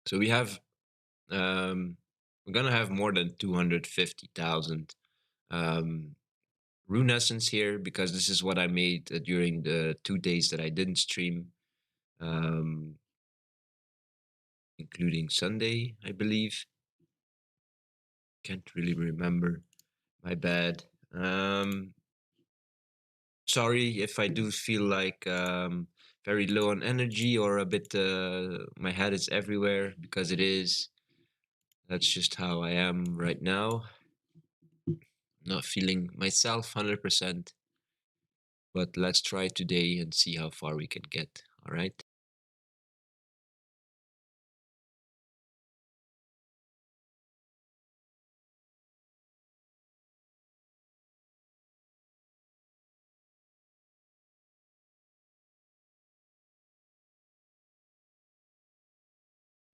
So we have we're gonna have more than 250,000 um, rune essence here because this is what I made during the 2 days that I didn't stream, um, including Sunday, I believe. Can't really remember. My bad. Sorry if I do feel like very low on energy or a bit. My head is everywhere because it is. That's just how I am right now. Not feeling myself 100%. But let's try today and see how far we can get. All right.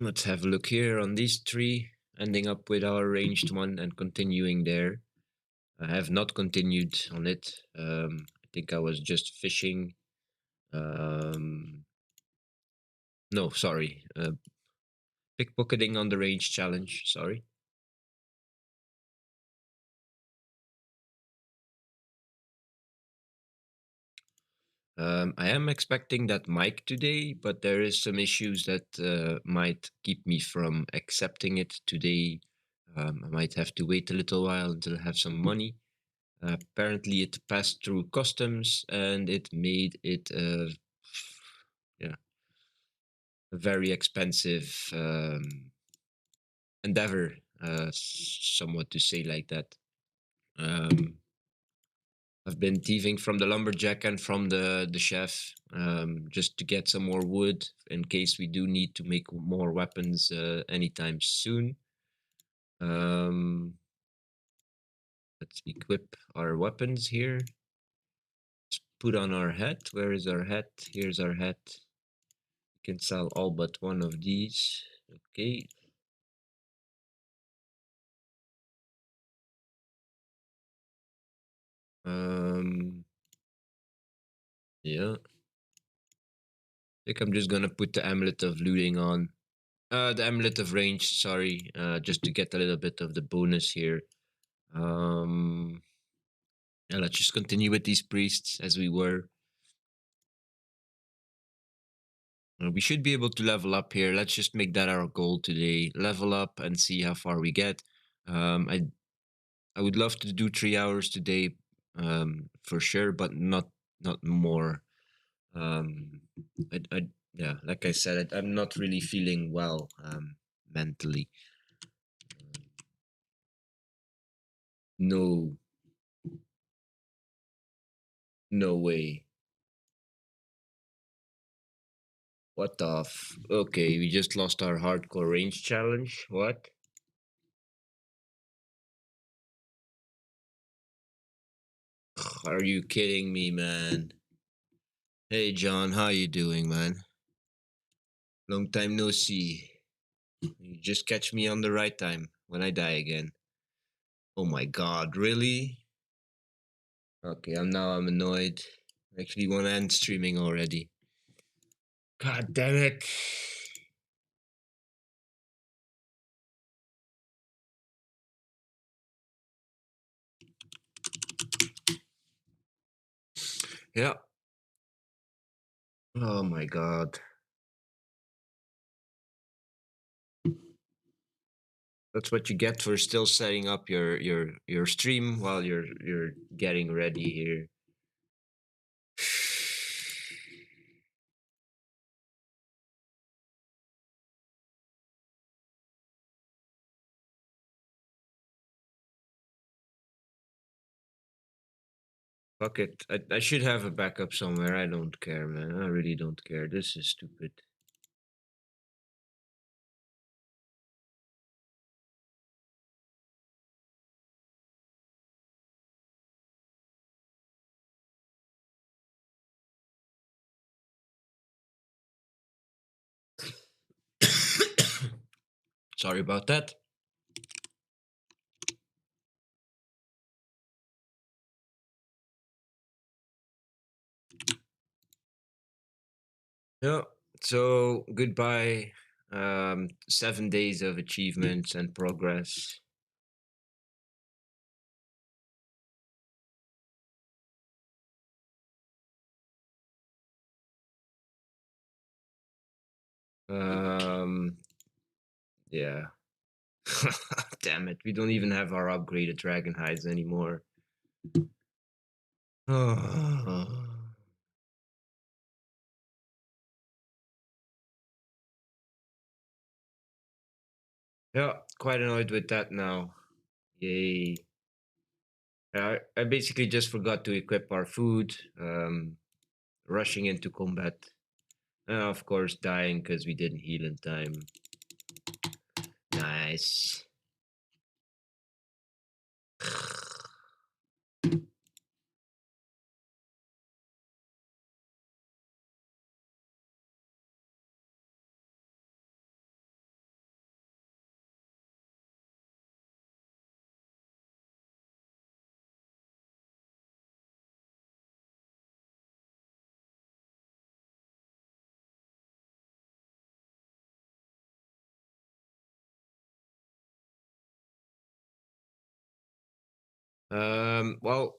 Let's have a look here on these three, ending up with our ranged one and continuing there. I have not continued on it. I think I was just fishing. No, sorry. Pickpocketing on the range challenge. Sorry. I am expecting that mic today, but there is some issues that might keep me from accepting it today. I might have to wait a little while until I have some money. Apparently, it passed through customs and it made it yeah, a very expensive endeavor, somewhat to say like that. Um, I've been thieving from the lumberjack and from the chef just to get some more wood in case we do need to make more weapons anytime soon. Um, let's equip our weapons here. Let's put on our hat. Where is our hat? Here's our hat. We can sell all but one of these. Okay. Um, yeah. I think I'm just gonna put the amulet of looting on. The amulet of range, sorry, just to get a little bit of the bonus here. Um, yeah, let's just continue with these priests as we were. We should be able to level up here. Let's just make that our goal today. Level up and see how far we get. Um, I I would love to do 3 hours today, for sure, but not more. Um, I yeah, like I said, I'm not really feeling well mentally. No, no way. What the okay, we just lost our hardcore range challenge. What? Are you kidding me, man? Hey, John, how you doing, man? Long time no see. You just catch me on the right time when I die again. Oh my god, really? Okay, I'm annoyed. I actually want to end streaming already. God damn it. Yeah. Oh my god. That's what you get for still setting up your stream while you're getting ready here. Fuck it. I should have a backup somewhere. I don't care, man. I really don't care. This is stupid. Sorry about that. Yeah. So goodbye. 7 days of achievements and progress. Um. Yeah. Damn it. We don't even have our upgraded dragon hides anymore. Yeah. Quite annoyed with that now. Yay. I basically just forgot to equip our food. Rushing into combat. Of course, dying because we didn't heal in time. Nice. Well,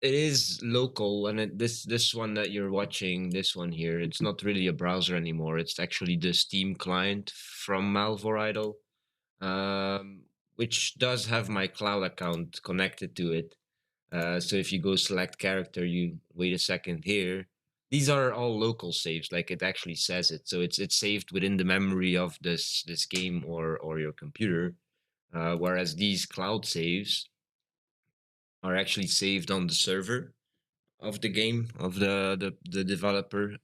it is local, and this one that you're watching, this one here, it's not really a browser anymore. It's actually the Steam client from Melvor Idle, which does have my cloud account connected to it. So if you go select character, you wait a second here. These are all local saves, like it actually says it. So it's saved within the memory of this game or your computer. Whereas these cloud saves are actually saved on the server of the game of the developer.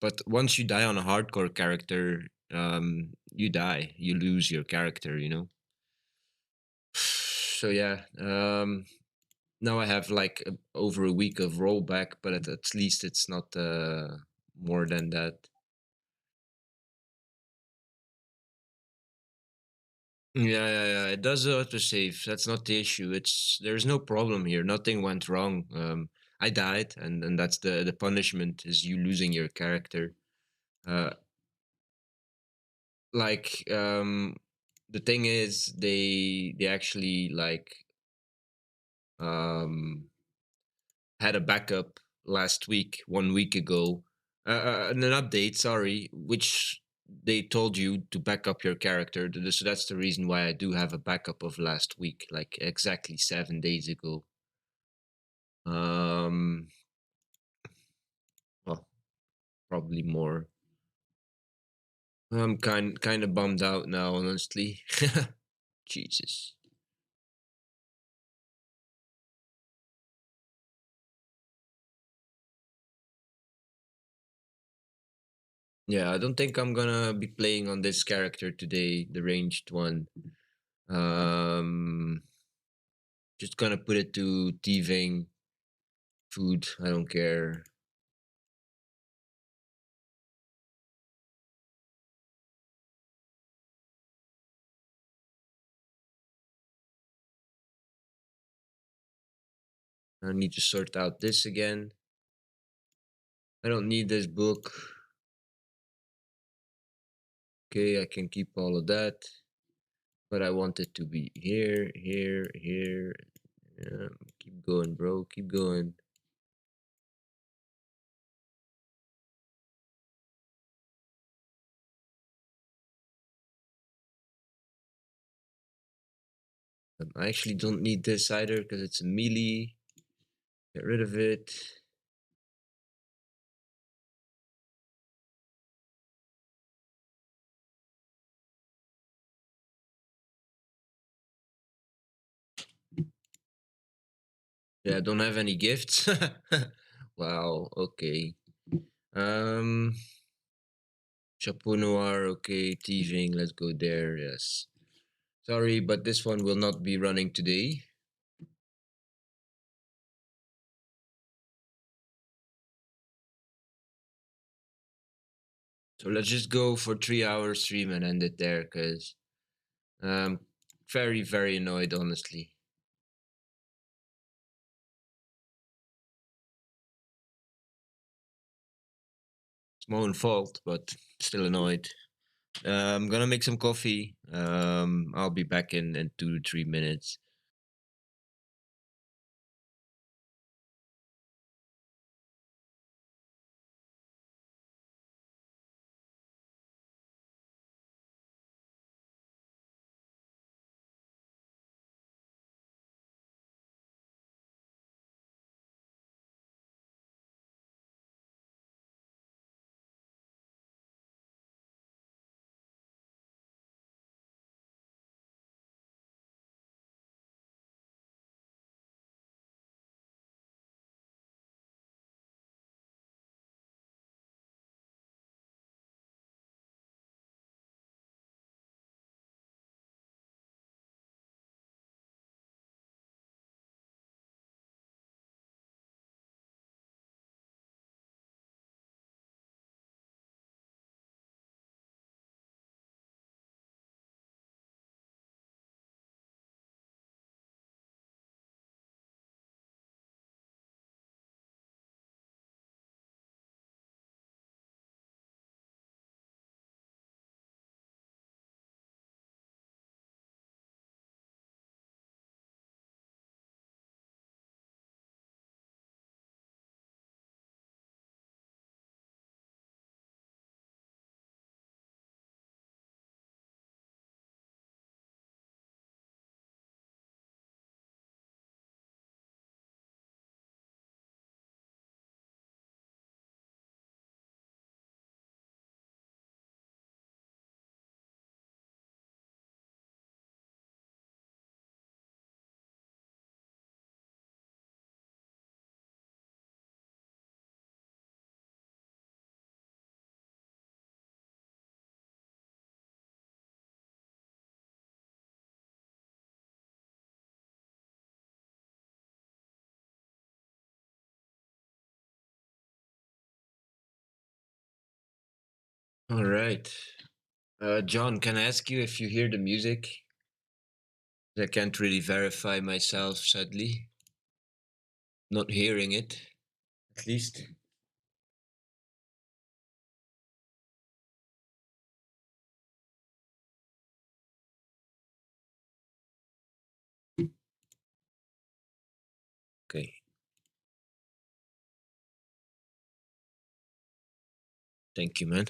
But once you die on a hardcore character, you die. You lose your character. So yeah. Now I have like over a week of rollback, but at least it's not more than that. Yeah. It does autosave. That's not the issue. There's no problem here. Nothing went wrong. I died, and that's the punishment is you losing your character. Uh, like the thing is, they actually like um had a backup last week, 1 week ago, an update, sorry, which they told you to back up your character. So that's the reason why I do have a backup of last week, like exactly 7 days ago. Um, well, probably more. I'm kind of bummed out now, honestly. Jesus. Yeah, I don't think I'm gonna be playing on this character today, the ranged one. Um, Just gonna put it to thieving food. I don't care. I need to sort out this again. I don't need this book. Okay, I can keep all of that. But I want it to be here, here, here. Keep going, bro. Keep going. I actually don't need this either because it's a melee. Get rid of it. Yeah, I don't have any gifts. Wow, okay. Um, Chapeau Noir, okay. Thieving, let's go there, yes. Sorry, but this one will not be running today. So let's just go for 3 hour stream and end it there, because I'm very, very annoyed, honestly. It's my own fault, but still annoyed. I'm gonna make some coffee. I'll be back in 2 to 3 minutes. All right. John, can I ask you if you hear the music? I can't really verify myself, sadly. Not hearing it, at least. Okay. Thank you, man.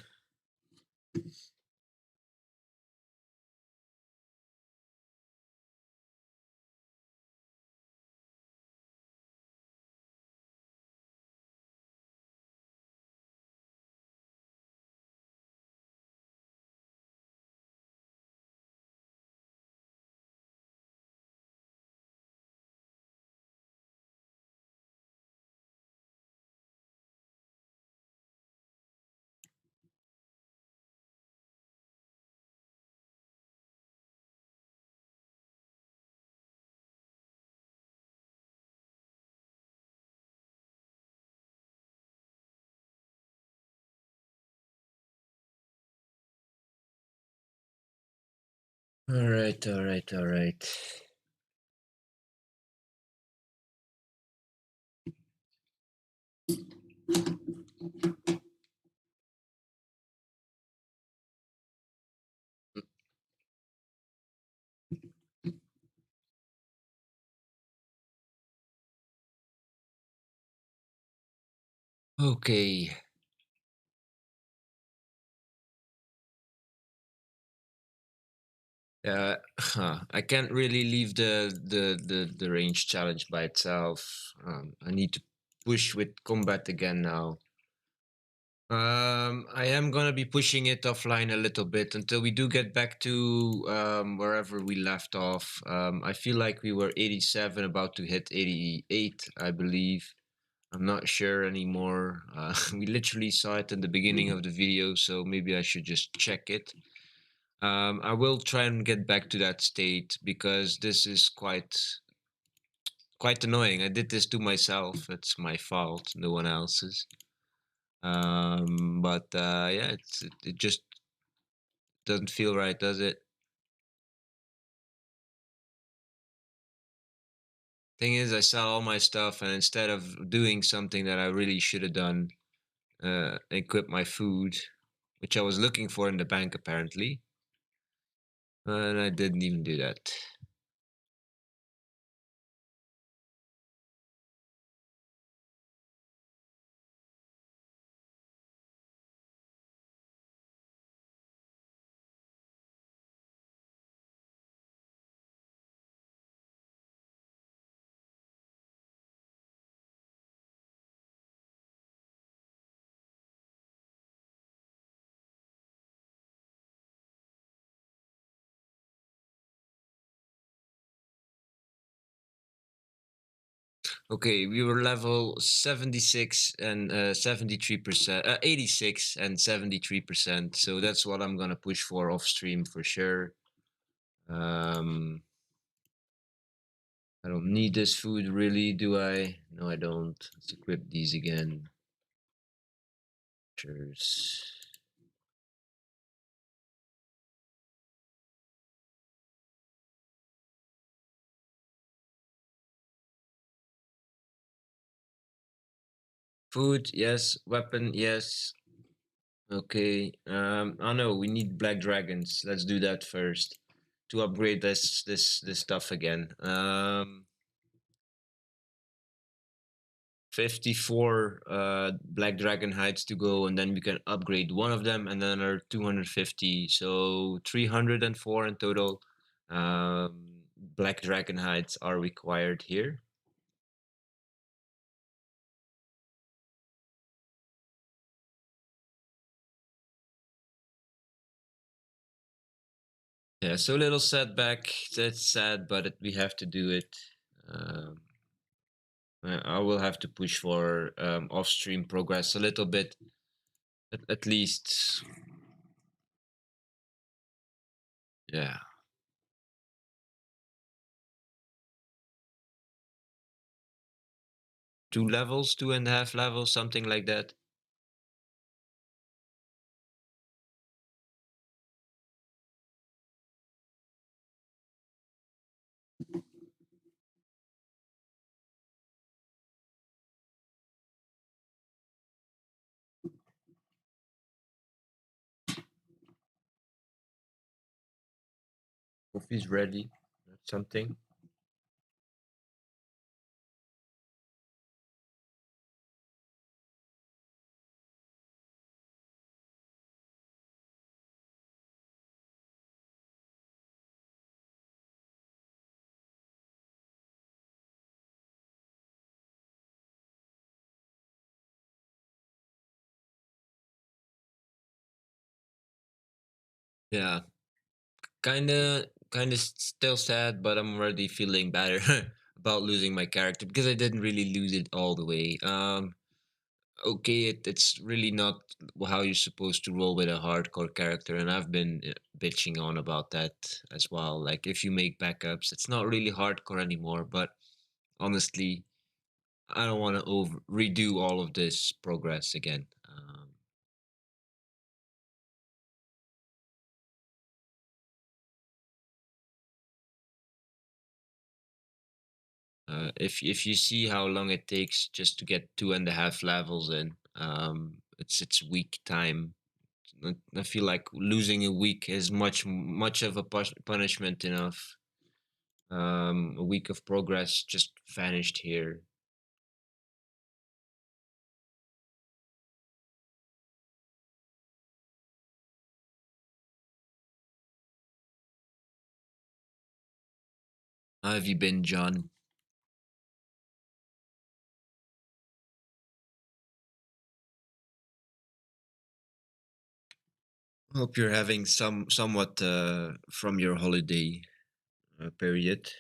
All right, all right, all right. Okay. I can't really leave the range challenge by itself. I need to push with combat again now. I am gonna be pushing it offline a little bit until we do get back to wherever we left off. I feel like we were 87, about to hit 88, I believe. I'm not sure anymore. We literally saw it in the beginning of the video, so maybe I should just check it. I will try and get back to that state because this is quite annoying. I did this to myself. It's my fault, no one else's. But yeah, it just doesn't feel right, does it? Thing is, I sell all my stuff, and instead of doing something that I really should have done, equip my food, which I was looking for in the bank apparently, and I didn't even do that. Okay, we were level 76 and 73%, 86 and 73%. So that's what I'm gonna push for off stream for sure. Um, I don't need this food really, do I? No, I don't. Let's equip these again. Cheers. Food, yes. Weapon, yes. Okay. Oh no, we need black dragons. Let's do that first to upgrade this stuff again. 54 black dragon hides to go, and then we can upgrade one of them, and then another 250, so 304 in total. Black dragon hides are required here. Yeah, so little setback. That's sad, but we have to do it. um, I will have to push for off-stream progress a little bit, at least. Yeah, 2 levels, 2.5 levels, something like that. Coffee's ready. That's something. Yeah, kind of still sad, but I'm already feeling better about losing my character because I didn't really lose it all the way. Okay, it's really not how you're supposed to roll with a hardcore character, and I've been bitching on about that as well. Like if you make backups, it's not really hardcore anymore. But honestly, I don't want to redo all of this progress again. If you see how long it takes just to get 2.5 levels in, it's week time. I feel like losing a week is much of a punishment enough. A week of progress just vanished here. How have you been, John? Hope you're having somewhat from your holiday period.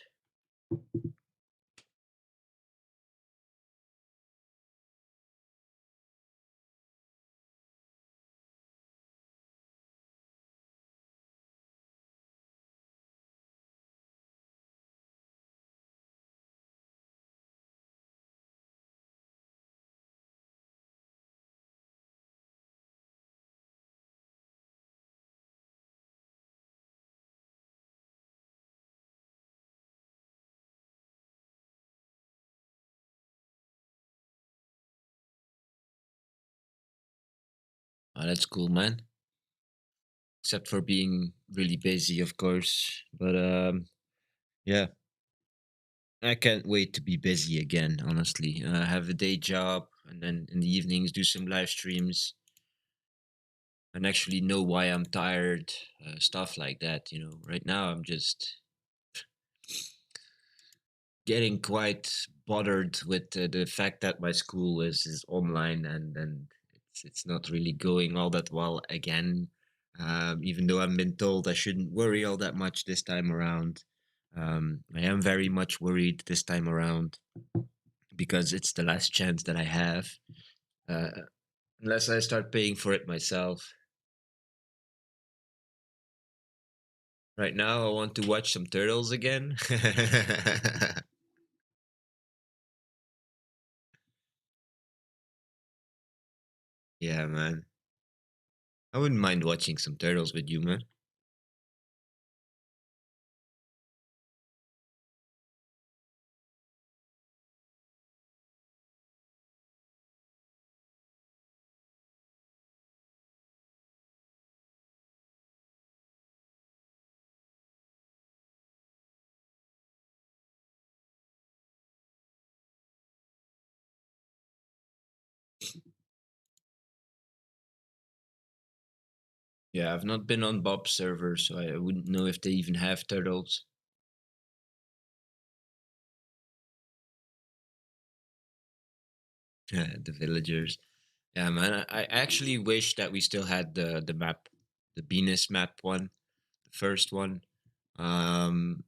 Oh, that's cool, man. Except for being really busy, of course. But yeah, I can't wait to be busy again. Honestly, have a day job, and then in the evenings do some live streams, and actually know why I'm tired. Stuff like that. Right now I'm just getting quite bothered with the fact that my school is online, and it's not really going all that well again. Even though I've been told I shouldn't worry all that much this time around, I am very much worried this time around because it's the last chance that I have. Uh, unless I start paying for it myself. Right now, I want to watch some turtles again. Yeah, man. I wouldn't mind watching some turtles with you, man. Yeah, I've not been on Bob's server, so I wouldn't know if they even have turtles. Yeah, the villagers. Yeah, man. I actually wish that we still had the map, the Venus map one, the first one. Um,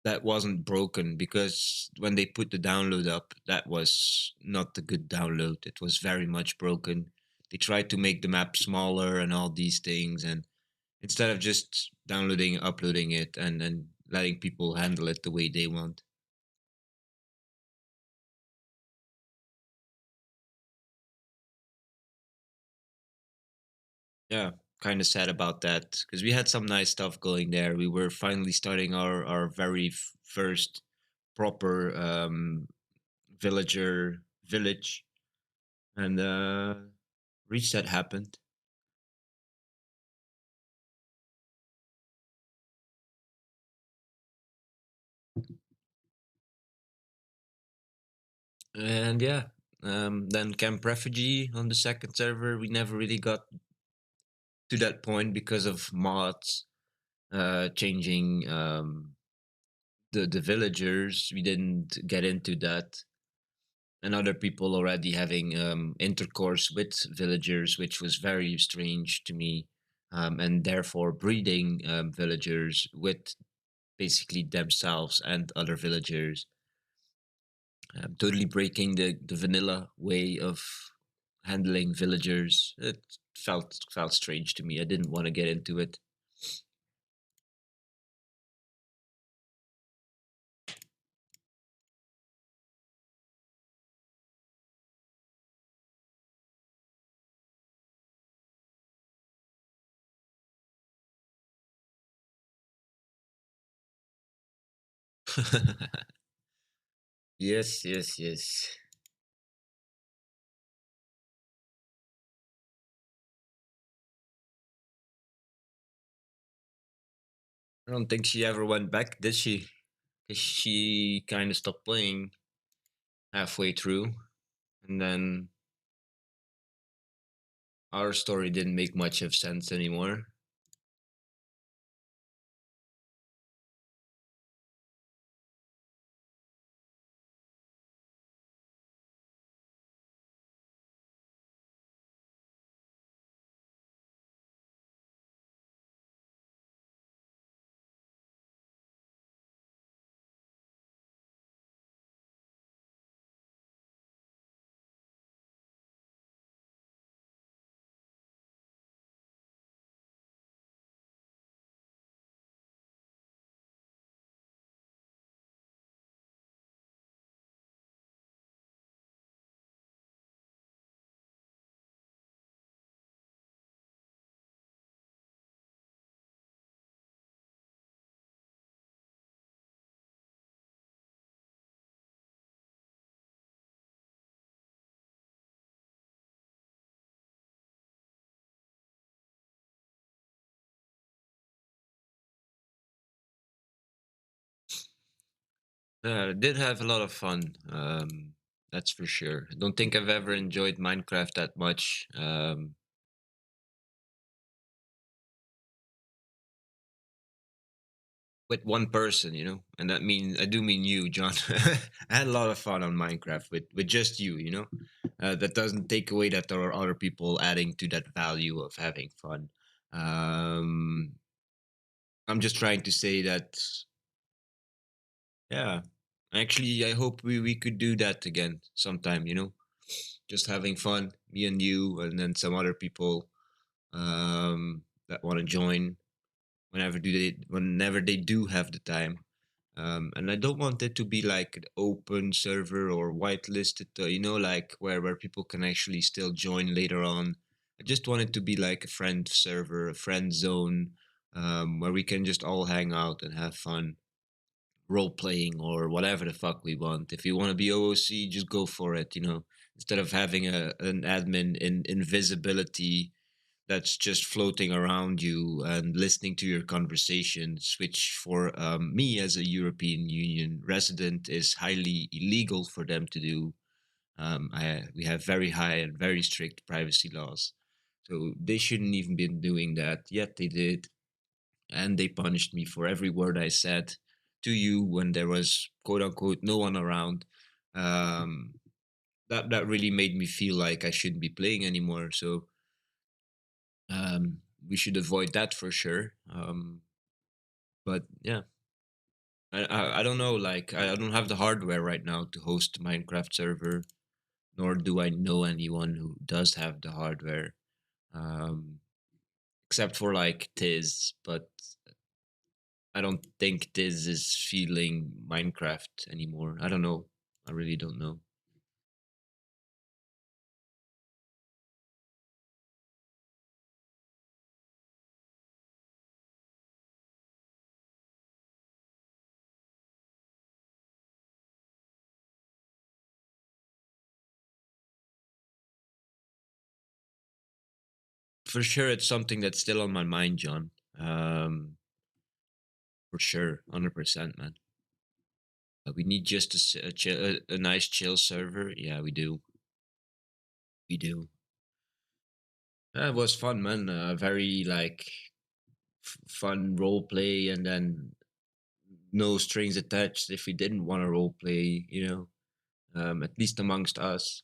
that wasn't broken because when they put the download up, that was not a good download. It was very much broken. They tried to make the map smaller and all these things, and instead of just downloading, uploading it, and letting people handle it the way they want. Yeah, kind of sad about that because we had some nice stuff going there. We were finally starting our very first proper villager village, and reset happened. And yeah, then Camp Refugee on the second server, we never really got to that point because of mods changing the villagers. We didn't get into that, and other people already having intercourse with villagers, which was very strange to me, and therefore breeding villagers with basically themselves and other villagers, totally breaking the vanilla way of handling villagers. It felt strange to me. I didn't want to get into it. Yes, yes, yes. I don't think she ever went back, did she? 'Cause she kind of stopped playing halfway through, and then our story didn't make much of sense anymore. I did have a lot of fun. That's for sure. I don't think I've ever enjoyed Minecraft that much. With one person, and that mean I do mean you, John. I had a lot of fun on Minecraft with just you. That doesn't take away that there are other people adding to that value of having fun. Um, I'm just trying to say that, yeah. Actually, I hope we could do that again sometime. Just having fun, me and you, and then some other people that want to join whenever they do have the time. And I don't want it to be like an open server or whitelisted, like where people can actually still join later on. I just want it to be like a friend server, a friend zone, where we can just all hang out and have fun, role playing or whatever the fuck we want. If you want to be OOC, just go for it. Instead of having an admin in invisibility that's just floating around you and listening to your conversations, which for me as a European Union resident is highly illegal for them to do. We have very high and very strict privacy laws. So they shouldn't even been doing that, yet they did. And they punished me for every word I said to you when there was quote unquote no one around. Um, that really made me feel like I shouldn't be playing anymore. So we should avoid that for sure. But yeah, I don't know. Like I don't have the hardware right now to host a Minecraft server, nor do I know anyone who does have the hardware. Um, except for like Tiz, but I don't think Tiz is feeling Minecraft anymore. I don't know. I really don't know. For sure, it's something that's still on my mind, John. For sure, 100%, man. We need just a nice chill server. Yeah, we do. We do. It was fun, man. Very like fun role play, and then no strings attached if we didn't want to role play. At least amongst us,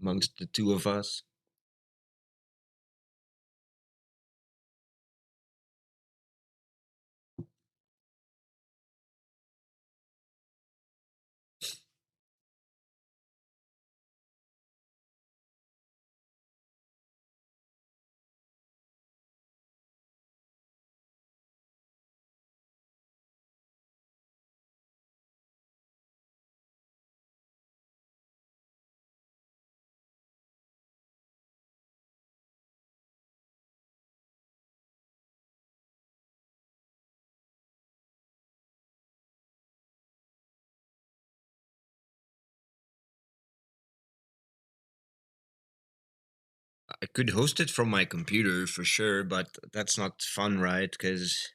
amongst the two of us. I could host it from my computer for sure, but that's not fun, right? Because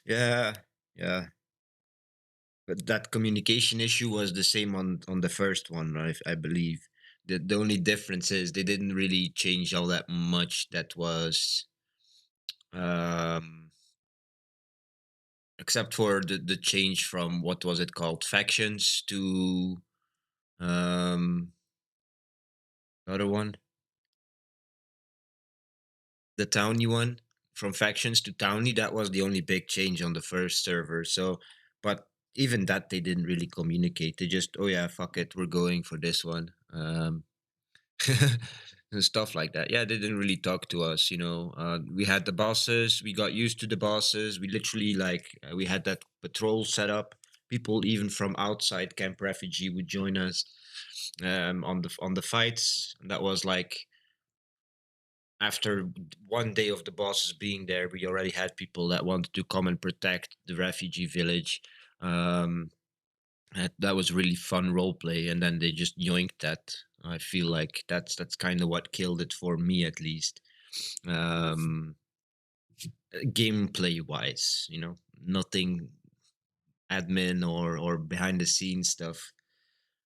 yeah, yeah. But that communication issue was the same on the first one, right? I believe. The only difference is they didn't really change all that much. That was um except for the change from what was it called factions to um other one, the towny one, from factions to towny. That was the only big change on the first server. So but even that they didn't really communicate. They just, oh yeah, fuck it, we're going for this one. And stuff like that. Yeah, they didn't really talk to us. We had the bosses. We got used to the bosses. We literally we had that patrol set up. People even from outside Camp Refugee would join us on the fights. And that was like after one day of the bosses being there, we already had people that wanted to come and protect the refugee village. Um, that was really fun role play, and then they just yoinked that. I feel like that's kind of what killed it for me, at least. Um, Gameplay wise, nothing admin or behind the scenes stuff,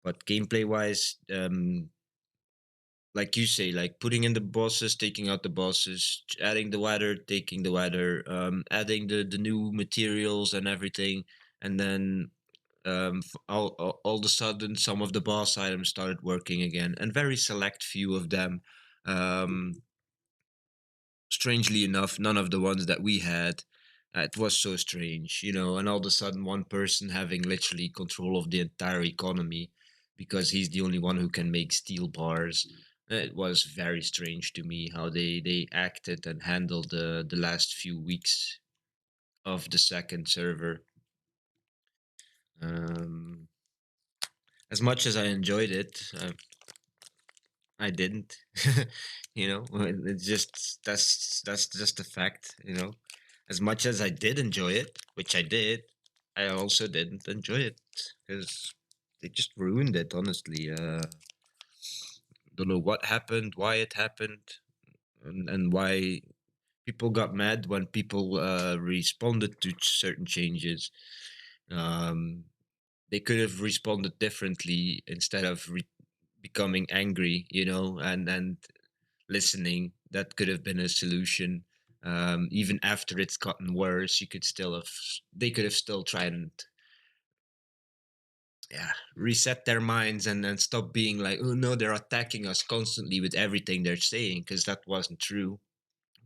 but gameplay wise, like you say, like putting in the bosses, taking out the bosses, adding the weather, taking the weather, adding the new materials and everything, and then all of a sudden some of the boss items started working again, and very select few of them. Um, Strangely enough, none of the ones that we had. It was so strange, and all of a sudden one person having literally control of the entire economy because he's the only one who can make steel bars. It was very strange to me how they acted and handled the last few weeks of the second server. Um, as much as I enjoyed it, I didn't. It's just that's just a fact. As much as I did enjoy it, which I did, I also didn't enjoy it because they just ruined it. Honestly, don't know what happened, why it happened, and why people got mad when people responded to certain changes. Um, they could have responded differently instead of becoming angry, and listening. That could have been a solution. Even after it's gotten worse, you could still have. They could have still tried and, yeah, reset their minds and stop being like, oh no, they're attacking us constantly with everything they're saying, because that wasn't true.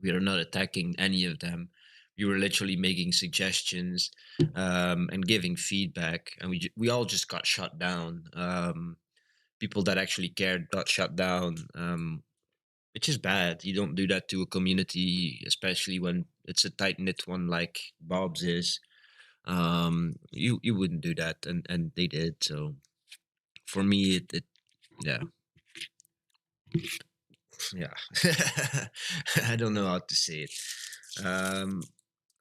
We are not attacking any of them. We were literally making suggestions and giving feedback, and we all just got shut down. People that actually cared got shut down. Which is bad. You don't do that to a community, especially when it's a tight knit one like Bob's is. You wouldn't do that, and they did. So for me, it yeah, yeah. I don't know how to say it. Um,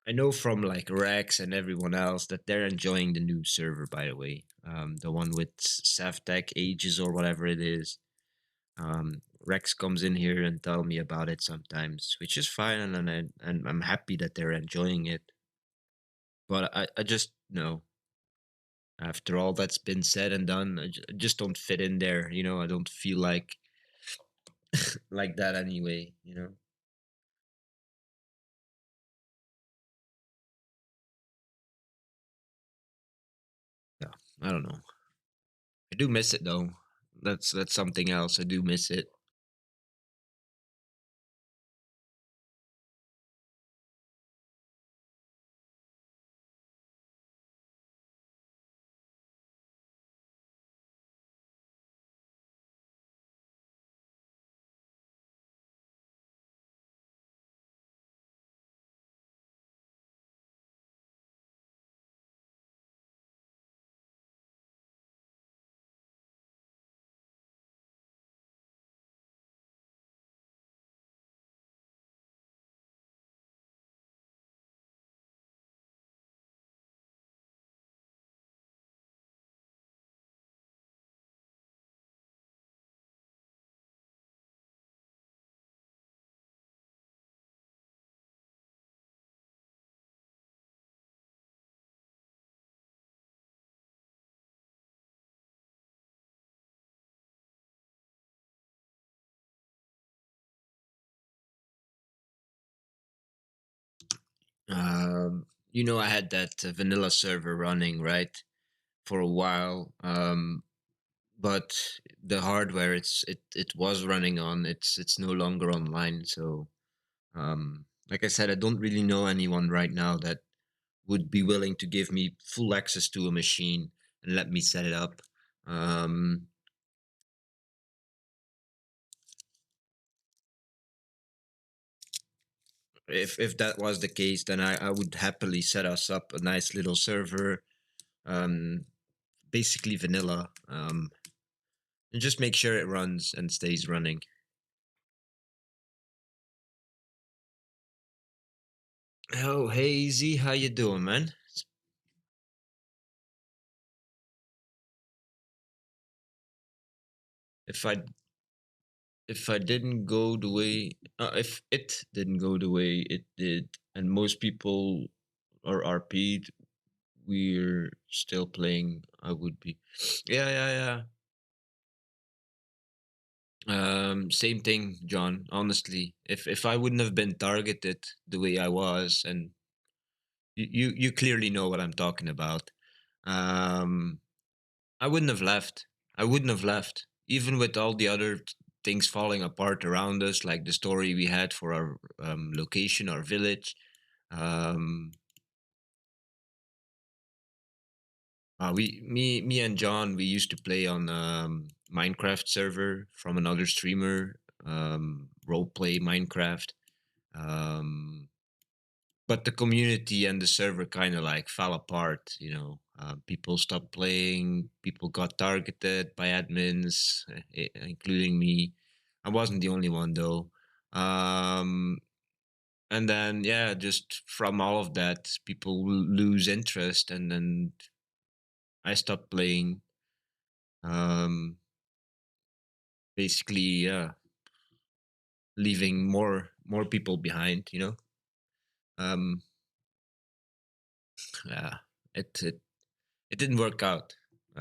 I know from like Rex and everyone else that they're enjoying the new server. By the way, the one with Savtech Ages or whatever it is. Rex comes in here and tell me about it sometimes, which is fine, and I'm happy that they're enjoying it. But I just know after all that's been said and done, I just don't fit in there. I don't feel like that anyway. Yeah, I don't know. I do miss it though. That's something else. I do miss it. I had that vanilla server running, right, for a while. But the hardware it was running on, it's no longer online. So, like I said, I don't really know anyone right now that would be willing to give me full access to a machine and let me set it up. Um, if that was the case, then I would happily set us up a nice little server, um, basically vanilla, and just make sure it runs and stays running. Oh, hey, Z, how you doing, man? If I if I didn't go the way, if it didn't go the way it did, and most people are RP'd, we're still playing. I would be, yeah, yeah, yeah. Same thing, John. Honestly, if I wouldn't have been targeted the way I was, and you clearly know what I'm talking about. Um, I wouldn't have left. I wouldn't have left, even with all the other things falling apart around us, like the story we had for our location, our village. Um, me and John, we used to play on Minecraft server from another streamer, role play Minecraft. Um, but the community and the server kind of like fell apart. People stopped playing. People got targeted by admins, including me. I wasn't the only one though. Um, and then yeah, just from all of that, people will lose interest, and then I stopped playing. Um, Basically, yeah, leaving more people behind. Um, yeah, it it didn't work out.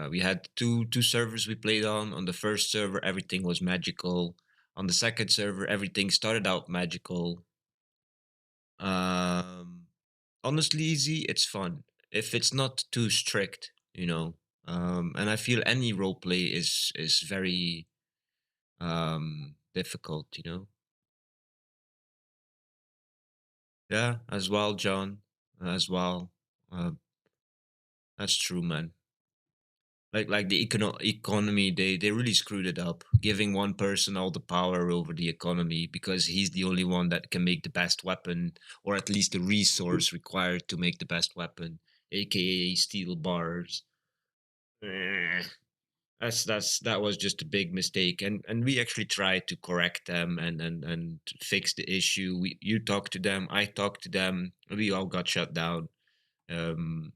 We had two servers we played on. On the first server, everything was magical. On the second server, everything started out magical. Um, Honestly, easy. It's fun if it's not too strict. And I feel any role play is very difficult. Yeah, as well, John. As well. Uh, that's true, man. Like the economy, they really screwed it up, giving one person all the power over the economy because he's the only one that can make the best weapon, or at least the resource required to make the best weapon, aka steel bars. Eh, that was just a big mistake, and we actually tried to correct them and fix the issue. You talked to them, I talked to them, we all got shut down. um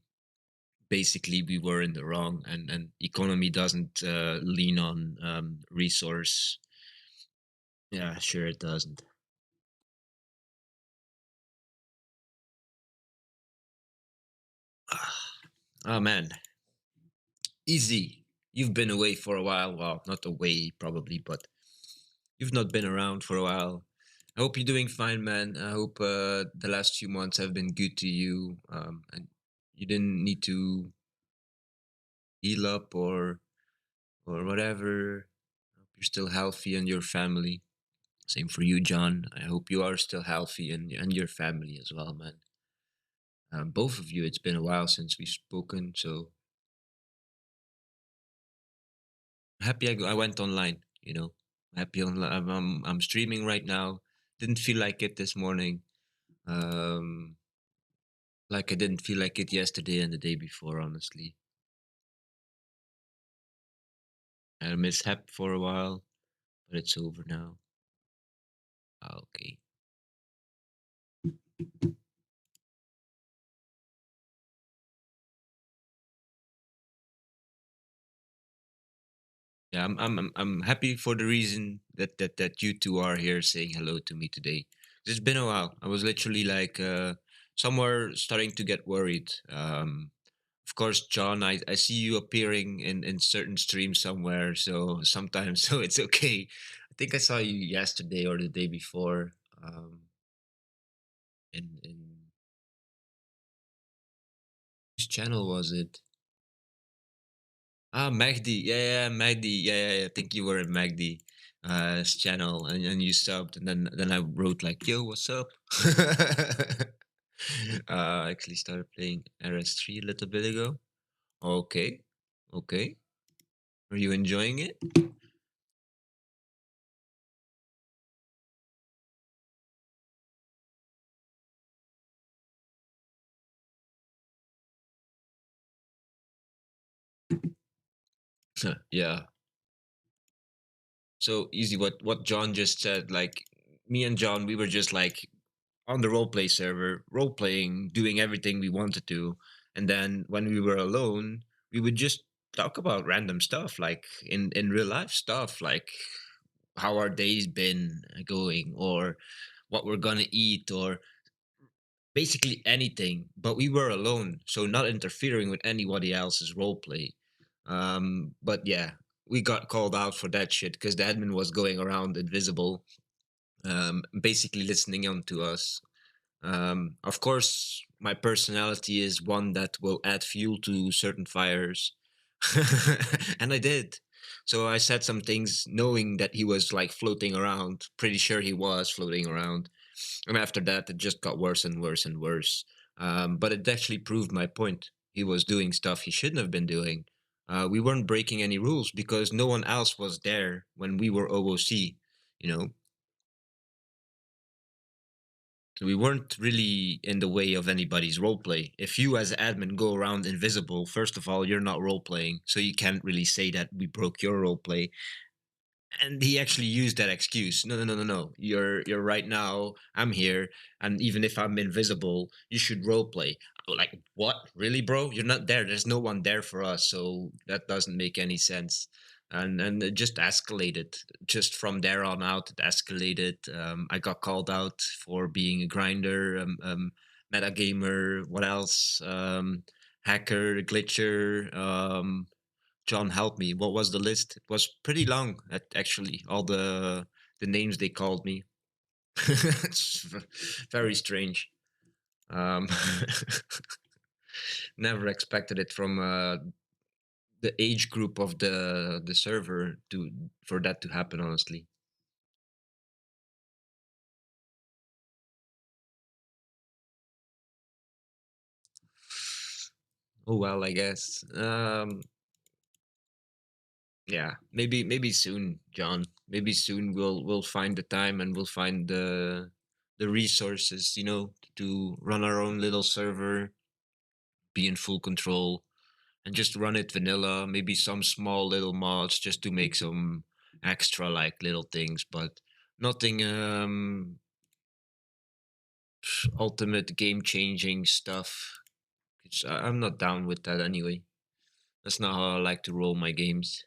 Basically we were in the wrong, and economy doesn't lean on resource. Yeah, sure it doesn't. Oh man, easy. You've been away for a while. Well, not away probably, but you've not been around for a while. I hope you're doing fine, man. I hope the last few months have been good to you, and you didn't need to heal up or whatever. Hope you're still healthy and your family. Same for you, John. I hope you are still healthy and your family as well, man. Both of you, it's been a while since we've spoken, so happy I went online. Happy online. I'm streaming right now. Didn't feel like it this morning. Um, like I didn't feel like it yesterday and the day before. Honestly, I had a mishap for a while, but it's over now. Okay. Yeah, I'm happy for the reason that you two are here saying hello to me today. It's been a while. I was literally like somewhere starting to get worried. Of course, John, I see you appearing in certain streams somewhere. So sometimes, so it's okay. I think I saw you yesterday or the day before. In Whose channel was it? Ah, Magdi. Yeah, yeah, Magdi. Yeah, yeah, yeah. I think you were in Magdi channel, and you subbed, and then I wrote like, "Yo, what's up?" I actually started playing RS3 a little bit ago. Okay, okay. Are you enjoying it? Yeah. So easy. What John just said. Like me and John, we were just like on the roleplay server, role playing, doing everything we wanted to. And then when we were alone, we would just talk about random stuff, like in real life stuff, like how our days been going, or what we're gonna eat, or basically anything. But we were alone, so not interfering with anybody else's role play. But yeah, we got called out for that shit because the admin was going around invisible, basically listening on to us. Of course, my personality is one that will add fuel to certain fires. And I did. So I said some things knowing that he was like floating around, pretty sure he was floating around. And after that, it just got worse and worse and worse. But it actually proved my point. He was doing stuff he shouldn't have been doing. We weren't breaking any rules because no one else was there when we were OOC, you know? We weren't really in the way of anybody's role play. If you as admin go around invisible, first of all, you're not role playing, so you can't really say that we broke your role play. And he actually used that excuse. No, no, no, no, no. You're right now. I'm here, and even if I'm invisible, you should role play. Like what? Really, bro? You're not there. There's no one there for us, so that doesn't make any sense. And it just escalated. Just from there on out, it escalated. I got called out for being a grinder, meta gamer. What else? Hacker, glitcher. John, help me. What was the list? It was pretty long, actually. All the names they called me. It's very strange. Um, never expected it from the age group of the server to for that to happen. Honestly. Oh well, I guess. Yeah, maybe soon, John. Maybe soon we'll find the time and we'll find the resources, to run our own little server, be in full control, and just run it vanilla. Maybe some small little mods just to make some extra like little things, but nothing ultimate game changing stuff. I'm not down with that anyway. That's not how I like to roll my games.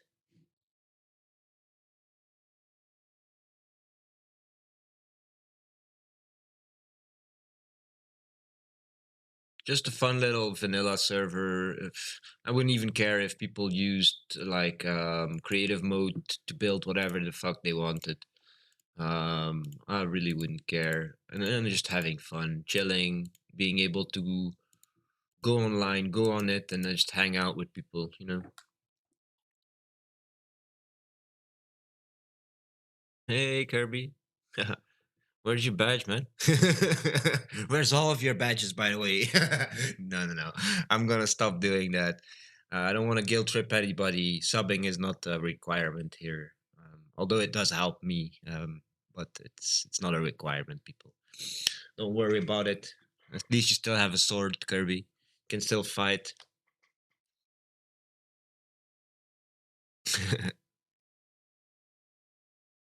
Just a fun little vanilla server. I wouldn't even care if people used like creative mode to build whatever the fuck they wanted. I really wouldn't care. And then just having fun, chilling, being able to go online, go on it, and then just hang out with people. Hey, Kirby. Where's your badge, man? Where's all of your badges, by the way? No, no, no. I'm gonna stop doing that. I don't want to guilt trip anybody. Subbing is not a requirement here, although it does help me. But it's not a requirement, people. Don't worry about it. At least you still have a sword, Kirby. You can still fight.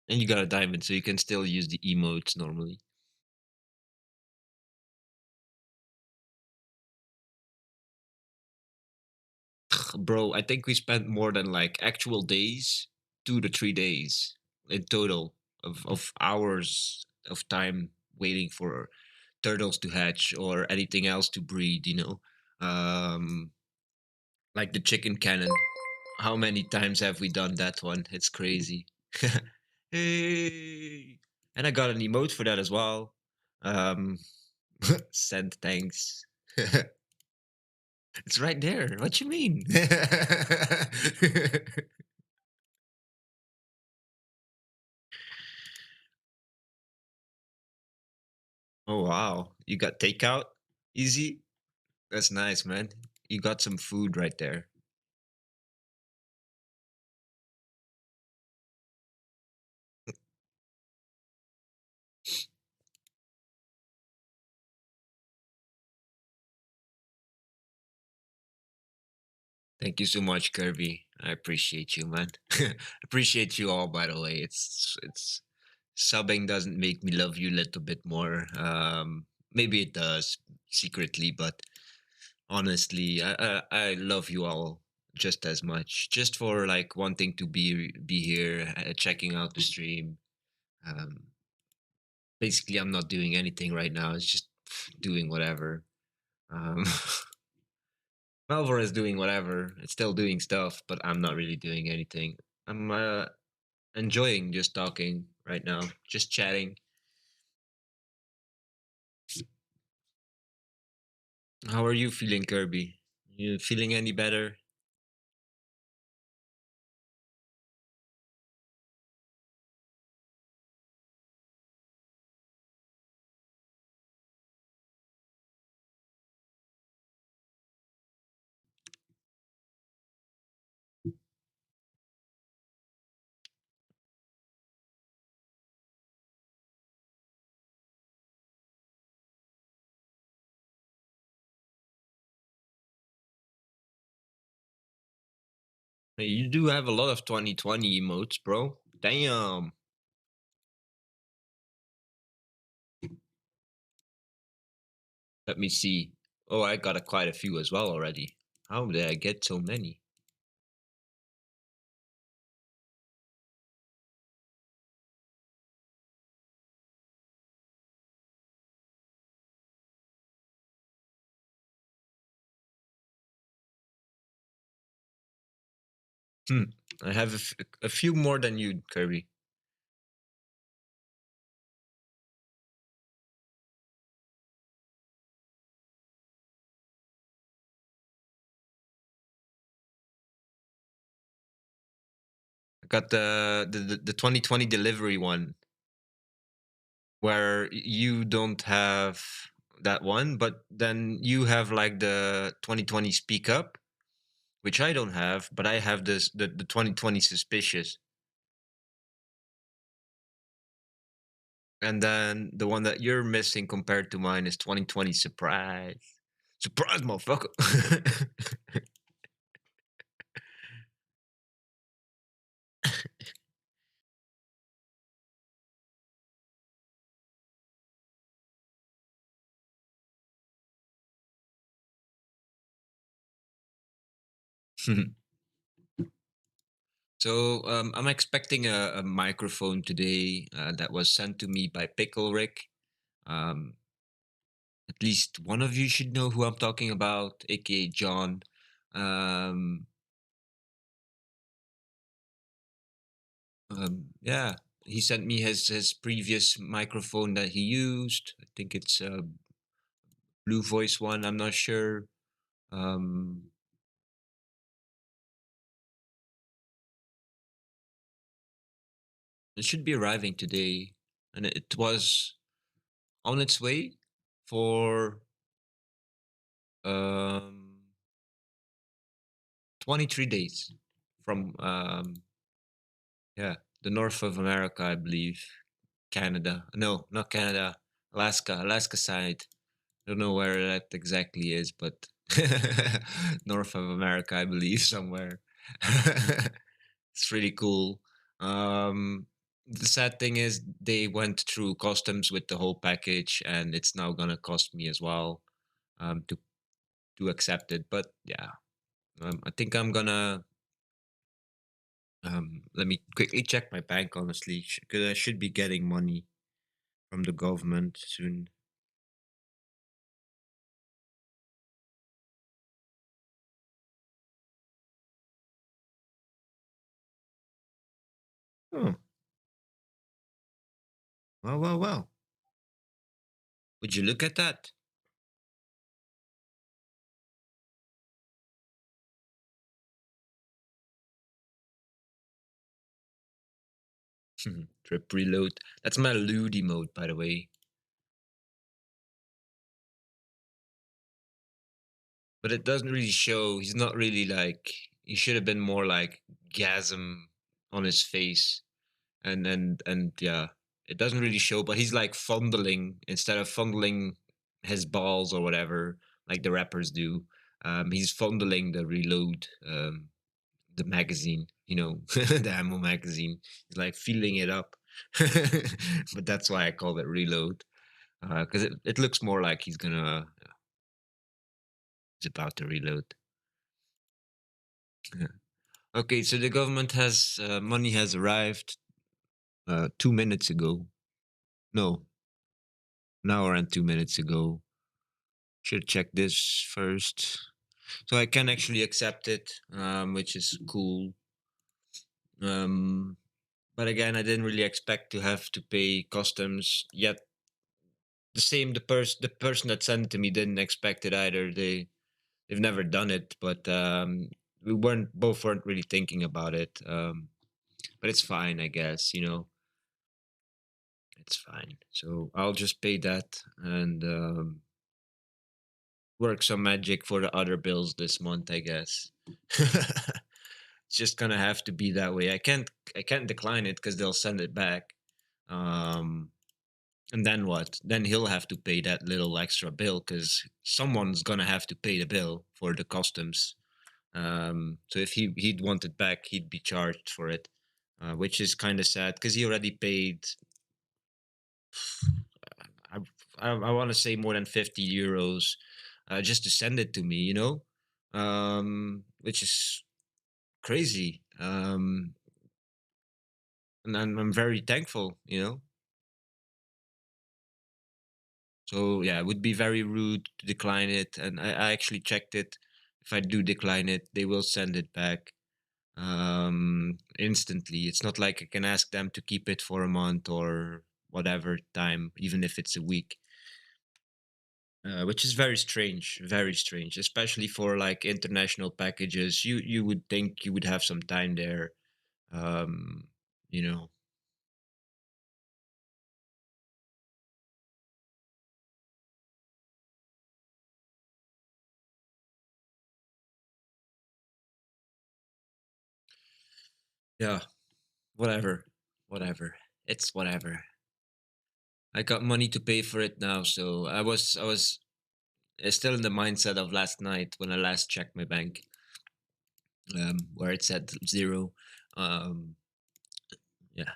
And you got a diamond, so you can still use the emotes normally. Bro, I think we spent more than like actual days, 2 to 3 days in total of hours of time waiting for turtles to hatch or anything else to breed. Like the chicken cannon. How many times have we done that one? It's crazy. Hey, and I got an emote for that as well. Um, send thanks. It's right there. What you mean? Oh wow, you got takeout? Easy. That's nice, man. You got some food right there. Thank you so much, Kirby. I appreciate you, man. Appreciate you all, by the way. It's subbing doesn't make me love you a little bit more. Maybe it does secretly, but honestly, I love you all just as much. Just for like wanting to be here, checking out the stream. Um, Basically, I'm not doing anything right now. It's just doing whatever. Um, Melvor is doing whatever. It's still doing stuff, but I'm not really doing anything. I'm enjoying just talking right now, just chatting. How are you feeling, Kirby? You feeling any better? Hey, you do have a lot of 2020 emotes, bro. Damn. Let me see. Oh, I got quite a few as well already. How did I get so many? Hmm. I have a few more than you, Kirby. I got the 2020 delivery one where you don't have that one, but then you have like the 2020 speak up, which I don't have, but I have the 2020 suspicious. And then the one that you're missing compared to mine is 2020 surprise. Surprise, motherfucker. So I'm expecting a microphone today that was sent to me by Pickle Rick. Um, at least one of you should know who I'm talking about, aka John. Um, yeah, he sent me his previous microphone that he used. I think it's a Blue Voice one. I'm not sure. Um, it should be arriving today, and it was on its way for um 23 days from yeah, the north of America, I believe. Canada. No, not Canada. Alaska side. Don't know where that exactly is, but north of America, I believe, somewhere. It's really cool. The sad thing is they went through customs with the whole package, and it's now gonna cost me as well to accept it. But yeah, I think I'm gonna let me quickly check my bank, honestly, because I should be getting money from the government soon. Oh, well, well, well. Would you look at that? Trip reload. That's my Ludi mode, by the way. But it doesn't really show. He's not really like. He should have been more like gasm on his face, and yeah, it doesn't really show. But he's like fondling instead of fondling his balls or whatever, like the rappers do. He's fondling the reload, the magazine. You know, the ammo magazine. He's like feeling it up. But that's why I call it reload, because it looks more like he's about to reload. Okay, so the government has money has arrived 2 minutes ago. No, an hour and 2 minutes ago. Should check this first. So I can actually accept it, which is cool. Um, but again, I didn't really expect to have to pay customs. Yet the person that sent it to me didn't expect it either. They've never done it, but we weren't really thinking about it. But it's fine, I guess. It's fine. So I'll just pay that and work some magic for the other bills this month, I guess. It's just gonna have to be that way. I can't decline it because they'll send it back. Um, and then what? Then he'll have to pay that little extra bill because someone's gonna have to pay the bill for the customs. So if he'd want it back, he'd be charged for it, which is kind of sad because he already paid. I I want to say more than 50 euros, just to send it to me, which is crazy. And I'm very thankful. So yeah, it would be very rude to decline it, and I actually checked it. If I do decline it, they will send it back instantly. It's not like I can ask them to keep it for a month or whatever time, even if it's a week. Which is very strange, especially for like international packages. You would think you would have some time there, um, you know. Yeah, whatever, whatever. It's whatever. I got money to pay for it now, so I was still in the mindset of last night when I last checked my bank, where it said zero. Um, yeah.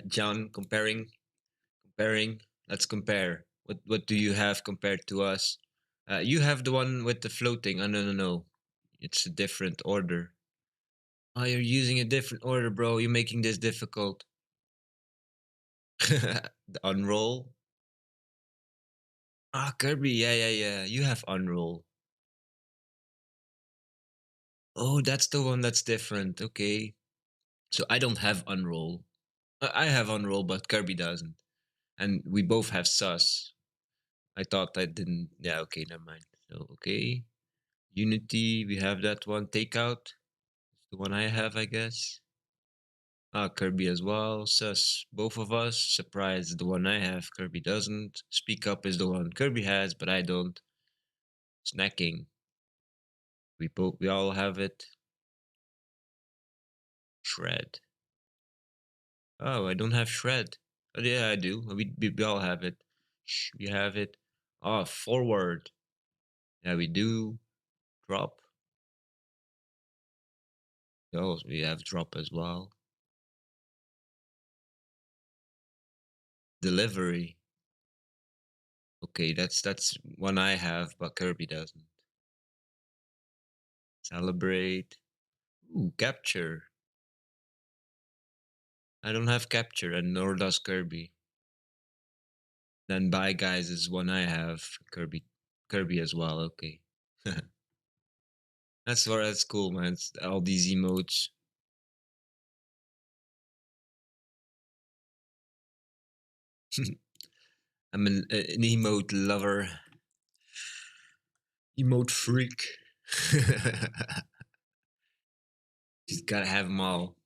John, comparing. Let's compare. What do you have compared to us? You have the one with the floating. Oh, no, no, no. It's a different order. Oh, you're using a different order, bro. You're making this difficult. The unroll. Ah, Kirby. Yeah, yeah, yeah. You have unroll. Oh, that's the one that's different. Okay. So I don't have unroll. I have unroll, but Kirby doesn't. And we both have sus. I thought I didn't. Yeah, okay, never mind. So, okay. Unity, we have that one. Takeout, the one I have, I guess. Ah, Kirby as well. Sus, both of us. Surprise, the one I have, Kirby doesn't. Speak Up is the one Kirby has, but I don't. Snacking. We all have it. Shred. Oh, I don't have shred. Oh, yeah, I do. We all have it. We have it. Oh, forward. Yeah, we do. Drop. Oh, we have drop as well. Delivery. Okay, that's one I have, but Kirby doesn't. Celebrate. Ooh, capture. I don't have capture, and nor does Kirby. Then Bye Guys is one I have. Kirby as well. Okay, that's cool, man. It's all these emotes. I'm an emote lover, emote freak. Just gotta have them all.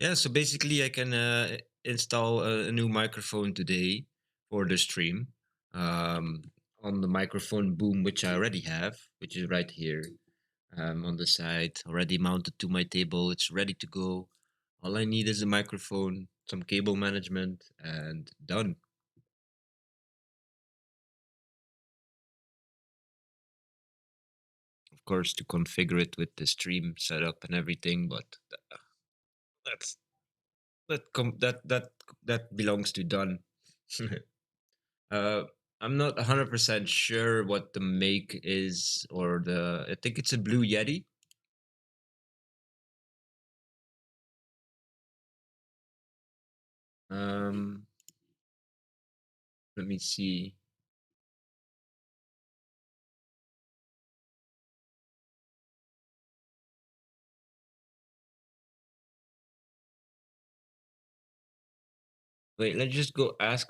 Yeah, so basically, I can install a new microphone today for the stream. Um, on the microphone boom, which I already have, which is right here on the side, already mounted to my table. It's ready to go. All I need is a microphone, some cable management, and done. Of course, to configure it with the stream setup and everything, but that's that belongs to done. uh, I'm not 100% sure what the make is, or the. I think it's a Blue Yeti. Um, let me see. Wait, let's just go ask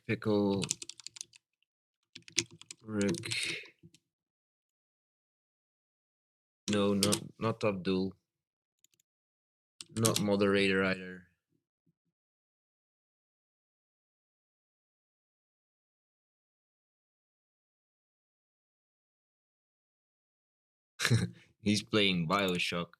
pickle Rick. No, not Abdul. Not moderator either. He's playing Bioshock.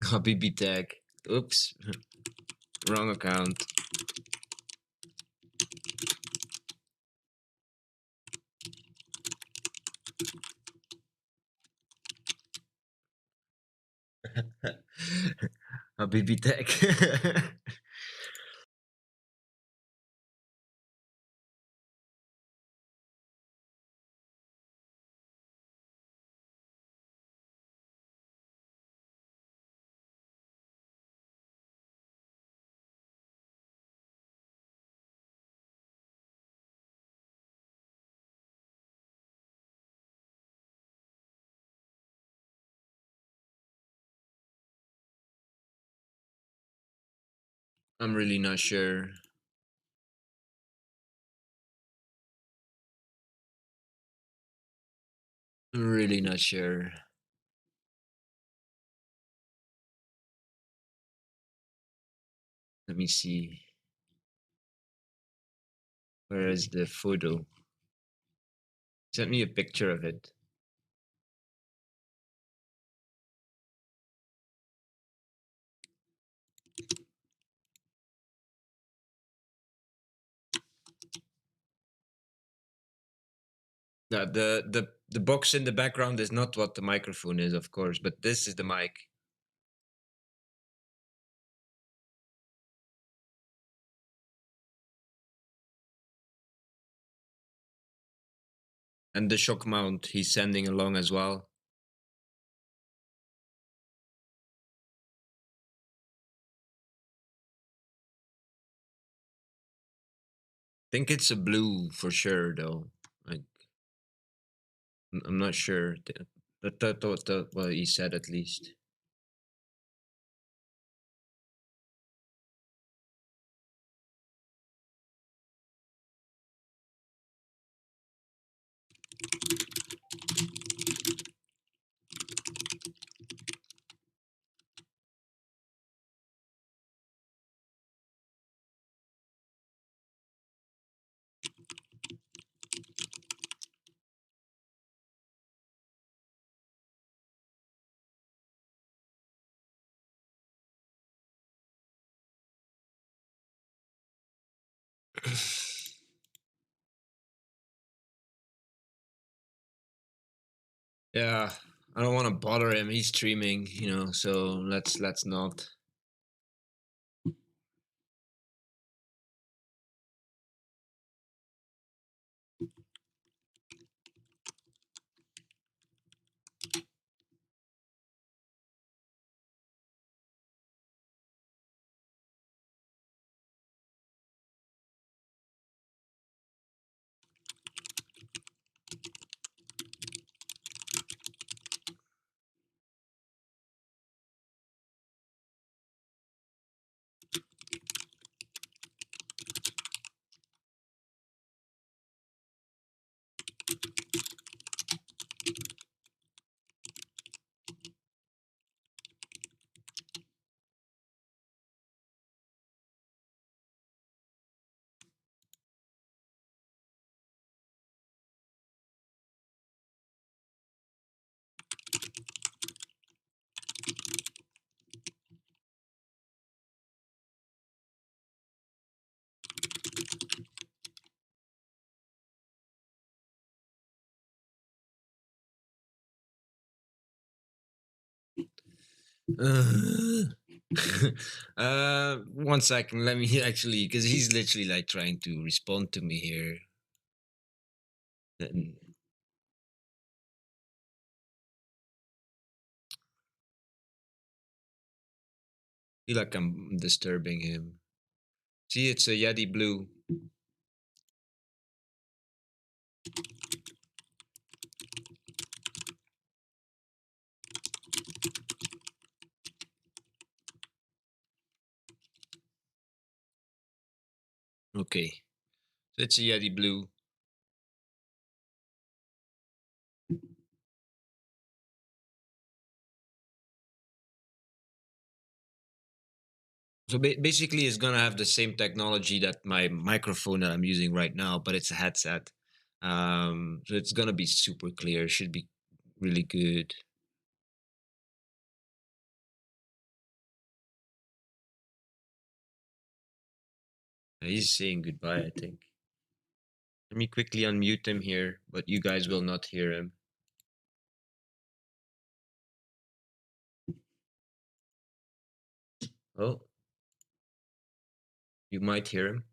Habibi tag. Oops, wrong account. Habibi tag. I'm really not sure. I'm really not sure. Let me see. Where is the photo? Send me a picture of it. No, the box in the background is not what the microphone is, of course, but this is the mic. And the shock mount he's sending along as well. Think it's a blue for sure though. Like I'm not sure. That what he said at least. Yeah, I don't want to bother him. He's streaming, so let's not. Uh, 1 second. Let me actually, because he's literally like trying to respond to me here. And feel like I'm disturbing him. See, it's a Yeti blue. Okay, so it's a Yeti blue. So basically, it's gonna have the same technology that my microphone that I'm using right now, but it's a headset. So it's gonna be super clear. Should be really good. He's saying goodbye, I think. Let me quickly unmute him here, but you guys will not hear him. Oh, you might hear him.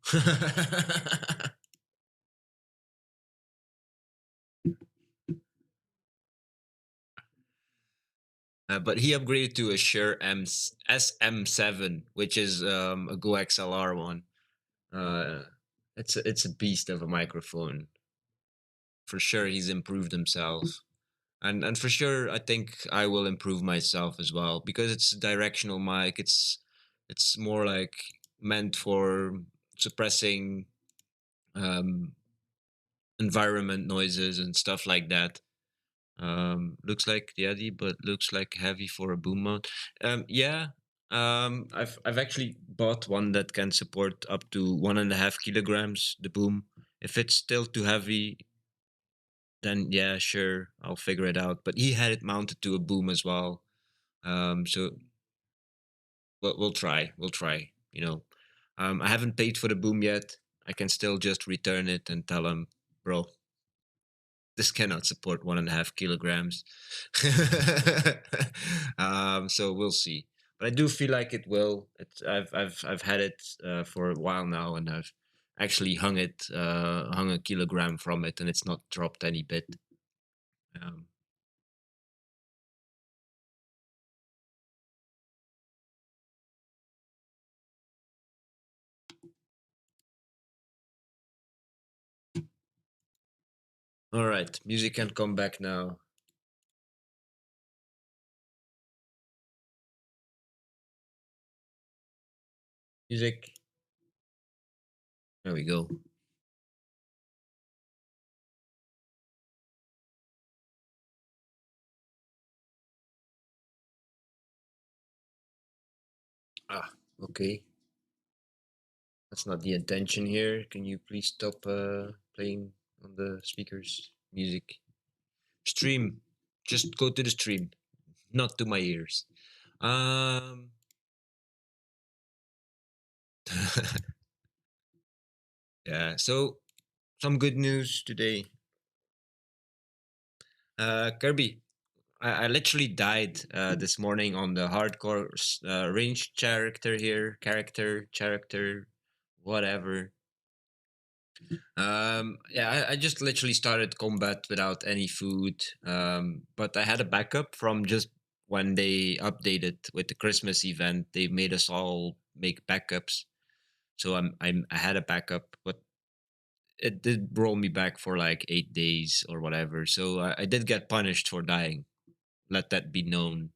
But he upgraded to a Shure SM7, which is a Go XLR one. Uh, it's a beast of a microphone. For sure, he's improved himself. And for sure I think I will improve myself as well because it's a directional mic. It's more like meant for suppressing um environment noises and stuff like that. Looks like Yeti, but looks like heavy for a boom mount. Yeah. I've actually bought one that can support up to 1.5 kilograms, the boom. If it's still too heavy, then yeah, sure, I'll figure it out. But he had it mounted to a boom as well. So we'll try. We'll try. I haven't paid for the boom yet. I can still just return it and tell him, bro, this cannot support 1.5 kilograms. So we'll see. But I do feel like it will. I've had it for a while now, and I've actually hung a kilogram from it, and it's not dropped any bit. Um, All right, music can come back now. Music. There we go. Ah, okay. That's not the intention here. Can you please stop playing on the speakers? Music. Stream. Just go to the stream, not to my ears. Um. Yeah. So some good news today. Kirby, I literally died this morning on the hardcore ranged character, whatever. Yeah, I just literally started combat without any food. But I had a backup from just when they updated with the Christmas event. They made us all make backups. So I had a backup, but it did roll me back for like 8 days or whatever. So I did get punished for dying. Let that be known.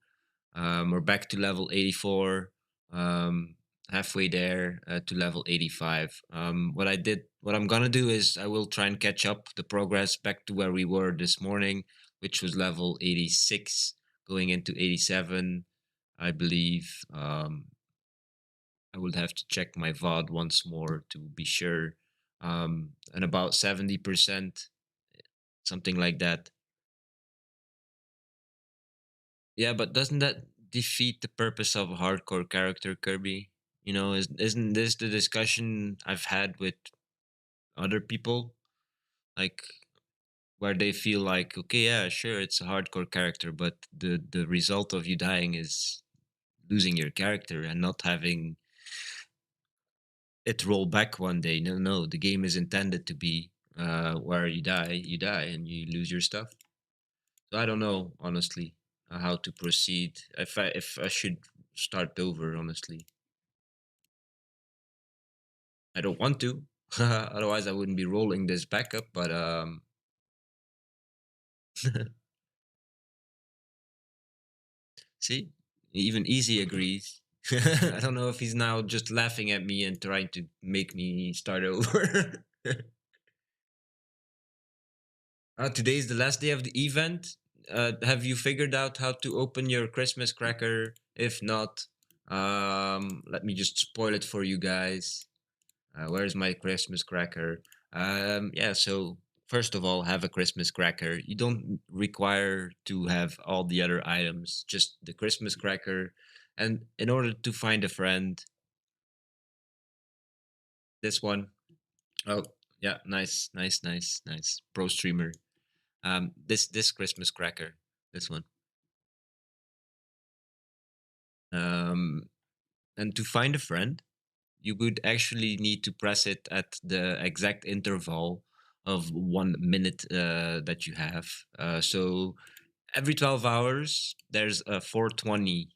We're back to level 84, um, halfway there to level 85. What I'm gonna do is I will try and catch up the progress back to where we were this morning, which was level 86, going into 87, I believe. I would have to check my VOD once more to be sure. And about 70%, something like that. Yeah, but doesn't that defeat the purpose of a hardcore character, Kirby? Isn't this the discussion I've had with other people? Like where they feel like, okay, yeah, sure, it's a hardcore character, but the result of you dying is losing your character and not having it roll back one day. No, no, the game is intended to be where you die, and you lose your stuff. So I don't know, honestly, how to proceed. If I should start over, honestly. I don't want to. Otherwise, I wouldn't be rolling this backup. But see, even Easy agrees. I don't know if he's now just laughing at me and trying to make me start over. Today's the last day of the event. Have you figured out how to open your Christmas cracker? If not, let me just spoil it for you guys. Where's my Christmas cracker? Yeah, so first of all, have a Christmas cracker. You don't require to have all the other items, just the Christmas cracker. And in order to find a friend, this one. Oh, yeah, nice, nice, nice, nice. Pro streamer. This Christmas cracker, this one. Um, and to find a friend, you would actually need to press it at the exact interval of 1 minute that you have. So every 12 hours, there's a 420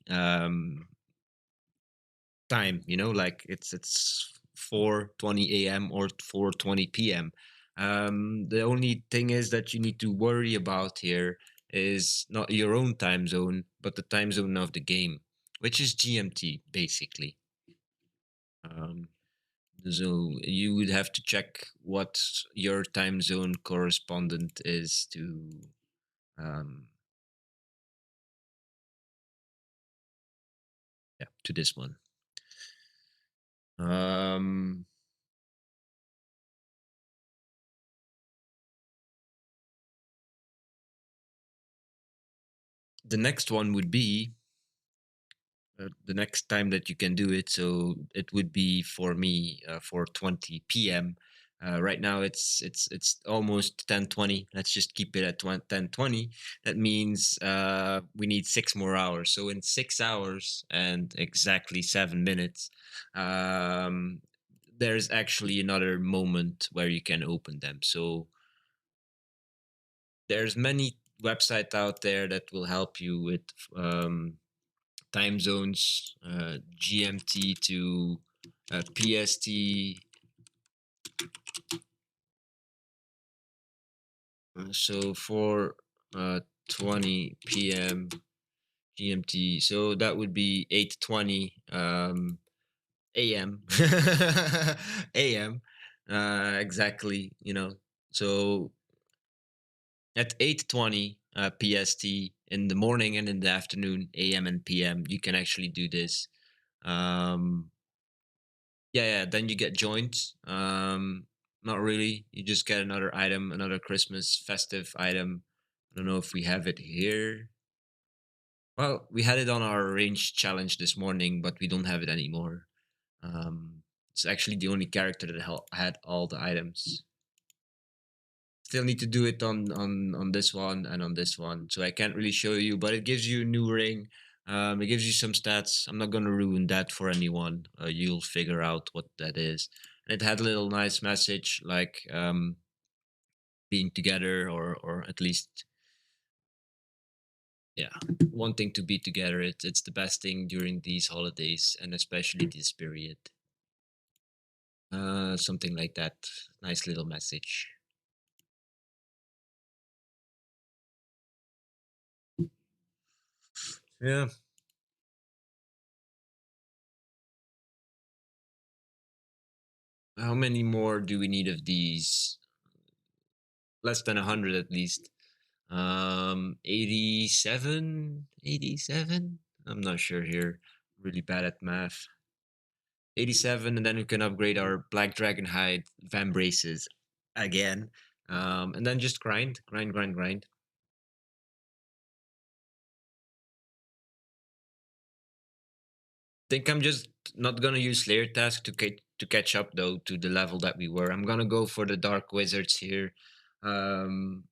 time. Like it's 4:20 a.m. or 4:20 p.m. The only thing is that you need to worry about here is not your own time zone, but the time zone of the game, which is GMT basically. Um, So you would have to check what your time zone correspondent is um to this one. Um the next one would be the next time that you can do it. So it would be for me 4:20 p.m. Right now it's almost 10:20. Let's just keep it at 10:20. That means we need 6 more hours. So in 6 hours and exactly 7 minutes, um, there's actually another moment where you can open them. So there's many websites out there that will help you with time zones, GMT to PST. So for 20 p.m. GMT, so that would be 8:20 a.m. a.m. Exactly, So at 8:20 PST in the morning and in the afternoon, AM and PM, you can actually do this. Um, yeah, then you get joints. Not really. You just get another item, another Christmas festive item. I don't know if we have it here. Well, we had it on our range challenge this morning, but we don't have it anymore. It's actually the only character that had all the items. Still need to do it on this one and on this one, so I can't really show you, but it gives you a new ring. It gives you some stats. I'm not gonna ruin that for anyone. You'll figure out what that is. And it had a little nice message like being together, or at least, yeah, wanting to be together. It's the best thing during these holidays, and especially this period. Something like that. Nice little message. Yeah. How many more do we need of these? Less than 100 at least. 87, 87. I'm not sure here. Really bad at math. 87, and then we can upgrade our black dragon hide van braces again. And then just grind, grind, grind, grind. Think I'm just not gonna use Slayer task to catch up though to the level that we were. I'm gonna go for the dark wizards here. Um,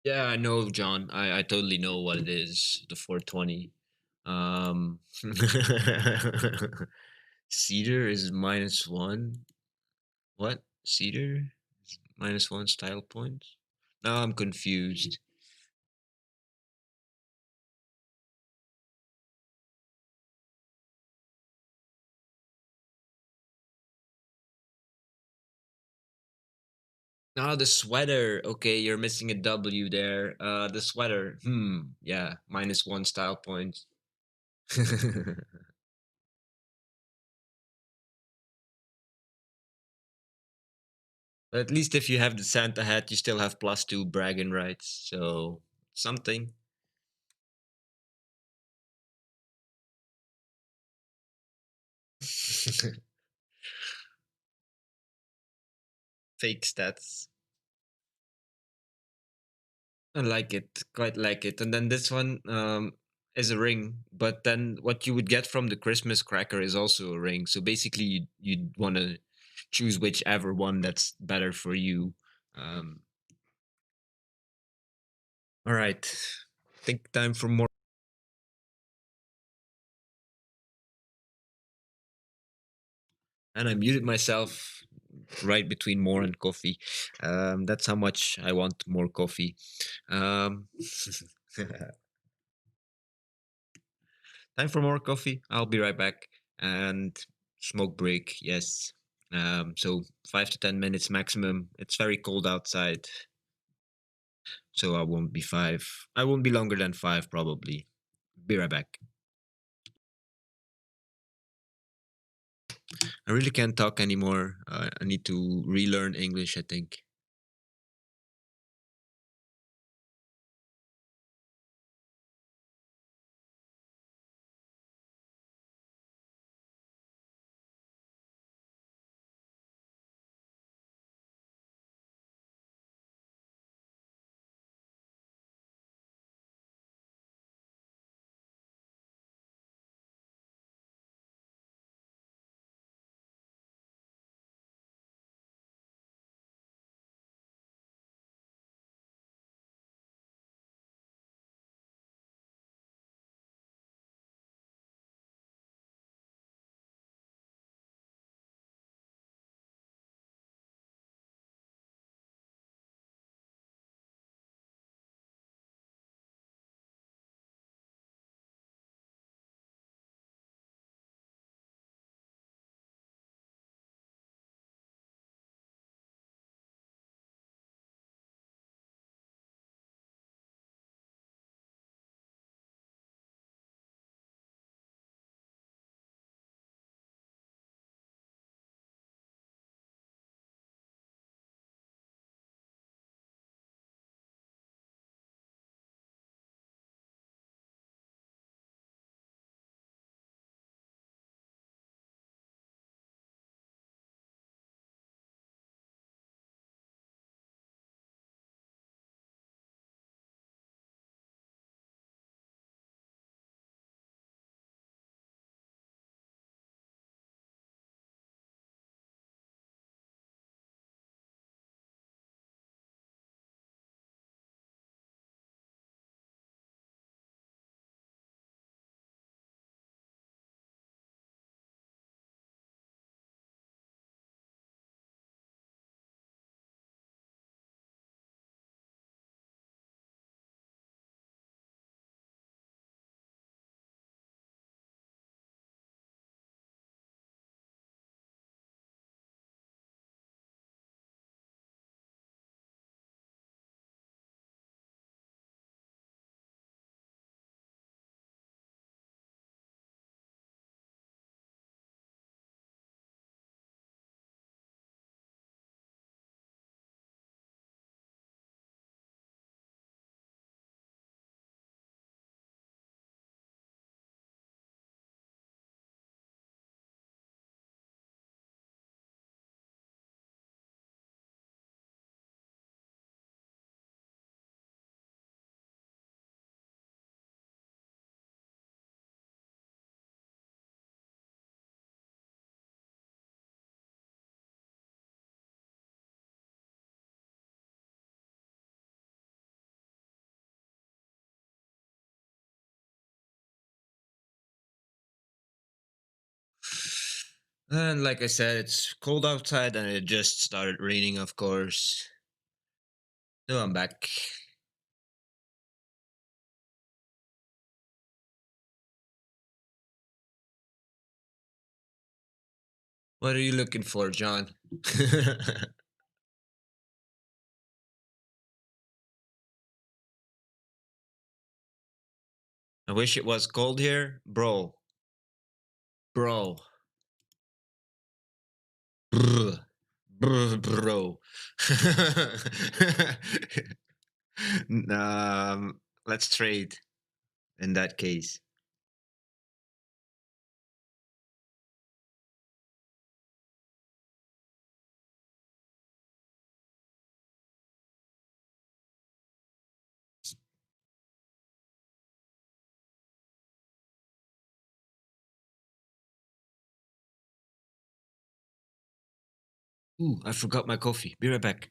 Yeah, I know, John. I totally know what it is. The 420. Um, Cedar is -1. What? Cedar is -1 style points? Now I'm confused. Ah, the sweater. Okay, you're missing a W there. The sweater. Yeah, -1 style points. But at least if you have the Santa hat, you still have +2 bragging rights. So something. Fake stats. I like it, quite like it. And then this one is a ring, but then what you would get from the Christmas cracker is also a ring. So basically, you'd want to choose whichever one that's better for you. Um, all right, think time for more. And I muted myself right between more and coffee. That's how much I want more coffee. Um, Time for more coffee. I'll be right back. And smoke break, yes. So 5 to 10 minutes maximum. It's very cold outside, so I won't be five. I won't be longer than five probably. Be right back. I really can't talk anymore. I need to relearn English, I think. And like I said, it's cold outside and it just started raining, of course. So I'm back. What are you looking for, John? I wish it was cold here. Bro. Brr, bro. Let's trade in that case. Ooh, I forgot my coffee. Be right back.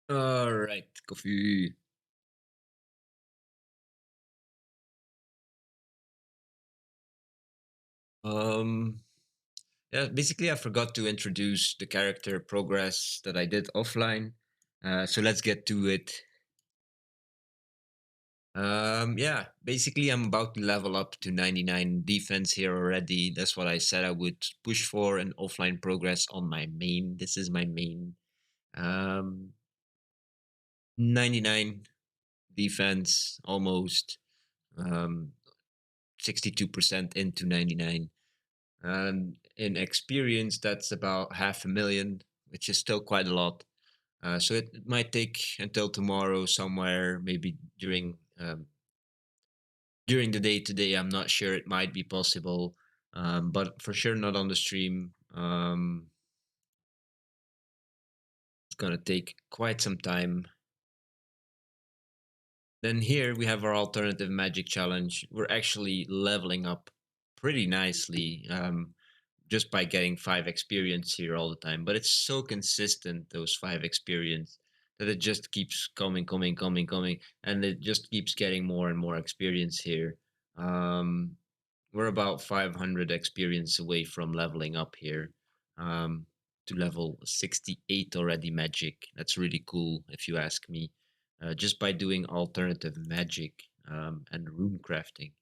All right, coffee. Um, yeah, basically, I forgot to introduce the character progress that I did offline. So let's get to it. Yeah, basically, I'm about to level up to 99 defense here already. That's what I said I would push for an offline progress on my main. This is my main. 99 defense almost. 62% into 99. And in experience, that's about half a million, which is still quite a lot. So it might take until tomorrow, somewhere maybe during the day today. I'm not sure. It might be possible, but for sure not on the stream. It's gonna take quite some time. Then here we have our alternative magic challenge. We're actually leveling up pretty nicely. Just by getting 5 experience here all the time. But it's so consistent, those 5 experience, that it just keeps coming, and it just keeps getting more and more experience here. Um, we're about 500 experience away from leveling up here to level 68 already magic. That's really cool, if you ask me. Just by doing alternative magic and rune crafting.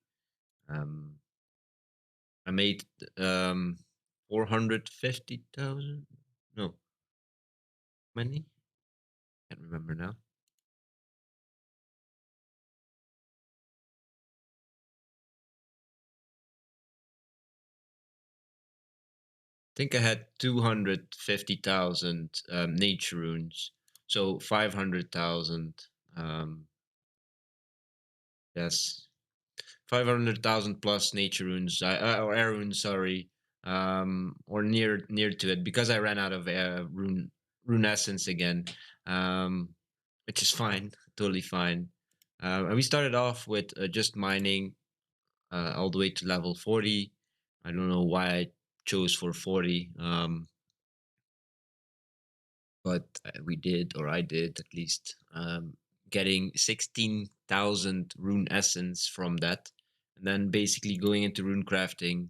Um, I made 450,000. No, many? Can't remember now. I think I had 250,000 nature runes. So 500,000. Um, yes, 500,000 plus nature runes, or air runes, sorry, or near to it, because I ran out of rune essence again, um, which is fine, totally fine. And we started off with just mining all the way to level 40. I don't know why I chose for 40, but we did, or I did at least, getting 16,000 rune essence from that. And then basically going into rune crafting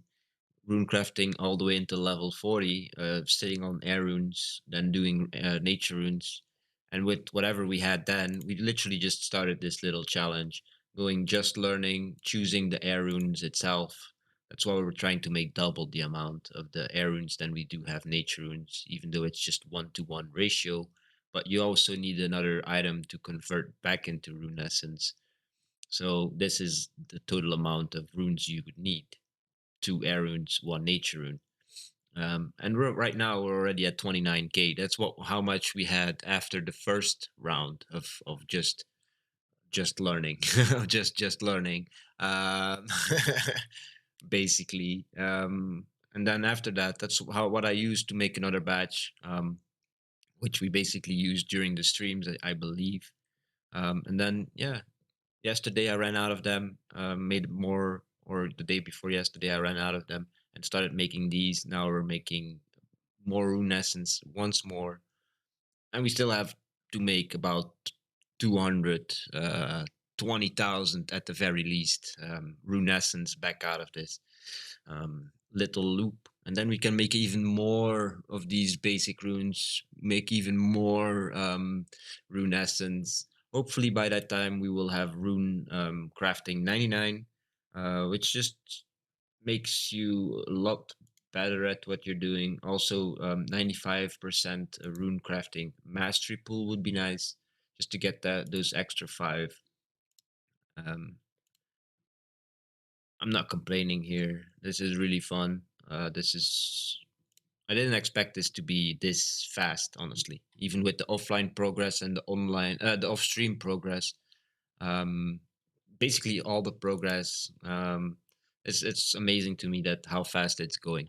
all the way into level 40, sitting on air runes, then doing nature runes. And with whatever we had then, we literally just started this little challenge, going just learning, choosing the air runes itself. That's why we're trying to make double the amount of the air runes than we do have nature runes, even though it's just 1 to 1 ratio. But you also need another item to convert back into rune essence. So this is the total amount of runes you would need: 2 air runes, 1 nature rune. And right now we're already at 29K. That's what how much we had after the first round of just learning, just learning, um, basically. And then after that, that's how what I used to make another batch, which we basically used during the streams, I believe. And then yeah, yesterday I ran out of them. Made more, or the day before yesterday I ran out of them and started making these. Now we're making more rune essence once more, and we still have to make about 200 20,000 at the very least, rune essence back out of this little loop, and then we can make even more of these basic runes, make even more rune essence. Hopefully by that time we will have rune crafting 99, which just makes you a lot better at what you're doing. Also, 95% rune crafting mastery pool would be nice, just to get that those extra five. Um, I'm not complaining here. This is really fun. This is I didn't expect this to be this fast, honestly. Even with the offline progress and the online, the off-stream progress, um, basically all the progress. It's amazing to me that how fast it's going.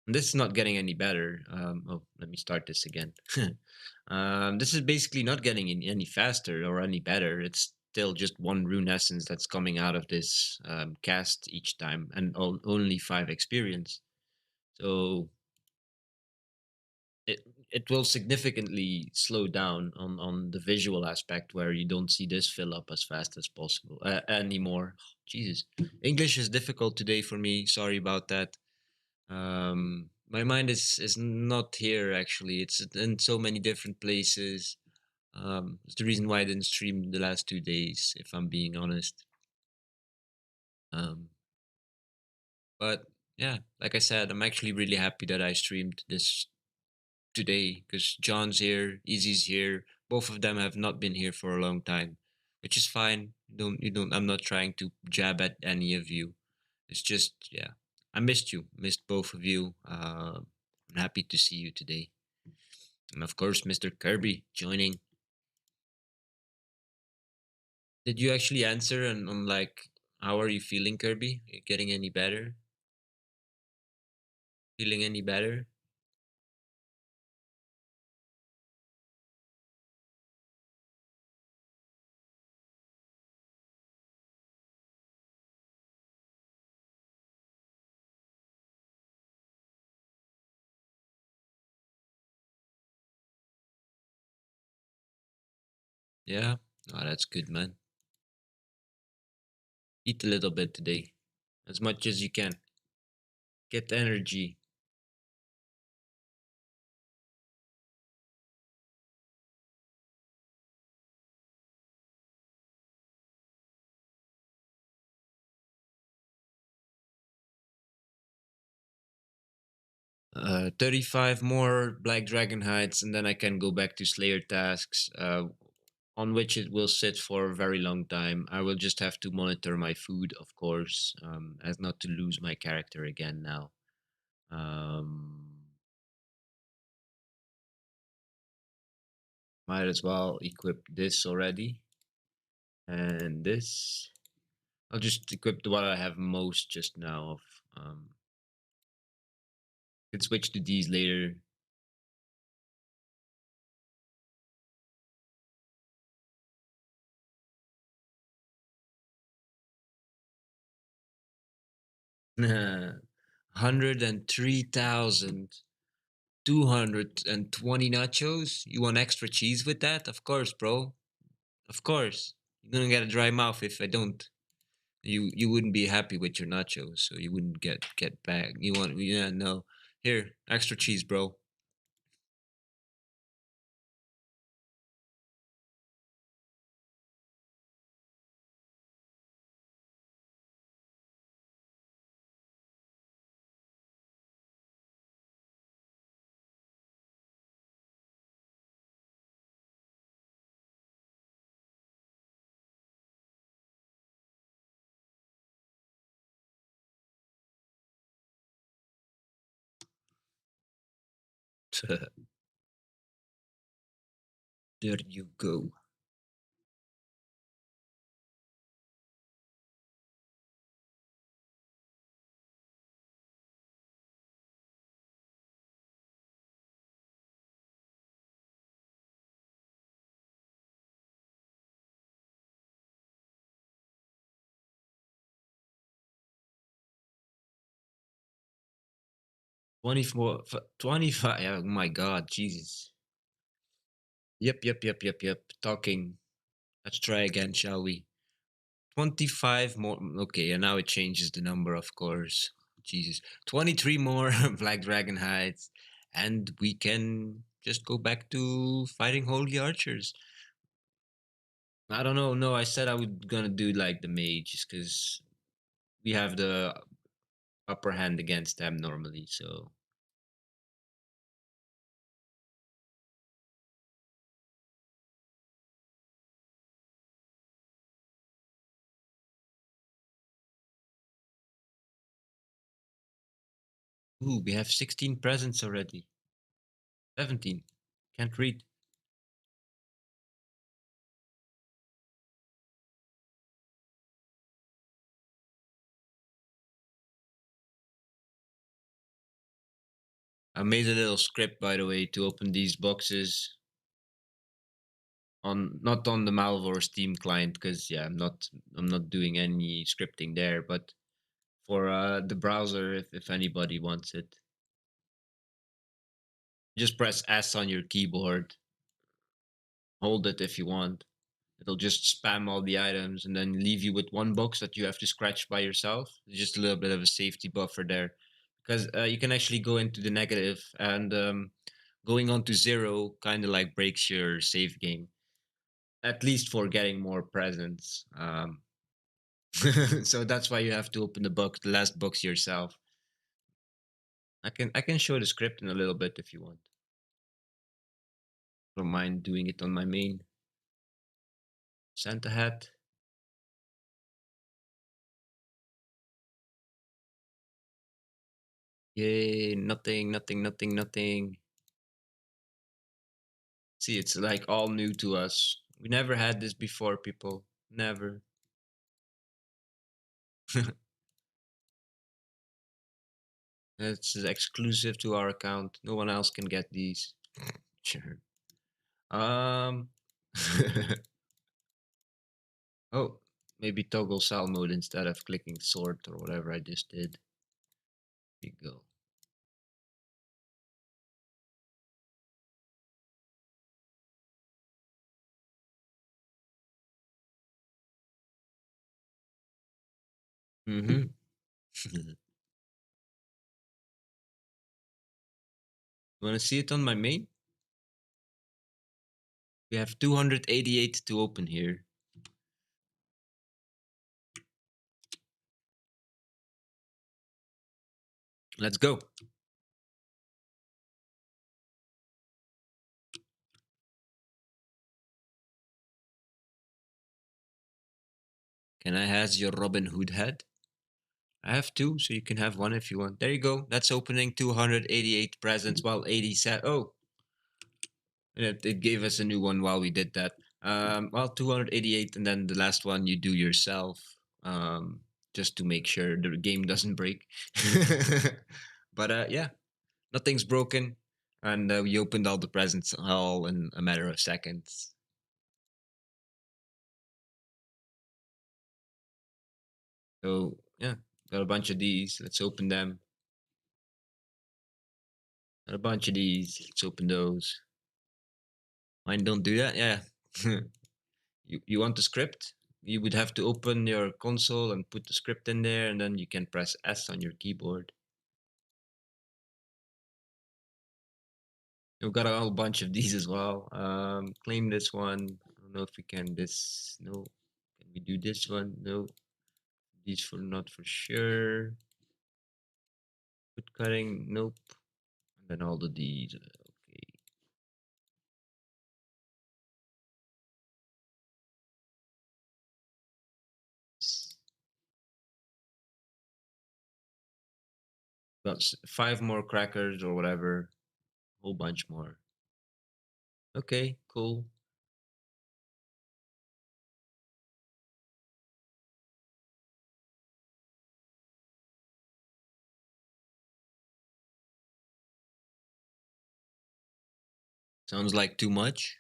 And this is not getting any better. Oh, let me start this again. This is basically not getting any faster or any better. It's still just one rune essence that's coming out of this cast each time, and only five experience. So it will significantly slow down on the visual aspect, where you don't see this fill up as fast as possible anymore. Jesus, English is difficult today for me. Sorry about that. My mind is not here actually. It's in so many different places. It's the reason why I didn't stream the last 2 days, if I'm being honest. Um, but yeah, like I said, I'm actually really happy that I streamed this today because John's here, Easy's here. Both of them have not been here for a long time, which is fine. You don't. I'm not trying to jab at any of you. It's just yeah, I missed you, missed both of you. I'm happy to see you today, and of course, Mr. Kirby joining. Did you actually answer on like how are you feeling, Kirby? Are you getting any better? Feeling any better? 'Yeah. Oh, that's good, man. Eat a little bit today, as much as you can. Get energy. 35 more Black Dragon hides, and then I can go back to Slayer tasks, on which it will sit for a very long time. I will just have to monitor my food, of course, as not to lose my character again now. Um, might as well equip this already. And this. I'll just equip what I have most just now. Of Can switch to these later. 103,220 nachos. You want extra cheese with that? Of course, bro. Of course. You're gonna get a dry mouth if I don't. You wouldn't be happy with your nachos, so you wouldn't get back. You want yeah no. Here, extra cheese, bro. There you go. Twenty-four, 25. Oh my God, Jesus. Yep. Talking. Let's try again, shall we? 25 more. Okay, and now it changes the number, of course. Jesus. 23 more Black Dragon hides. And we can just go back to fighting Holy Archers. I don't know. No, I said I would gonna do like the mages because we have the upper hand against them normally. So, ooh, we have 16 presents already. 17. Can't read. I made a little script, by the way, to open these boxes on not on the Malvor Steam client because yeah, I'm not doing any scripting there, but for the browser, if anybody wants it, just press S on your keyboard, hold it if you want. It'll just spam all the items and then leave you with one box that you have to scratch by yourself. Just a little bit of a safety buffer there, because you can actually go into the negative, and going on to zero kind of like breaks your save game, at least for getting more presents. So that's why you have to open the last box yourself. I can show the script in a little bit if you want. Don't mind doing it on my main Santa hat. Yay! Nothing. See, it's like all new to us. We never had this before, people. Never. It's exclusive to our account. No one else can get these. Sure. Um. Oh, maybe toggle cell mode instead of clicking sort or whatever I just did. Here you go. Mm-hmm. Want to see it on my main? We have 288 to open here. Let's go. Can I has your Robin Hood head? I have two, so you can have one if you want. There you go. That's opening 288 presents while 87. Oh, it gave us a new one while we did that. Well, 288, and then the last one you do yourself, just to make sure the game doesn't break. But yeah, nothing's broken, and we opened all the presents all in a matter of seconds. So yeah, got a bunch of these. Let's open them. Got a bunch of these. Let's open those. Mine don't do that. Yeah. You want the script? You would have to open your console and put the script in there, and then you can press S on your keyboard. We've got a whole bunch of these as well. Claim this one. I don't know if we can this. No. Can we do this one? No. These for not for sure. Wood cutting. Nope. And then all the D's. Okay. Got five more crackers or whatever. whole bunch more. Okay, cool. Sounds like too much.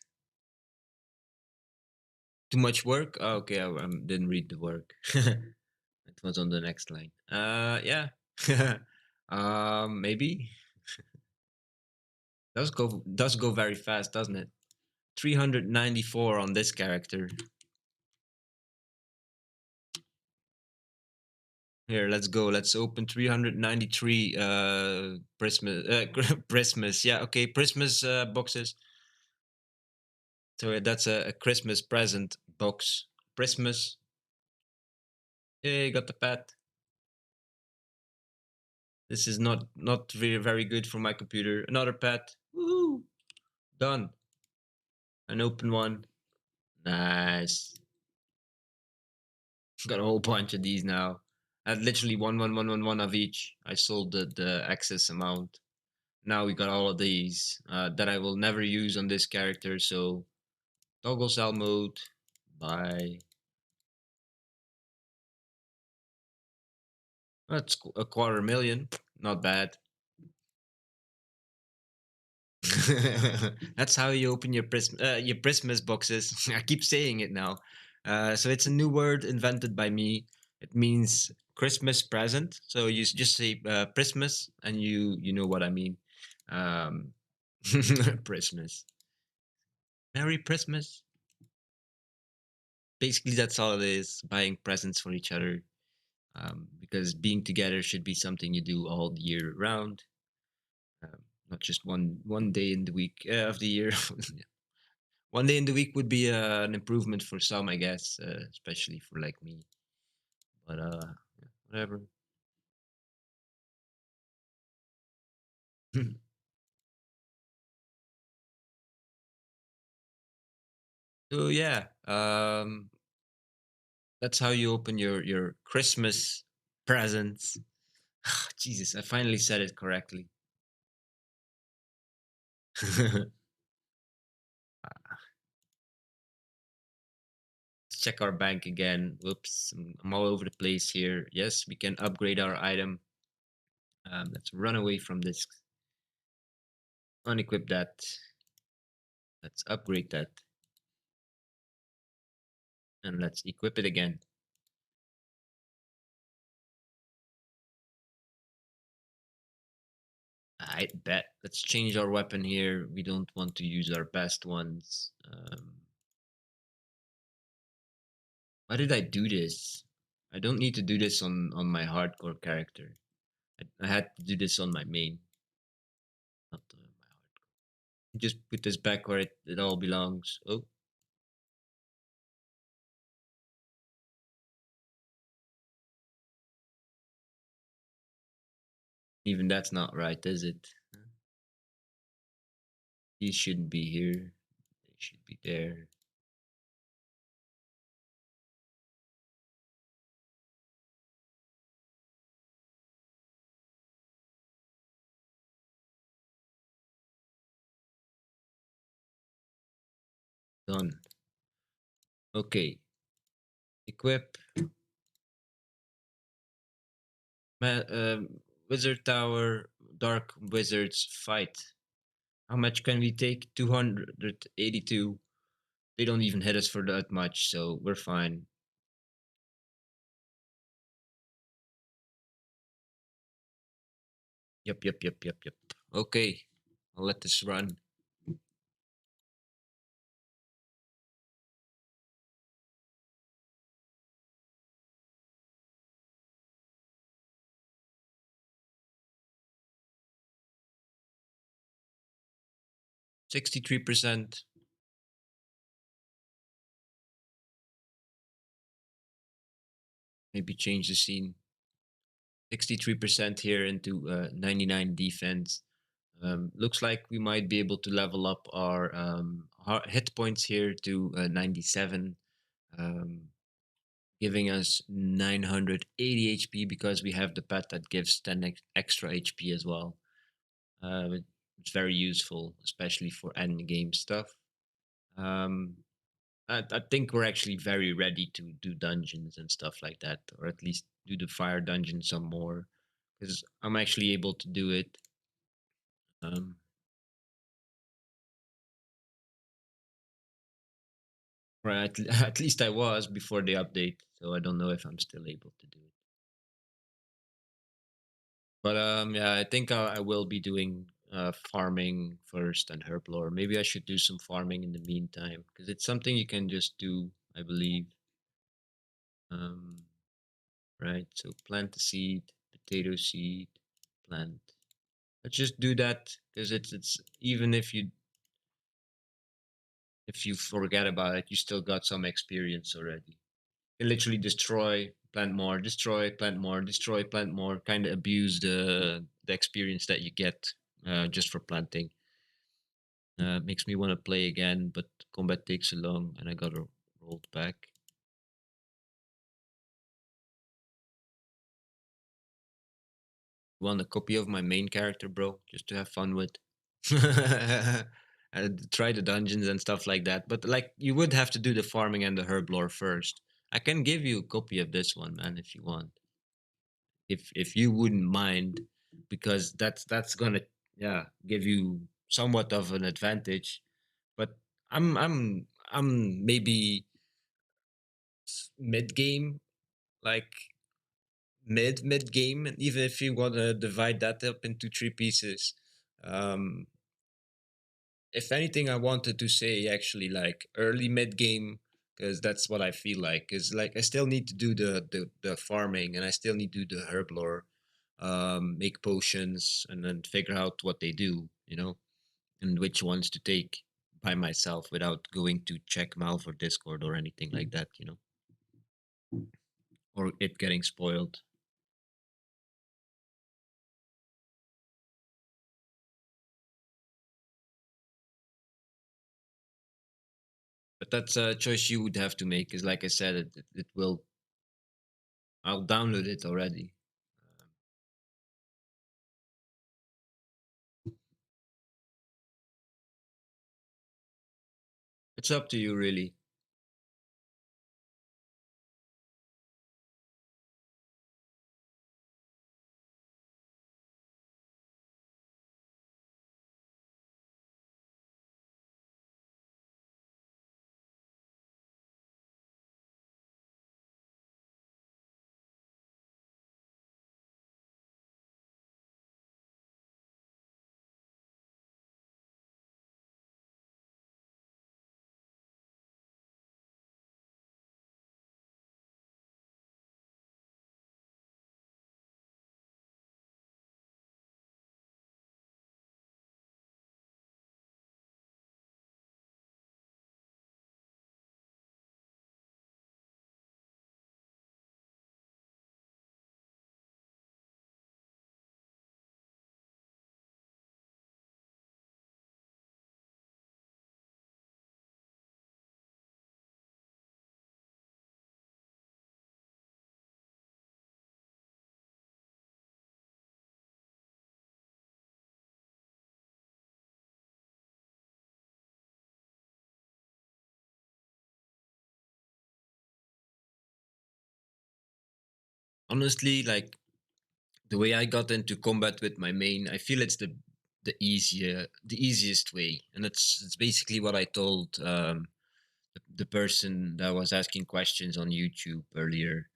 Too much work. Oh, okay, I didn't read the work. It was on the next line. Yeah. Maybe does go very fast, doesn't it? 394 on this character. Here, let's go. Let's open 393 Christmas Christmas. Yeah, okay, Christmas boxes. So that's a Christmas present box. Christmas. Hey, got the pet. This is not very good for my computer. Another pet. Woo! Done. An open one. Nice. Got a whole bunch of these now. I had literally one of each. I sold the excess amount. Now we got all of these that I will never use on this character. So toggle cell mode. Buy. That's a 250,000. Not bad. That's how you open your Christmas boxes. I keep saying it now. So it's a new word invented by me. It means Christmas present. So you just say Christmas, and you know what I mean. Um, Christmas. Merry Christmas. Basically, that's all it is. Buying presents for each other. Because being together should be something you do all year round. Not just one day in the week of the year. One day in the week would be an improvement for some, I guess, especially for like me. But yeah, whatever. So yeah, that's how you open your Christmas presents. Jesus, I finally said it correctly. Let's check our bank again. Whoops, I'm all over the place here. Yes, we can upgrade our item. Let's run away from this. Unequip that. Let's upgrade that. And let's equip it again. I bet. Let's change our weapon here. We don't want to use our best ones. Why did I do this? I don't need to do this on my hardcore character. I had to do this on my main, not my hardcore. Just put this back where it all belongs. Oh, even that's not right, is it? These shouldn't be here. They should be there. Done. Okay. Equip. Wizard Tower. Dark Wizards fight. How much can we take? 282. They don't even hit us for that much, so we're fine. Yep. Okay, I'll let this run. 63%. Maybe change the scene. 63% here into 99 defense. Looks like we might be able to level up our hit points here to 97, um, giving us 980 HP because we have the pet that gives 10 extra HP as well. It's very useful, especially for end game stuff. Um, I think we're actually very ready to do dungeons and stuff like that, or at least do the fire dungeon some more, because I'm actually able to do it. Um, right, at least I was before the update, so I don't know if I'm still able to do it. But yeah, I think I will be doing farming first and herblore. Maybe I should do some farming in the meantime because it's something you can just do, I believe. Um, right. So plant the seed, potato seed, plant. Let's just do that because it's even if you forget about it, you still got some experience already. You literally destroy, plant more, destroy, plant more, destroy, plant more. Kind of abuse the experience that you get just for planting. Makes me want to play again, but combat takes so long, and I got rolled back. Want a copy of my main character, bro, just to have fun with. And try the dungeons and stuff like that. But like, you would have to do the farming and the herblore first. I can give you a copy of this one, man, if you want. If you wouldn't mind, because that's gonna, yeah, give you somewhat of an advantage. But I'm maybe mid game, like mid game, and even if you want to divide that up into three pieces, um if anything, I wanted to say actually like early mid game, because that's what I feel like. Because like I still need to do the farming, and I still need to do the herblore, make potions, and then figure out what they do, and which ones to take by myself without going to check Malv or Discord or anything like that, or it getting spoiled. But that's a choice you would have to make. Because like I said, it will. I'll download it already. It's up to you, really. Honestly, like the way I got into combat with my main, I feel it's the easiest way, and it's basically what I told the person that was asking questions on YouTube earlier.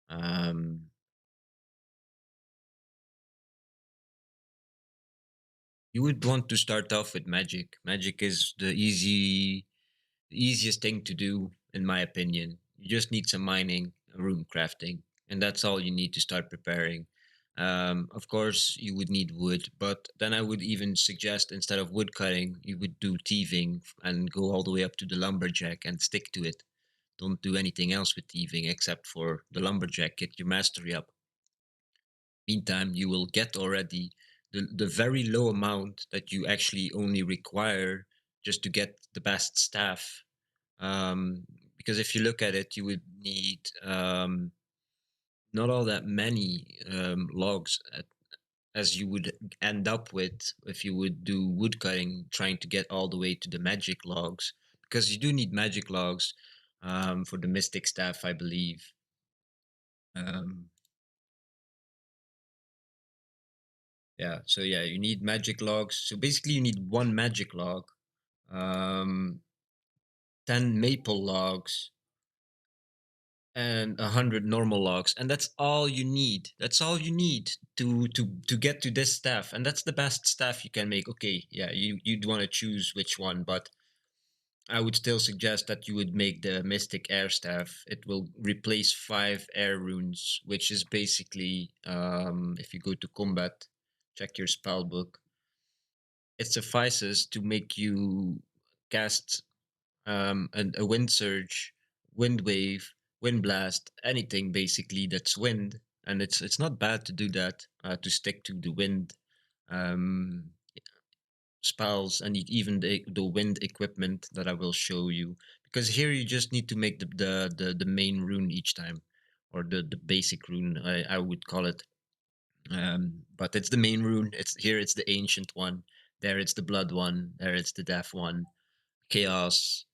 Um, you would want to start off with magic. Magic is the easiest thing to do, in my opinion. You just need some mining, rune crafting, and that's all you need to start preparing. Of course, you would need wood, but then I would even suggest instead of wood cutting, you would do thieving and go all the way up to the lumberjack and stick to it. Don't do anything else with thieving except for the lumberjack. Get your mastery up. Meantime, you will get already the very low amount that you actually only require just to get the best staff. um, because if you look at it, you would need not all that many logs. as you would end up with if you would do wood cutting, trying to get all the way to the magic logs, because you do need magic logs for the mystic staff, I believe. Um, yeah, so yeah, you need magic logs. So basically, you need one magic log, um, 10 maple logs, and 100 normal logs, and that's all you need. That's all you need to get to this staff, and that's the best staff you can make. Okay, yeah, you'd want to choose which one, but I would still suggest that you would make the Mystic Air Staff. It will replace 5 air runes, which is basically, if you go to combat, check your spell book, it suffices to make you cast a wind surge, wind wave, wind blast, anything basically that's wind. And it's not bad to do that, to stick to the wind um, spells and even the wind equipment that I will show you. Because here you just need to make the main rune each time, or the basic rune, I would call it. But it's the main rune. It's here. It's the ancient one. There it's the blood one. There it's the death one. Chaos.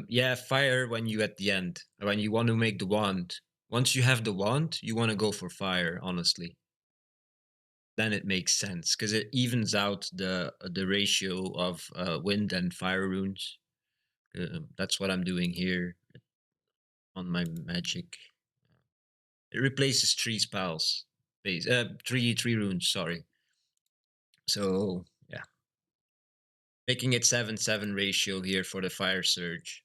Yeah, fire when you at the end when you want to make the wand. Once you have the wand, you want to go for fire. Honestly, then it makes sense because it evens out the ratio of wind and fire runes. That's what I'm doing here on my magic. It replaces 3 spells, three runes. Sorry. So yeah, making it 7-7 ratio here for the fire surge.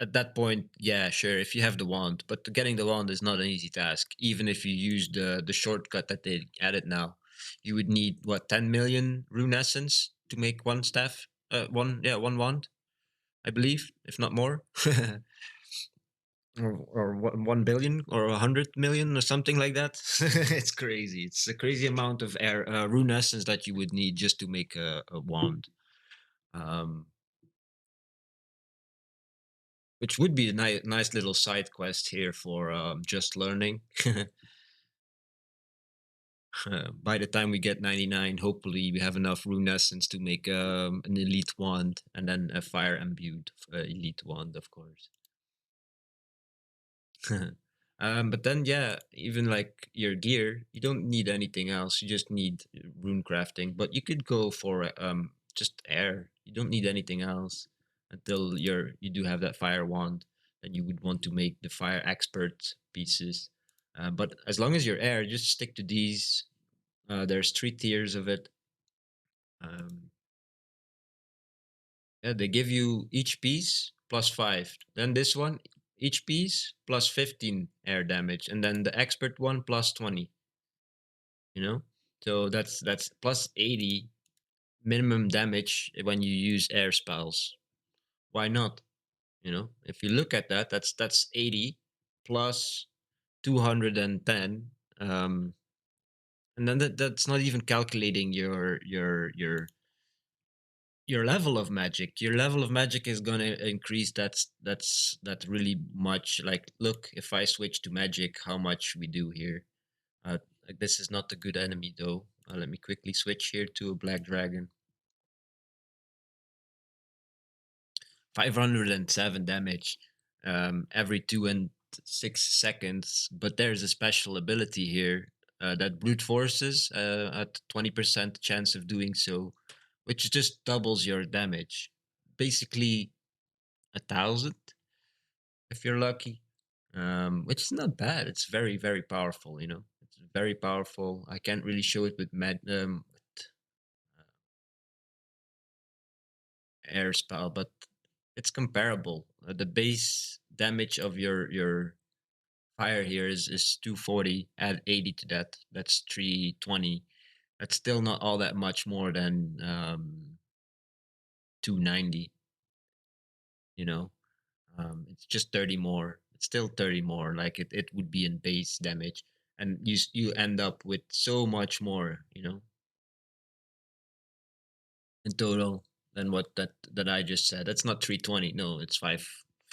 At that point, yeah, sure, if you have the wand, but getting the wand is not an easy task. Even if you use the shortcut that they added now, you would need what 10 million rune essence to make one staff, one wand, I believe, if not more, or 1 billion or 100 million or something like that. It's crazy. It's a crazy amount of air rune essence that you would need just to make a wand. Um, which would be a nice little side quest here for just learning. By the time we get 99, hopefully we have enough rune essence to make an elite wand and then a fire imbued elite wand, of course. But then, yeah, even like your gear, you don't need anything else. You just need rune crafting. But you could go for just air. You don't need anything else until you do have that fire wand. Then you would want to make the fire expert pieces. But as long as you're air, just stick to these. There's 3 tiers of it. Um, yeah, they give you each piece +5. Then this one, each piece +15 air damage, and then the expert one +20. You know, so that's +80 minimum damage when you use air spells. Why not? You know, if you look at that, that's 80 plus 210. And then that's not even calculating your level of magic. Your level of magic is going to increase. That's really much. Like, look, if I switch to magic, how much we do here. Like, this is not a good enemy though. Let me quickly switch here to a black dragon. 507 damage every 2 and 6 seconds. But there's a special ability here that brute forces at 20% chance of doing so, which just doubles your damage. Basically, 1,000 if you're lucky, which is not bad. It's very, very powerful. You know, it's very powerful. I can't really show it with air spell, but it's comparable. The base damage of your fire here is 240. Add 80 to that. That's 320. That's still not all that much more than 290. You know, it's just 30 more. It's still 30 more. Like it would be in base damage, and you end up with so much more. You know, in total than what that I just said. That's not 320. No, it's 5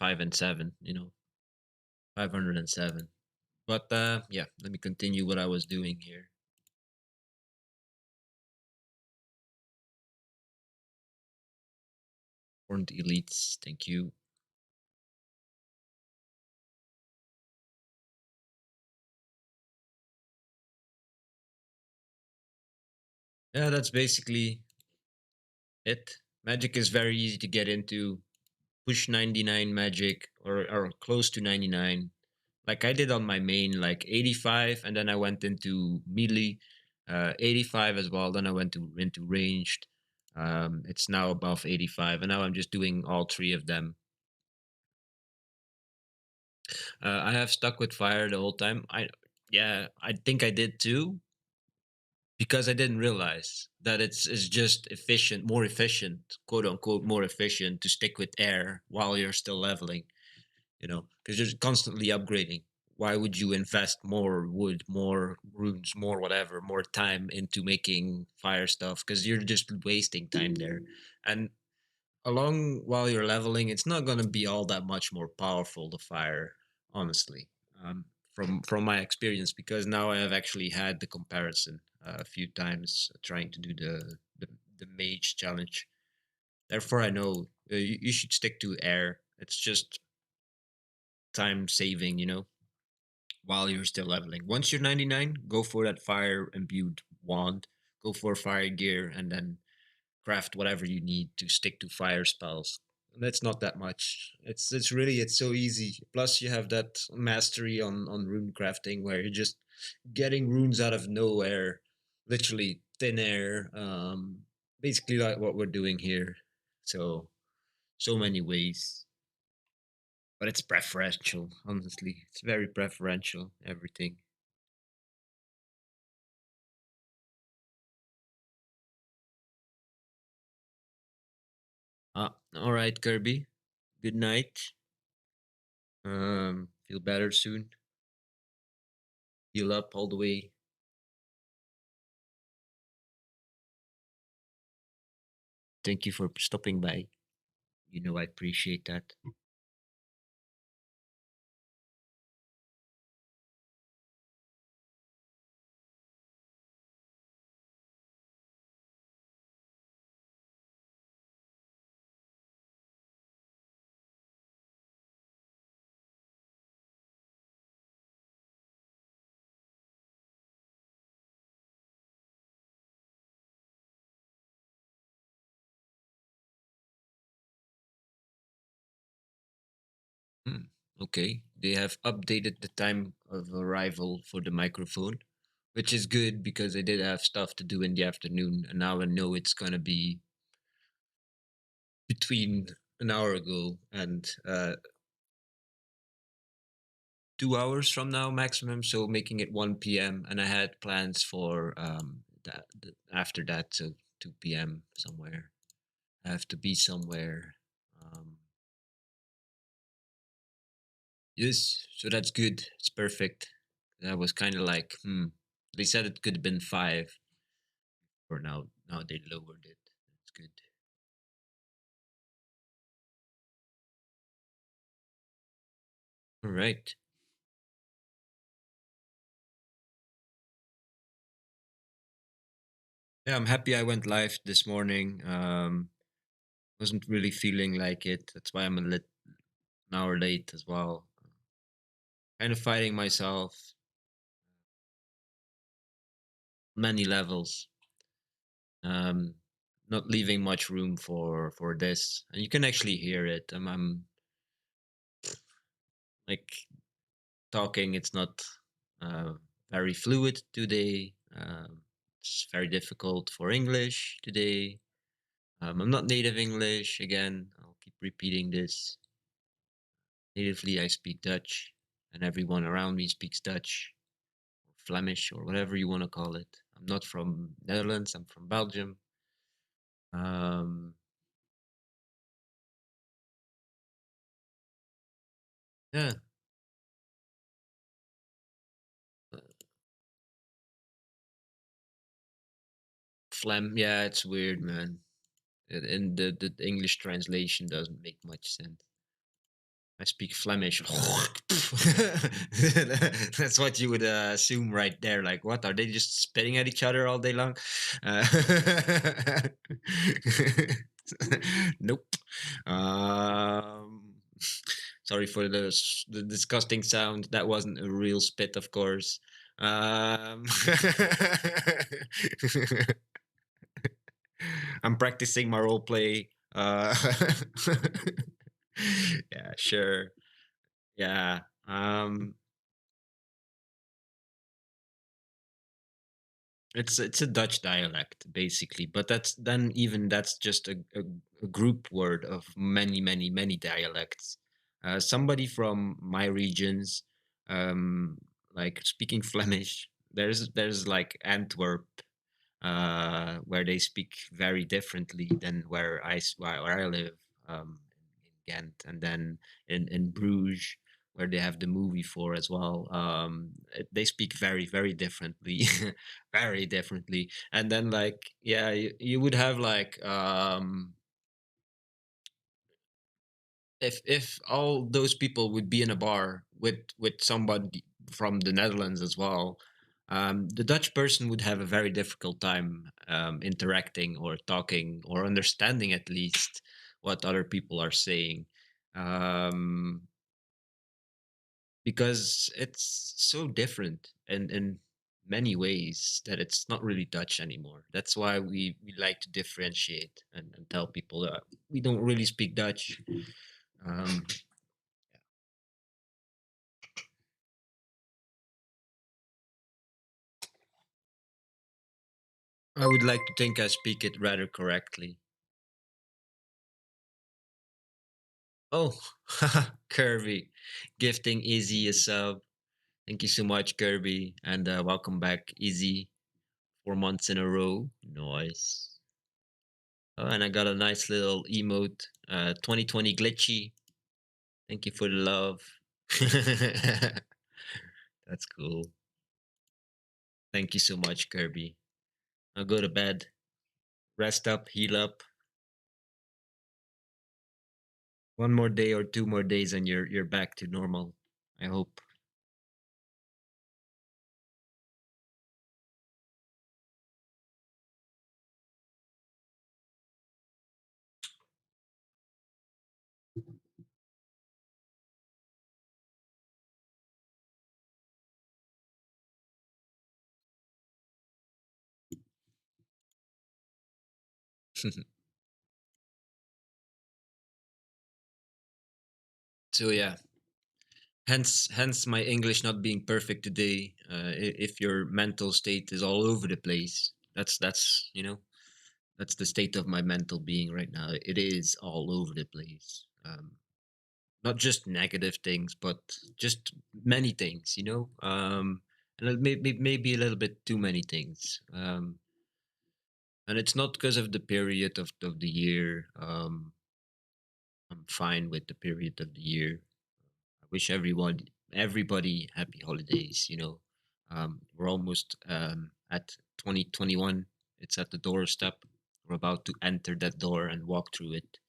and 7. You know, 507. But yeah, let me continue what I was doing here. Horned elites. Thank you. Yeah, that's basically it. Magic is very easy to get into. Push 99 magic or close to 99. Like I did on my main, like 85, and then I went into melee, 85 as well. Then I went to into ranged. It's now above 85, and now I'm just doing all three of them. I have stuck with fire the whole time. Yeah, I think I did too because I didn't realize that it's just efficient, more efficient, quote unquote, more efficient to stick with air while you're still leveling. Because you're constantly upgrading. Why would you invest more wood, more runes, more whatever, more time into making fire stuff? Because you're just wasting time there. And along while you're leveling, it's not going to be all that much more powerful, the fire, honestly. Um, from my experience, because now I have actually had the comparison a few times trying to do the mage challenge. Therefore, I know you should stick to air. It's just time saving, while you're still leveling. Once you're 99, go for that fire imbued wand, go for fire gear, and then craft whatever you need to stick to fire spells. And that's not that much. It's so easy. Plus you have that mastery on rune crafting where you're just getting runes out of nowhere, literally thin air. Basically like what we're doing here. So many ways. But it's preferential, honestly. It's very preferential, everything. All right, Kirby. Good night. Feel better soon. Heal up all the way. Thank you for stopping by. I appreciate that. Hmm. Okay, they have updated the time of arrival for the microphone, which is good because I did have stuff to do in the afternoon, and now I know it's gonna be between an hour ago and 2 hours from now maximum, so making it 1 p.m. And I had plans for after that, so 2 p.m. somewhere. I have to be somewhere. Um, yes, so that's good. It's perfect. I was kind of like, They said it could have been 5, or now they lowered it. It's good. All right. Yeah, I'm happy I went live this morning. Wasn't really feeling like it. That's why I'm an hour late as well. Kind of fighting myself, many levels. Um, Not leaving much room for this, and you can actually hear it. I'm like talking. It's not uh, very fluid today. It's very difficult for English today. I'm not native English. Again, I'll keep repeating this. Natively, I speak Dutch, and everyone around me speaks Dutch, or Flemish, or whatever you want to call it. I'm not from Netherlands. I'm from Belgium. Um, yeah, phlegm. Yeah, it's weird, man. And the English translation doesn't make much sense. I speak Flemish. That's what you would assume right there. Like, what are they just spitting at each other all day long? Uh, Nope. Um, sorry for the disgusting sound. That wasn't a real spit, of course. I'm practicing my role play. Yeah, sure. Yeah. It's a Dutch dialect basically, but that's just a group word of many dialects. Somebody from my regions, um, like speaking Flemish. There's like Antwerp, where they speak very differently than where I live, in Ghent, and then in Bruges, where they have the movie for as well. They speak very differently, very differently. And then like yeah, you would have like if all those people would be in a bar with somebody from the Netherlands as well, the Dutch person would have a very difficult time interacting or talking or understanding at least what other people are saying, um, because it's so different in many ways that it's not really Dutch anymore. That's why we like to differentiate and tell people that we don't really speak Dutch. Um, I would like to think I speak it rather correctly. Oh, Kirby, gifting Izzy a sub. Thank you so much, Kirby, and welcome back, Izzy. 4 months in a row. Nice. Oh, and I got a nice little emote. 2020 glitchy. Thank you for the love. That's cool. Thank you so much, Kirby. I'll go to bed. Rest up, heal up. One more day or 2 more days, and you're back to normal. I hope. So yeah, hence my English not being perfect today. If your mental state is all over the place, that's that's the state of my mental being right now. It is all over the place. Not just negative things, but just many things. And maybe a little bit too many things. And it's not because of the period of the year. I'm fine with the period of the year. I wish everybody happy holidays. We're almost at 2021. It's at the doorstep. We're about to enter that door and walk through it.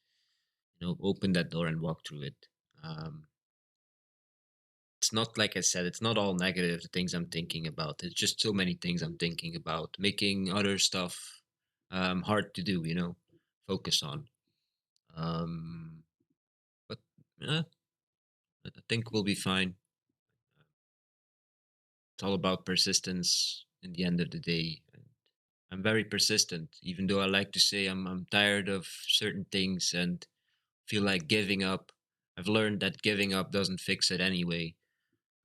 Open that door and walk through it. It's not like I said. It's not all negative. The things I'm thinking about. It's just so many things I'm thinking about. Making other stuff hard to do. Focus on. Um, but yeah, I think we'll be fine. It's all about persistence in the end of the day. I'm very persistent, even though I like to say I'm tired of certain things and feel like giving up. I've learned that giving up doesn't fix it anyway.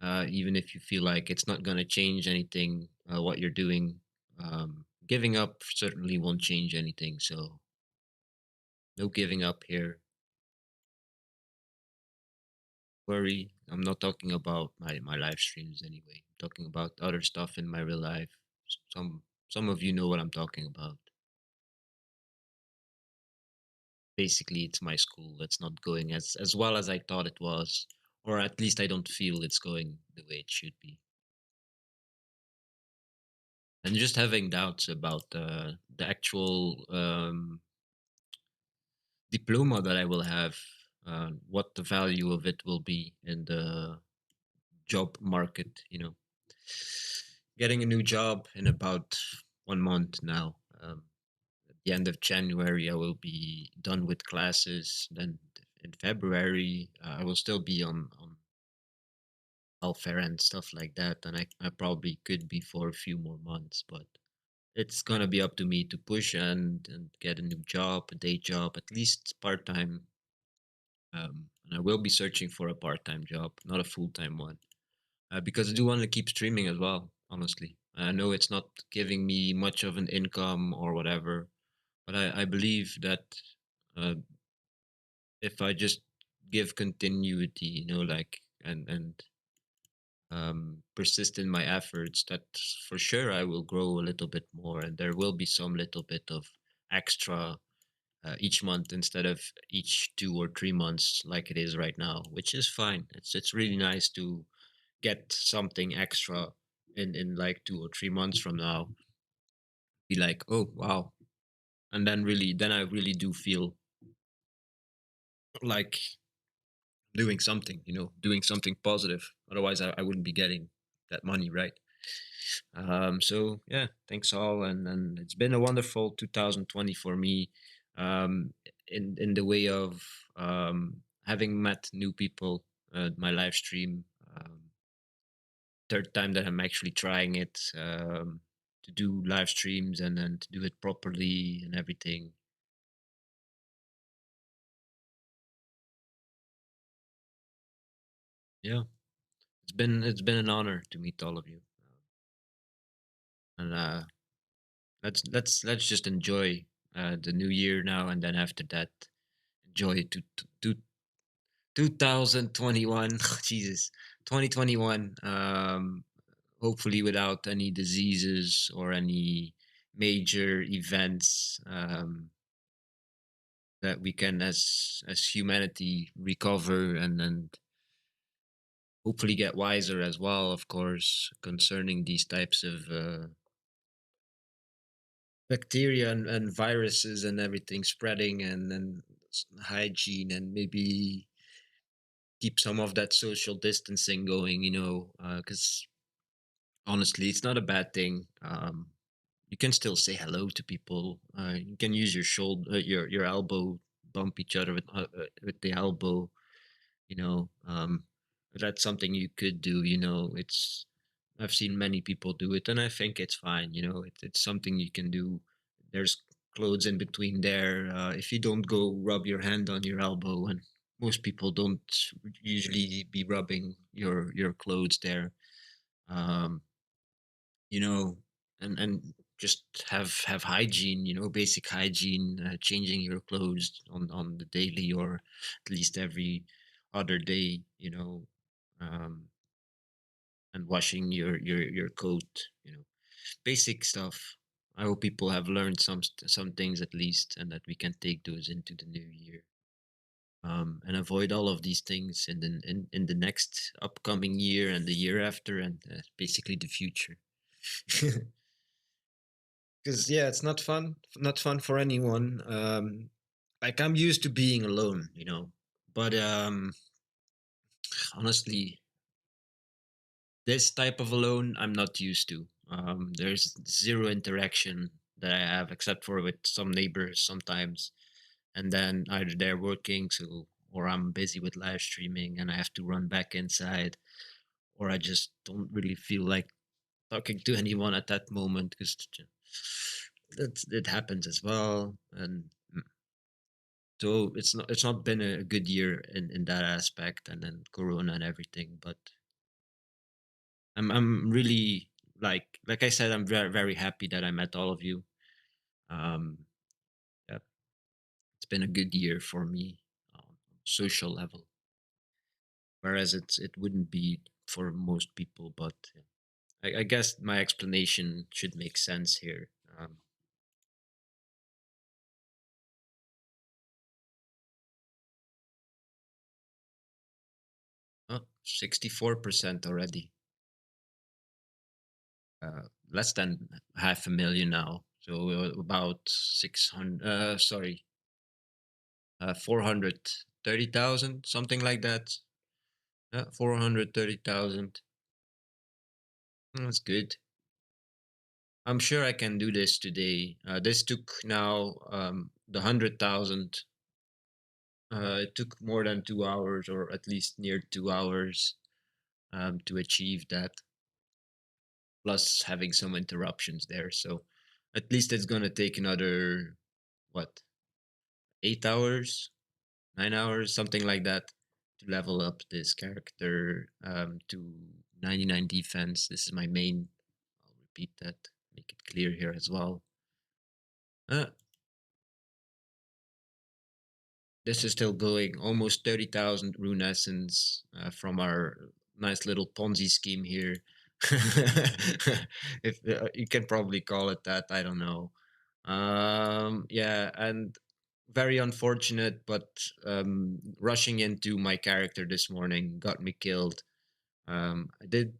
Even if you feel like it's not going to change anything, what you're doing, giving up certainly won't change anything. So, no giving up here. Worry. I'm not talking about my live streams anyway. I'm talking about other stuff in my real life. Some of you know what I'm talking about. Basically, it's my school that's not going as well as I thought it was, or at least I don't feel it's going the way it should be. And just having doubts about the actual diploma that I will have, what the value of it will be in the job market. Getting a new job in about 1 month now. the end of January, I will be done with classes. Then in February, I will still be on welfare and stuff like that, and I probably could be for a few more months, but it's gonna be up to me to push and get a new job, a day job, at least part time. And I will be searching for a part time job, not a full time one, because I do want to keep streaming as well. Honestly, I know it's not giving me much of an income or whatever, but I believe that uh, if I just give continuity, like and persist in my efforts, that for sure I will grow a little bit more, and there will be some little bit of extra each month instead of each 2 or 3 months like it is right now, which is fine. It's really nice to get something extra in like 2 or 3 months from now. Be like, oh wow, and then I really do feel like doing something, doing something positive. Otherwise, I wouldn't be getting that money, right? So yeah, thanks all, and it's been a wonderful 2020 for me, in the way of having met new people. My live stream, third time that I'm actually trying it, to do live streams and then to do it properly and everything. Yeah, it's been an honor to meet all of you, and let's just enjoy the new year now, and then after that, enjoy to 2021. Jesus, 2021. Hopefully without any diseases or any major events, that we can, as humanity, recover and hopefully get wiser as well, of course, concerning these types of bacteria and viruses and everything spreading, and hygiene, and maybe keep some of that social distancing going, because honestly, it's not a bad thing. You can still say hello to people. You can use your shoulder, your elbow, bump each other with the elbow. You know, that's something you could do. It's I've seen many people do it, and I think it's fine. It's something you can do. There's clothes in between there. If you don't go rub your hand on your elbow, and most people don't usually be rubbing your clothes there. Um, you know, and just have hygiene. Basic hygiene, changing your clothes on the daily, or at least every other day. Um, and washing your coat. Basic stuff. I hope people have learned some things at least, and that we can take those into the new year. And avoid all of these things in the next upcoming year and the year after, and basically the future. Because yeah, it's not fun for anyone. Like, I'm used to being alone, but honestly, this type of alone I'm not used to. There's zero interaction that I have, except for with some neighbors sometimes, and then either they're working, so, or I'm busy with live streaming and I have to run back inside, or I just don't really feel like talking to anyone at that moment, because it happens as well. And so it's not been a good year in that aspect, and then Corona and everything. But I'm really, like I said, I'm very very happy that I met all of you. Um, yeah, it's been a good year for me on social level, whereas it wouldn't be for most people. But I guess my explanation should make sense here. Um, oh, 64% already. Less than half a million now. So about 600. Sorry, 430,000, something like that. 430,000. That's good. I'm sure I can do this today. This took now the 100,000. It took more than 2 hours, or at least near 2 hours, to achieve that, plus having some interruptions there. So at least it's gonna take another, what, 8 hours, 9 hours, something like that, to level up this character to 99 defense. This is my main. I'll repeat that, make it clear here as well. Uh, this is still going, almost 30,000 rune essence from our nice little Ponzi scheme here. If you can probably call it that, I don't know. Yeah, and very unfortunate, but rushing into my character this morning got me killed. I did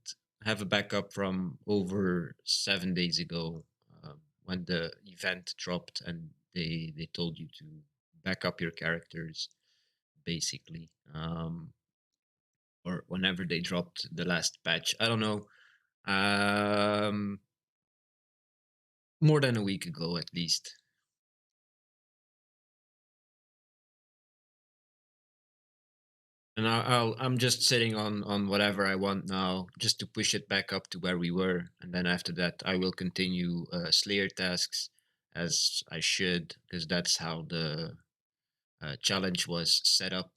have a backup from over 7 days ago, when the event dropped, and they told you to back up your characters, basically, or whenever they dropped the last patch. I don't know. Um, More than a week ago, at least. And I'm just sitting on whatever I want now, just to push it back up to where we were, and then after that, I will continue Slayer tasks as I should, because that's how the challenge was set up.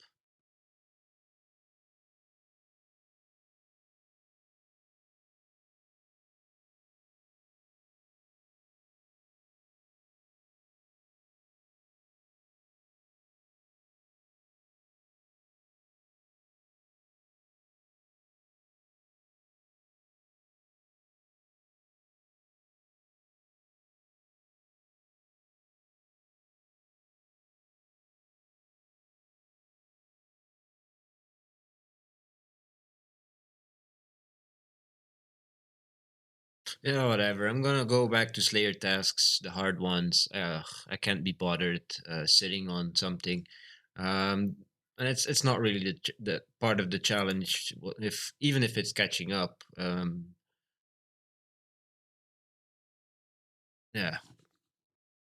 Yeah, whatever. I'm gonna go back to Slayer tasks, the hard ones. I can't be bothered sitting on something, and it's not really the part of the challenge. If even if it's catching up, yeah.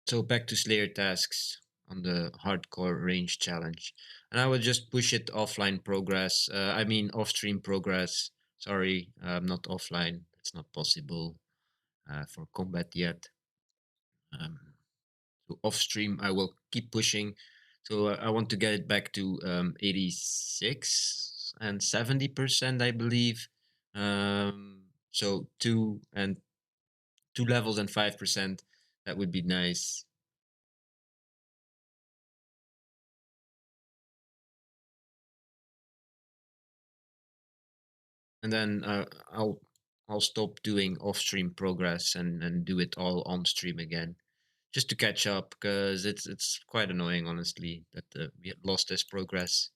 So back to Slayer tasks on the hardcore range challenge, and I will just push it offline progress. I mean off stream progress. Sorry, not offline. It's not possible for combat yet. Um, so off stream, I will keep pushing. So I want to get it back to 86 and 70%, I believe. So two levels and 5%. That would be nice. And then I'll stop doing off stream progress and do it all on stream again, just to catch up, because it's quite annoying, honestly, that we had lost this progress.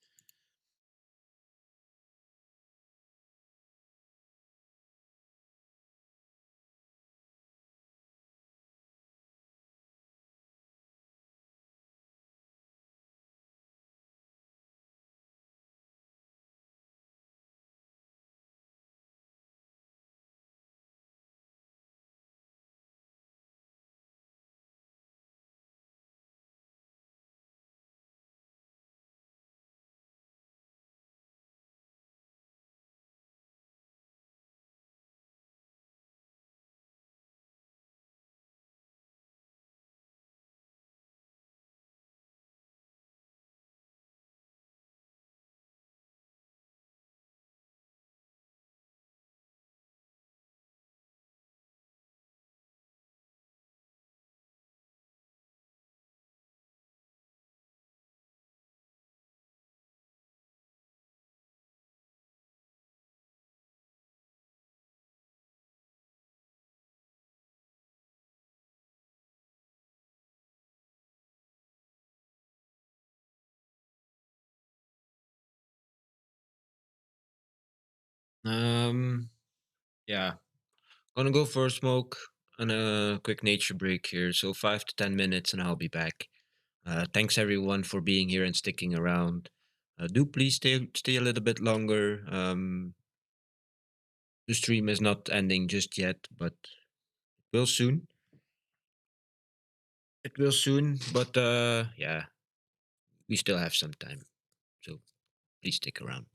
Um, yeah, gonna go for a smoke and a quick nature break here. So 5 to 10 minutes, and I'll be back. Thanks everyone for being here and sticking around. Do please stay a little bit longer. The stream is not ending just yet, but will soon. It will soon, but yeah, we still have some time. So please stick around.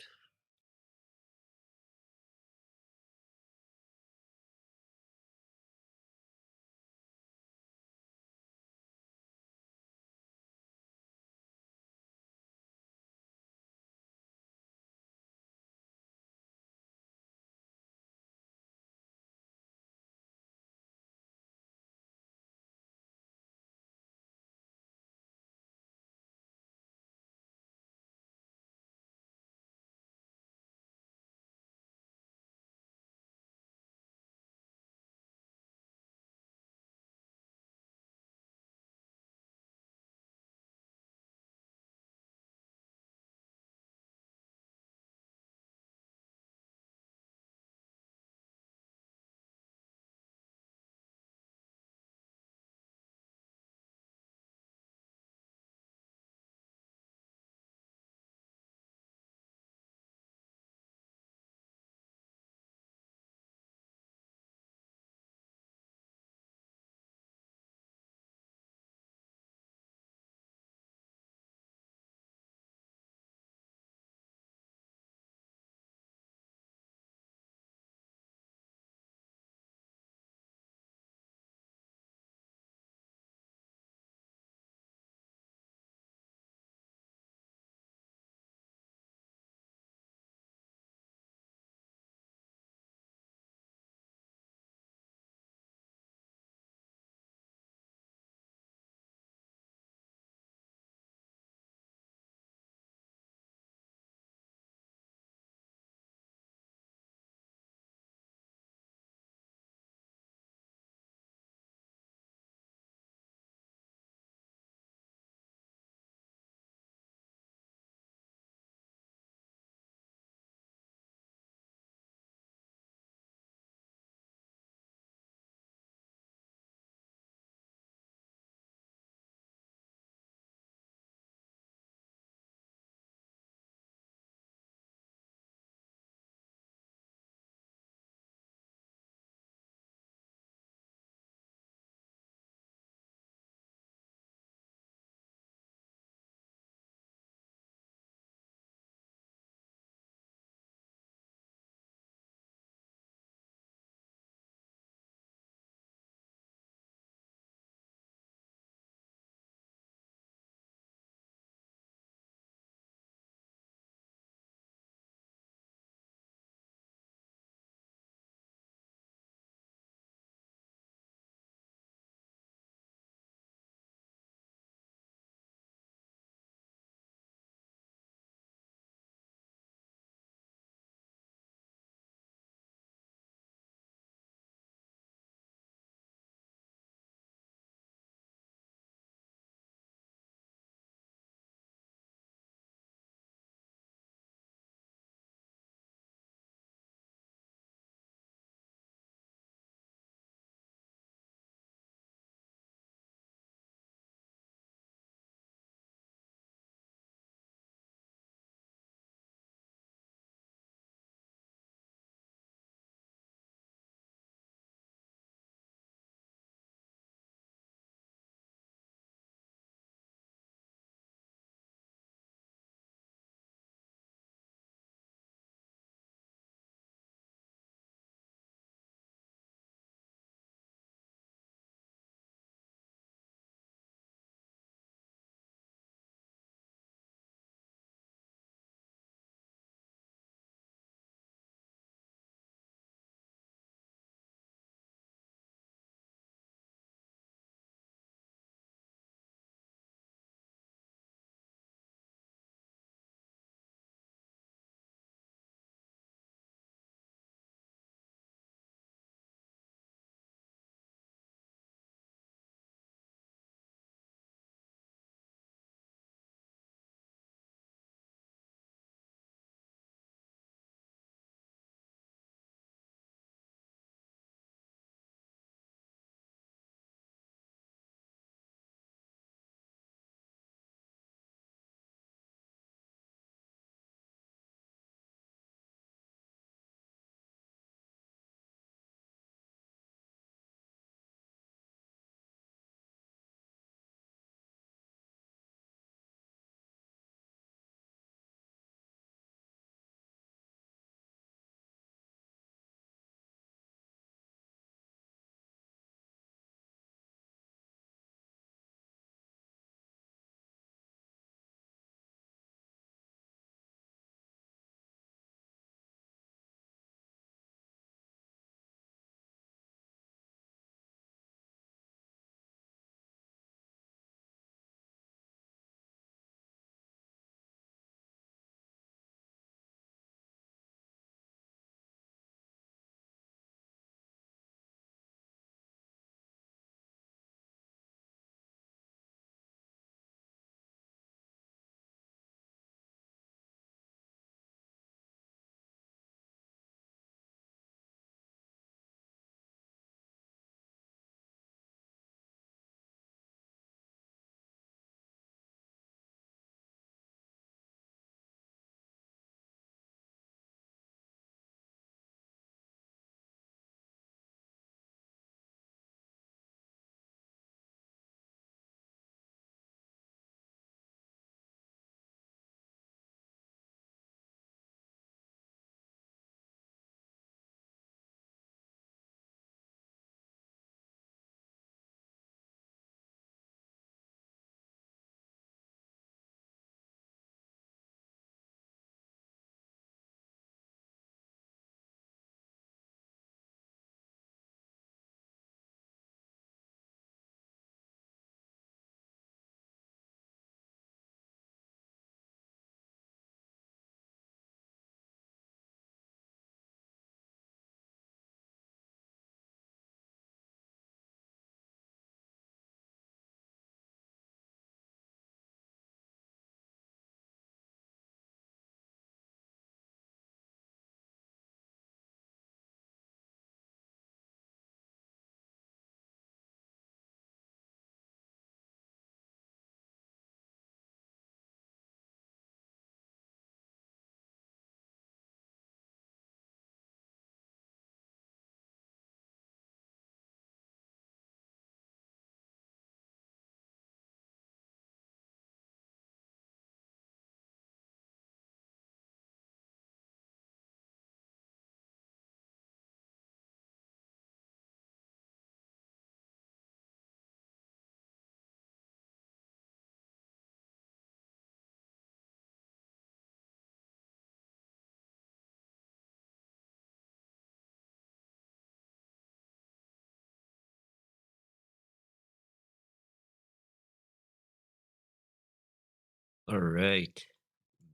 All right,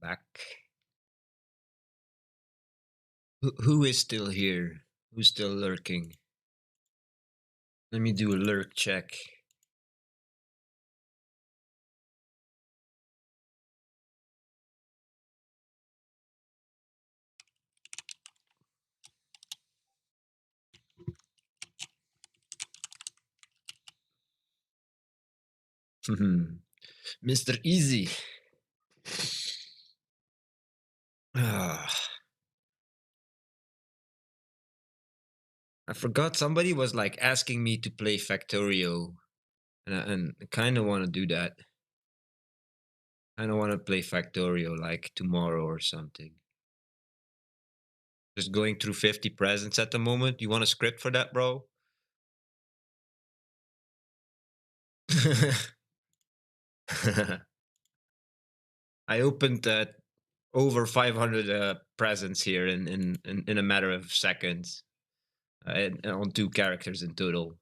back. Who is still here? Who's still lurking? Let me do a lurk check. Mr. Easy. Ah, I forgot somebody was like asking me to play Factorio, and I kind of want to do that. I don't want to play Factorio like tomorrow or something. Just going through 50 presents at the moment. You want a script for that, bro? I opened over 500 presents here in a matter of seconds on two characters in total.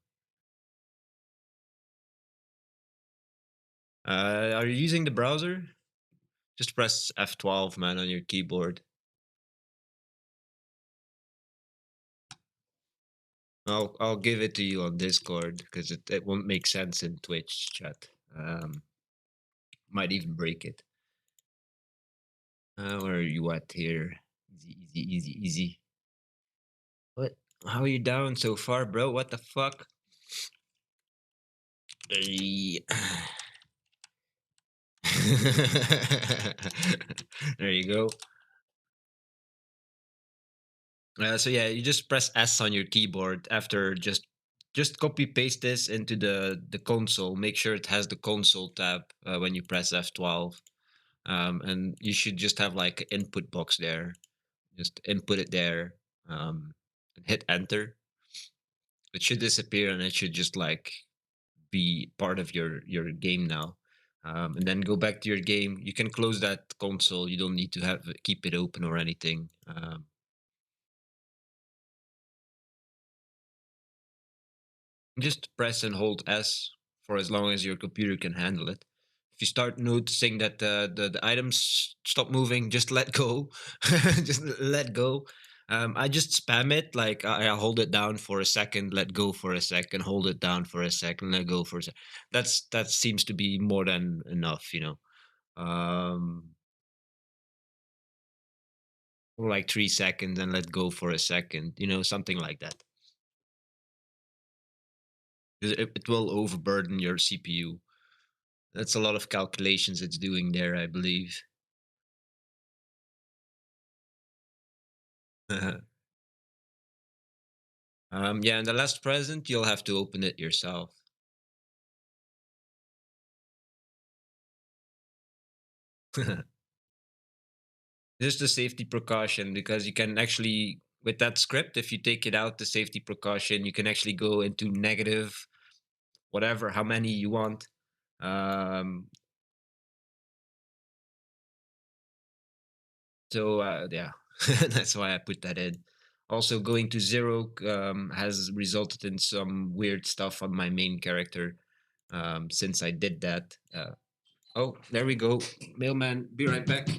Are you using the browser? Just press F12, man, on your keyboard. I'll give it to you on Discord because it won't make sense in Twitch chat. Might even break it. Where are you at here? Easy, easy, easy, easy. What? How are you down so far, bro? What the fuck? Hey. There you go. So yeah, you just press S on your keyboard after just copy paste this into the console. Make sure it has the console tab when you press F12. And you should just have like an input box there. Just input it there. And hit enter. It should disappear and it should just like be part of your game now. And then go back to your game. You can close that console. You don't need to have keep it open or anything. Just press and hold S for as long as your computer can handle it. If you start noticing that the items stop moving, just let go. Just let go. I just spam it like I hold it down for a second, let go for a second, hold it down for a second, let go for a second. That seems to be more than enough, you know. Or like 3 seconds and let go for a second, you know, something like that. It will overburden your CPU. That's a lot of calculations it's doing there, I believe. Yeah, and the last present, you'll have to open it yourself. Just a safety precaution because you can actually, with that script, if you take it out, the safety precaution, you can actually go into negative, whatever, how many you want. Um, yeah, that's why I put that in. Also, going to zero has resulted in some weird stuff on my main character since I did that. Oh, there we go. Mailman, be right back.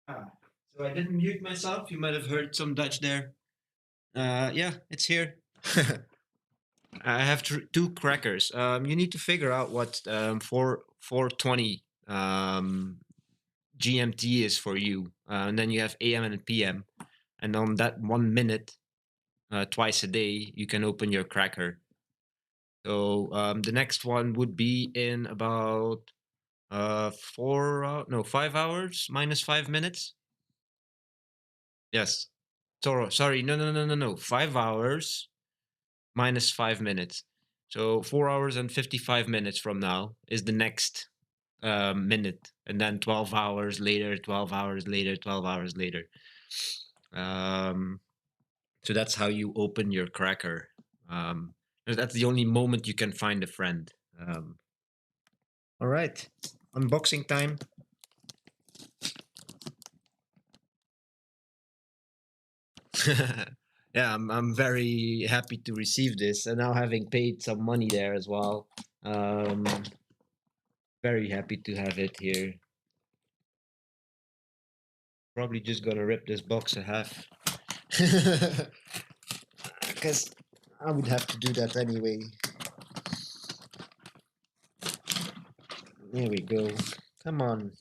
Ah, so I didn't mute myself. You might have heard some Dutch there. Yeah, it's here. I have two crackers. You need to figure out what 420 GMT is for you, and then you have AM and PM, and on that 1 minute, twice a day, you can open your cracker. So the next one would be in about 5 hours minus 5 minutes. Yes. Sorry, no. 5 hours minus 5 minutes. So 4 hours and 55 minutes from now is the next minute, and then 12 hours later, 12 hours later, 12 hours later. So that's how you open your cracker. That's the only moment you can find a friend. All right, unboxing time. Yeah, I'm very happy to receive this, and now having paid some money there as well. Um, very happy to have it here. Probably just gonna rip this box in half. Because I would have to do that anyway. There we go. Come on,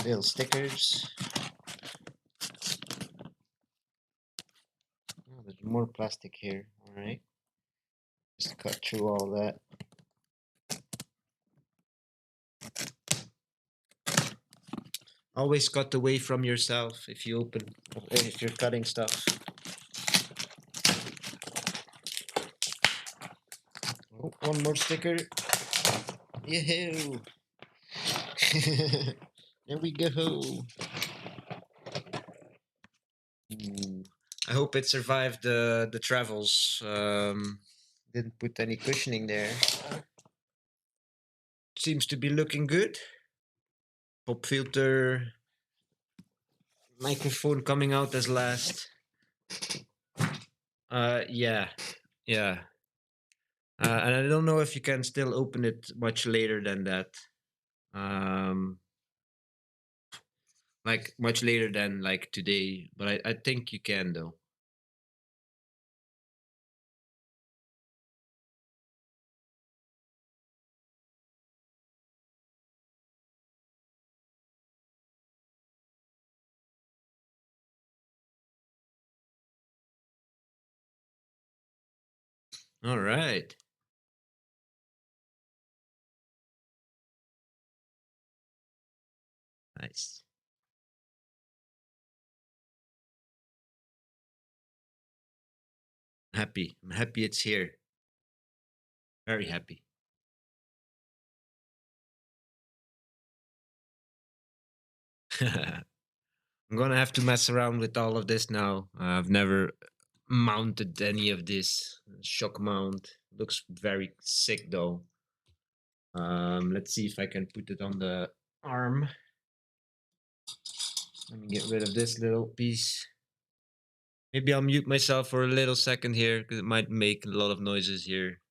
little stickers. Oh, there's more plastic here. All right, just cut through all that. Always cut away from yourself if you open, if you're cutting stuff. Oh, one more sticker. Yahoo! There we go. Ooh. I hope it survived the travels. Didn't put any cushioning there. Seems to be looking good. Pop filter. Microphone coming out as last. Yeah, yeah. And I don't know if you can still open it much later than that. Like much later than like today, but I think you can though. All right. Nice. Happy. I'm happy it's here. Very happy. I'm gonna have to mess around with all of this now. I've never mounted any of this shock mount. Looks very sick though. Let's see if I can put it on the arm. Let me get rid of this little piece. Maybe I'll mute myself for a little second here because it might make a lot of noises here.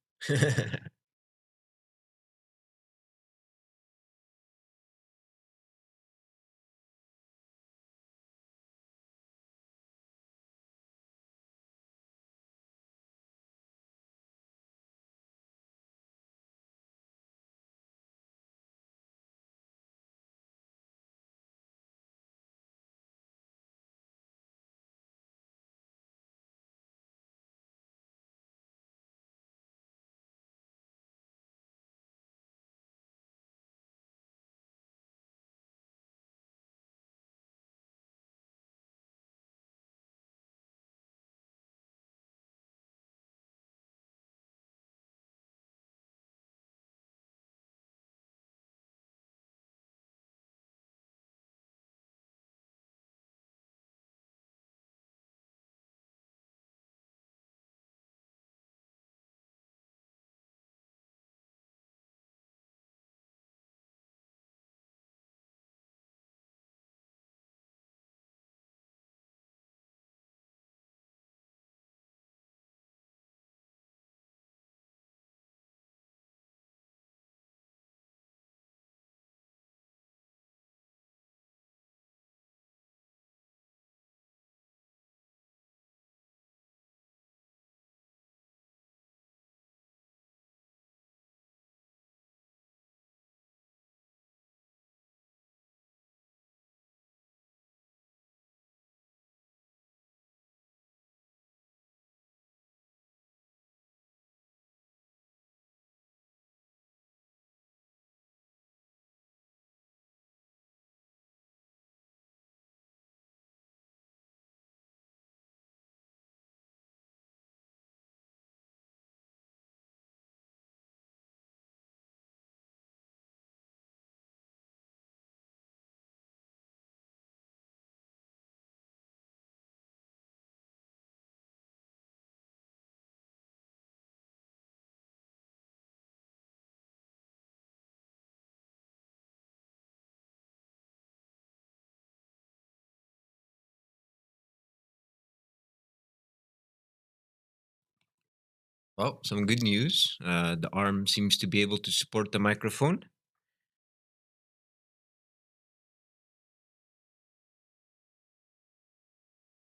Well, some good news. The arm seems to be able to support the microphone.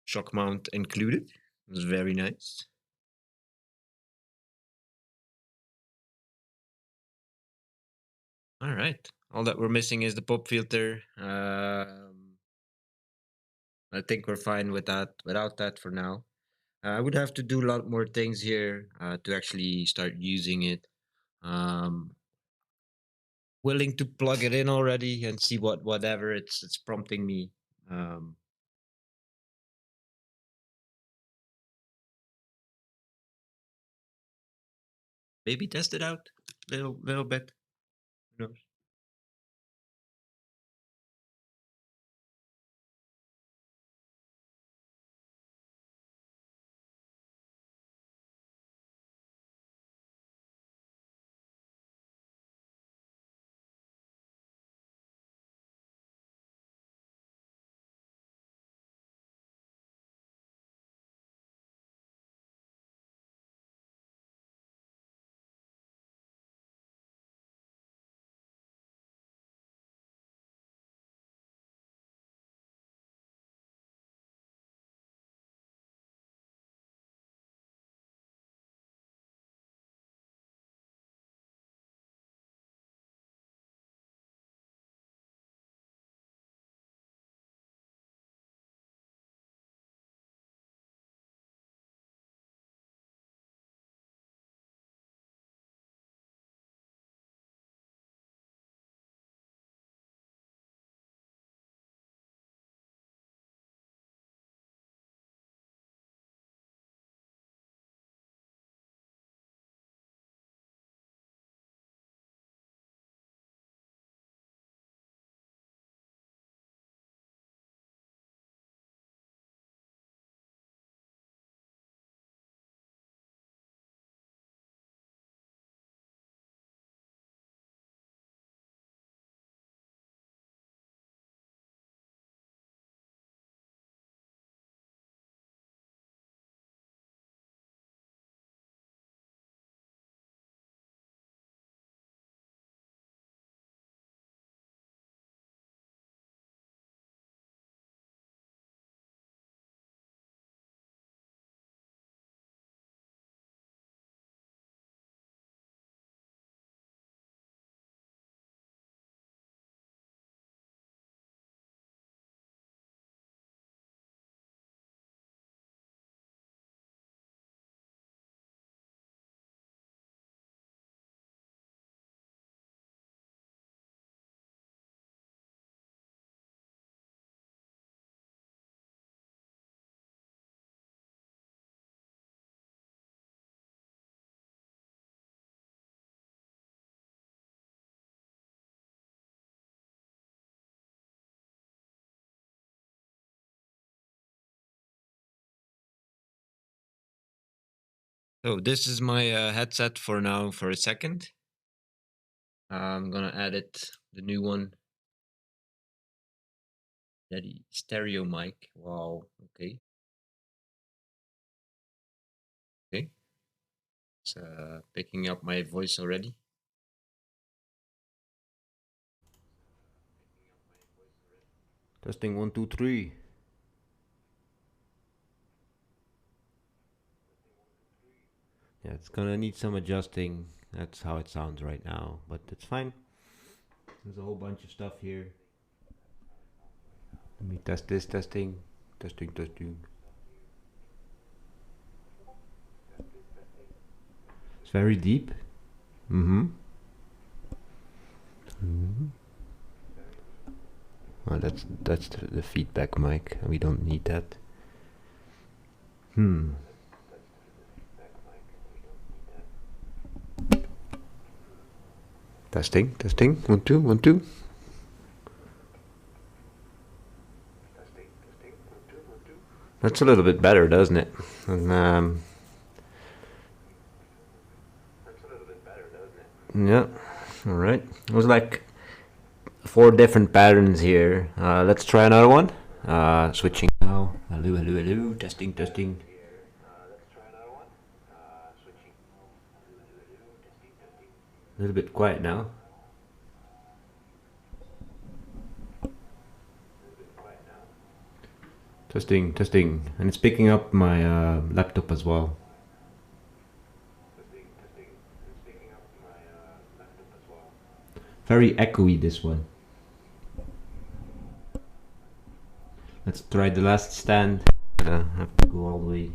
Shock mount included. It was very nice. All right. All that we're missing is the pop filter. I think we're fine with that. Without that for now, I would have to do a lot more things here to actually start using it. Um, Willing to plug it in already and see whatever it's prompting me. Um, Maybe test it out little bit. Who knows? So this is my headset for now for a second. I'm gonna add it, the new one. Daddy stereo mic. Wow. Okay. Okay. It's picking up my voice already. Testing 1 2 3. Yeah, it's gonna need some adjusting. That's how it sounds right now, but it's fine. There's a whole bunch of stuff here. Let me test this. Testing. It's very deep. Mm-hmm. Mm-hmm. Oh, that's the feedback mic. We don't need that. Hmm. Testing. 1 2 1 2. That's a little bit better, doesn't it? And, yeah. All right. It was like 4 different patterns here. Let's try another one. Switching now. Hello. Testing. A little bit quiet now. Testing, testing, and it's picking up my laptop as well. Very echoey, this one. Let's try the last stand. I have to go all the way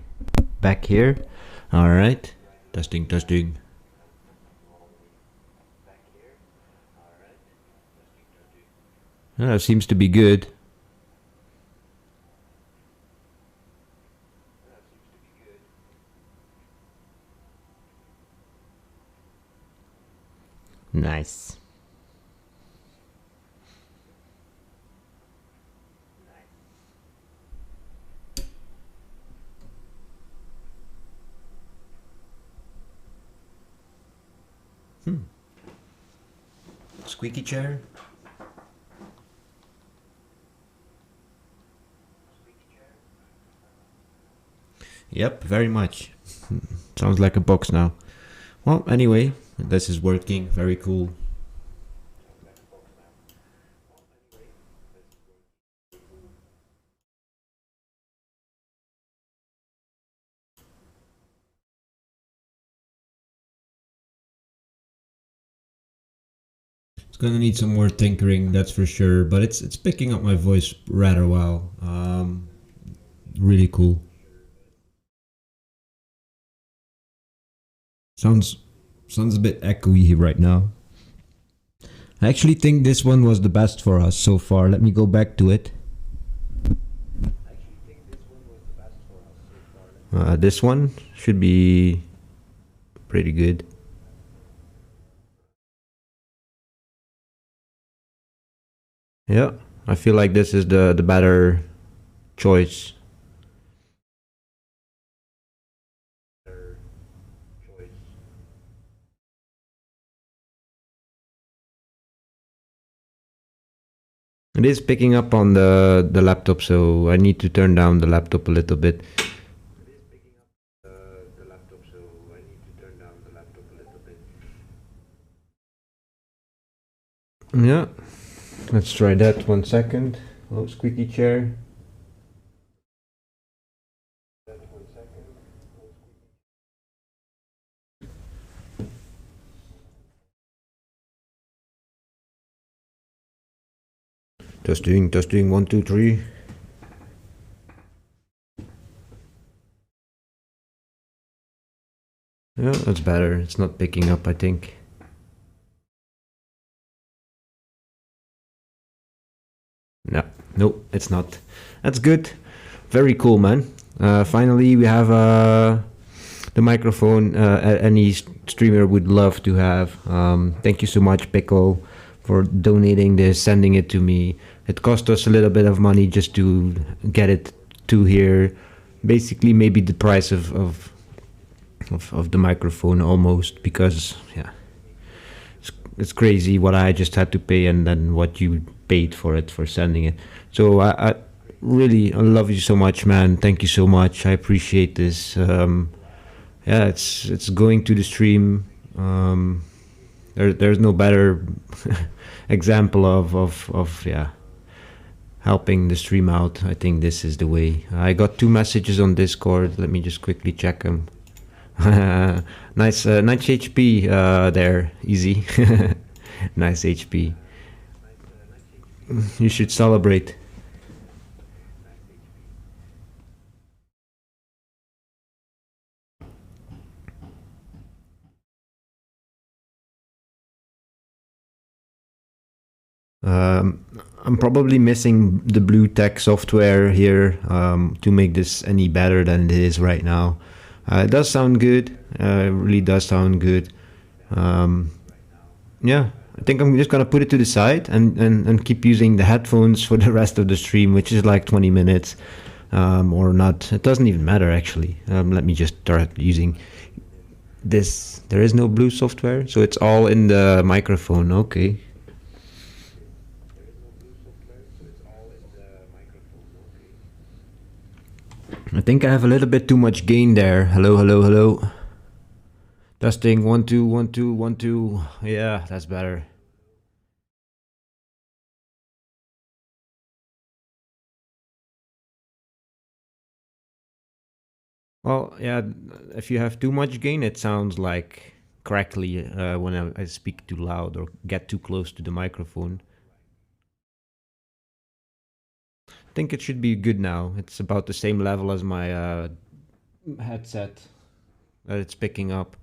back here. All right, testing, testing. Seems to be good. Nice. Squeaky chair. Yep, very much. Sounds like a box now. Well, anyway, this is working. Very cool. It's gonna need some more tinkering, that's for sure. But it's picking up my voice rather well. Really cool. Sounds a bit echoey right now. I actually think this one was the best for us so far. Let me go back to it. This one should be pretty good. Yeah, I feel like this is the better choice. It is picking up on the laptop, so I need to turn down the laptop a little bit. Yeah, let's try that 1 second. Oh, squeaky chair. Testing, testing, 1, 2, 3. Yeah, that's better. It's not picking up, I think. No, nope, it's not. That's good. Very cool, man. Finally, we have the microphone any streamer would love to have. Thank you so much, Pickle, for donating this, sending it to me. It cost us a little bit of money just to get it to here. Basically, maybe the price of the microphone almost, because yeah, it's crazy what I just had to pay and then what you paid for it for sending it. So I really I love you so much, man. Thank you so much. I appreciate this. Yeah, it's going to the stream. There's no better example of yeah, helping the stream out. I think this is the way. I got 2 messages on Discord. Let me just quickly check them. Nice, nice HP there, easy. Nice HP. You should celebrate. I'm probably missing the blue tech software here to make this any better than it is right now. It does sound good. It really does sound good. Yeah, I think I'm just gonna put it to the side and keep using the headphones for the rest of the stream, which is like 20 minutes or not. It doesn't even matter actually. Let me just start using this. There is no blue software, so it's all in the microphone. Okay. I think I have a little bit too much gain there. Hello, hello, hello. Testing 1 2 1 2 1 2. Yeah, that's better. Well, yeah, if you have too much gain, it sounds like crackly when I speak too loud or get too close to the microphone. I think it should be good now. It's about the same level as my headset that it's picking up.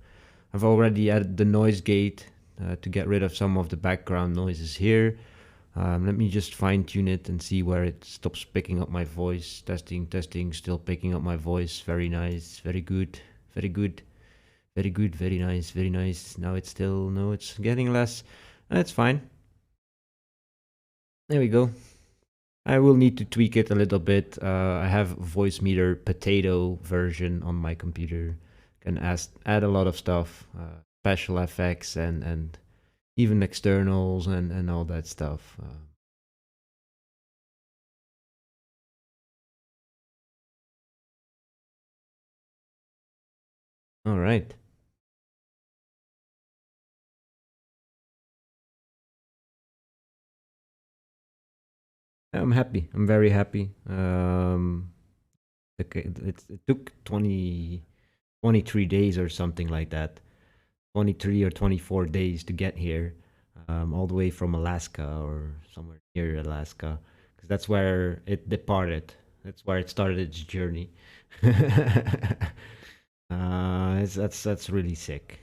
I've already added the noise gate to get rid of some of the background noises here. Let me just fine tune it and see where it stops picking up my voice. Testing, testing, still picking up my voice. Very nice, very good, very good, very good, very nice, very nice. Now it's still, no, it's getting less. That's fine. There we go. I will need to tweak it a little bit. I have voice meter potato version on my computer. Can add a lot of stuff, special effects and even externals and all that stuff. All right. I'm happy. I'm very happy. Okay, it took 23 days or something like that. 23 or 24 days to get here, all the way from Alaska or somewhere near Alaska, because that's where it departed. That's where it started its journey. That's really sick.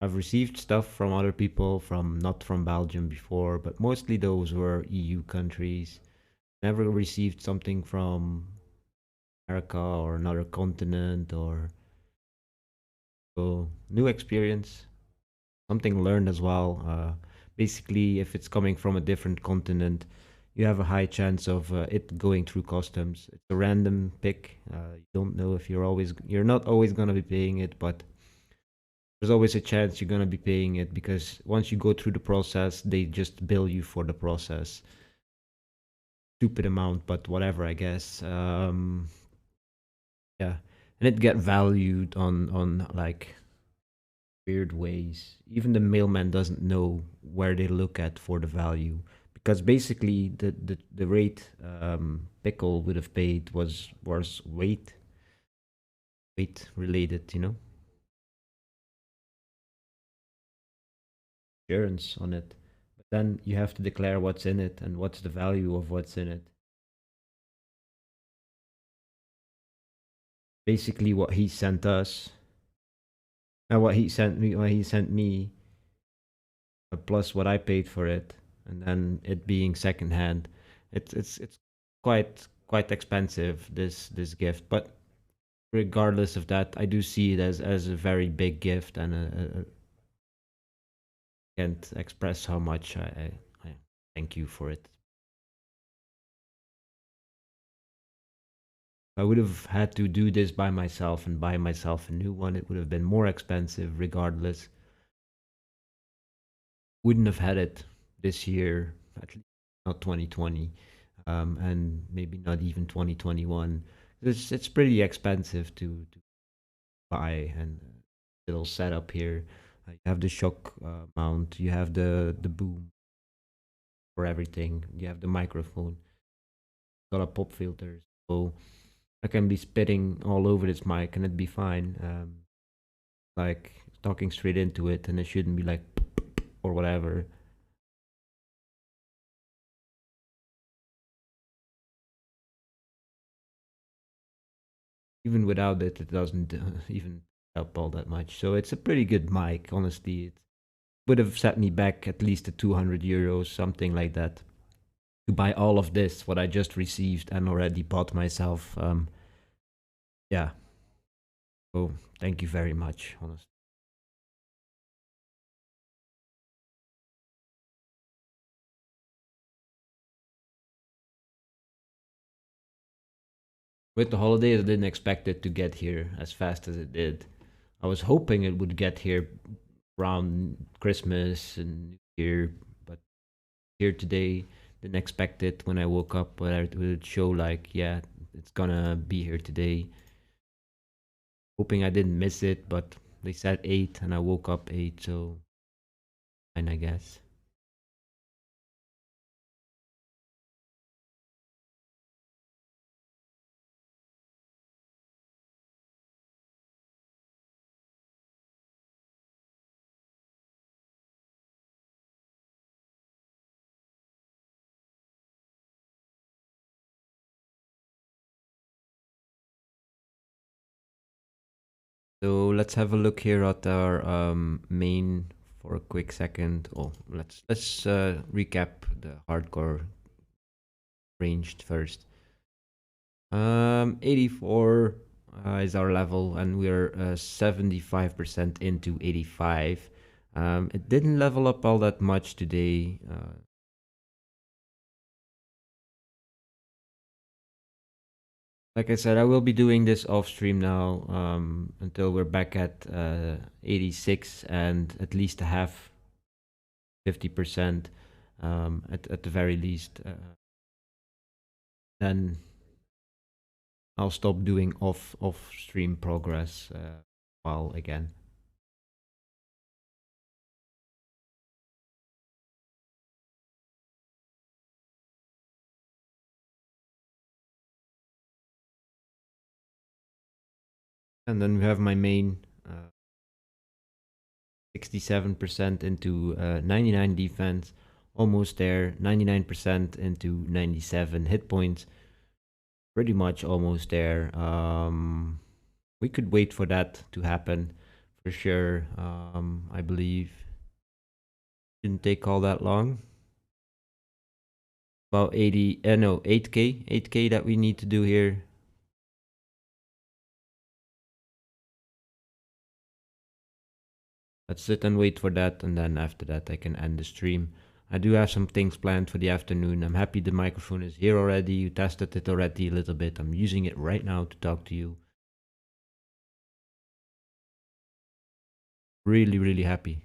I've received stuff from other people from not from Belgium before, but mostly those were EU countries. Never received something from America or another continent or so new experience, something learned as well. Basically, if it's coming from a different continent, you have a high chance of it going through customs. It's a random pick. You don't know if you're not always gonna be paying it, but there's always a chance you're gonna be paying it because once you go through the process, they just bill you for the process. Stupid amount, but whatever, I guess. Yeah, and it get valued on like weird ways. Even the mailman doesn't know where they look at for the value because basically the rate pickle would have paid was weight related, insurance on it. But then you have to declare what's in it and what's the value of what's in it. Basically, what he sent us, what he sent me, plus what I paid for it, and then it being secondhand, it's quite expensive this gift. But regardless of that, I do see it as a very big gift, and can't express how much I thank you for it. If I would have had to do this by myself and buy myself a new one, it would have been more expensive regardless. Wouldn't have had it this year, at least not 2020, and maybe not even 2021. It's pretty expensive to buy and little setup here. You have the shock mount, you have the boom for everything, you have the microphone, got a pop filters, so I can be spitting all over this mic and it'd be fine. Like talking straight into it, and it shouldn't be like or whatever. Even without it, it doesn't even help all that much. So it's a pretty good mic, honestly. It would have set me back at least to 200 euros, something like that, to buy all of this, what I just received and already bought myself. Yeah. So thank you very much, honestly. With the holidays, I didn't expect it to get here as fast as it did. I was hoping it would get here around Christmas and New Year, but here today. Didn't expect it when I woke up, but it would show like, yeah, it's gonna be here today. Hoping I didn't miss it, but they said 8 and I woke up 8, so fine, I guess. So let's have a look here at our main for a quick second. Oh, let's recap the hardcore ranged first. 84 is our level, and we're 75% into 85. It didn't level up all that much today. Like I said, I will be doing this off stream now until we're back at 86 and at least a half 50% at the very least. Then I'll stop doing off stream progress while again. And then we have my main 67% into 99 defense, almost there, 99% into 97 hit points, pretty much almost there. We could wait for that to happen for sure. I believe didn't take all that long. About 80, no, 8k, 8k that we need to do here. Let's sit and wait for that, and then after that I can end the stream. I do have some things planned for the afternoon. I'm happy the microphone is here already. You tested it already a little bit. I'm using it right now to talk to you. Really, really happy.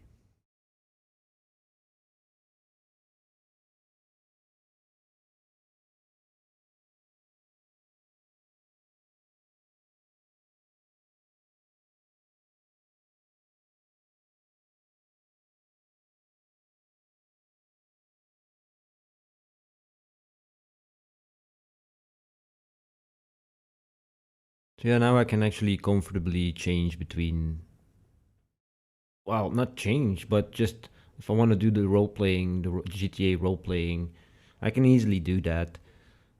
So yeah, now I can actually comfortably change between, well, not change, but just if I want to do the role playing, the GTA role playing, I can easily do that.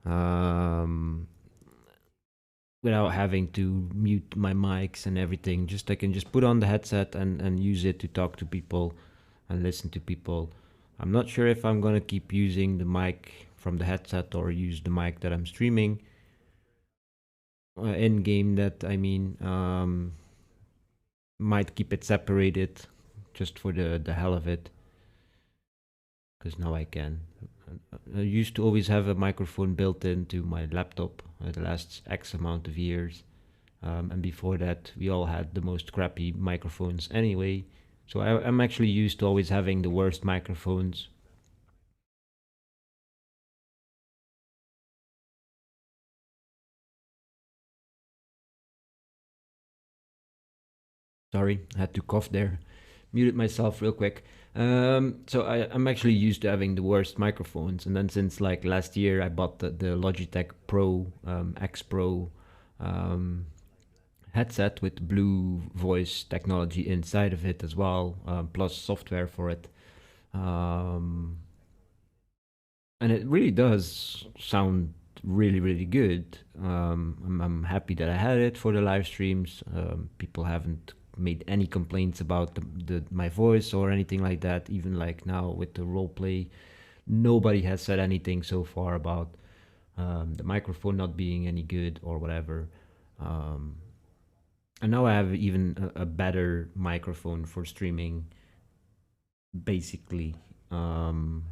Um, Without having to mute my mics and everything. Just I can just put on the headset and use it to talk to people and listen to people. I'm not sure if I'm gonna keep using the mic from the headset or use the mic that I'm streaming in game. That I mean, might keep it separated just for the hell of it, because now I can. I used to always have a microphone built into my laptop the last X amount of years. And before that, we all had the most crappy microphones anyway. So I'm actually used to always having the worst microphones. Sorry, I had to cough there. Muted myself real quick. So I'm actually used to having the worst microphones. And then since like last year, I bought the Logitech Pro X Pro headset with blue voice technology inside of it as well, plus software for it. Um, and it really does sound really really good. I'm happy that I had it for the live streams. People haven't made any complaints about the my voice or anything like that. Even like now with the role play, nobody has said anything so far about the microphone not being any good or whatever. um, and now I have even a better microphone for streaming, basically. um,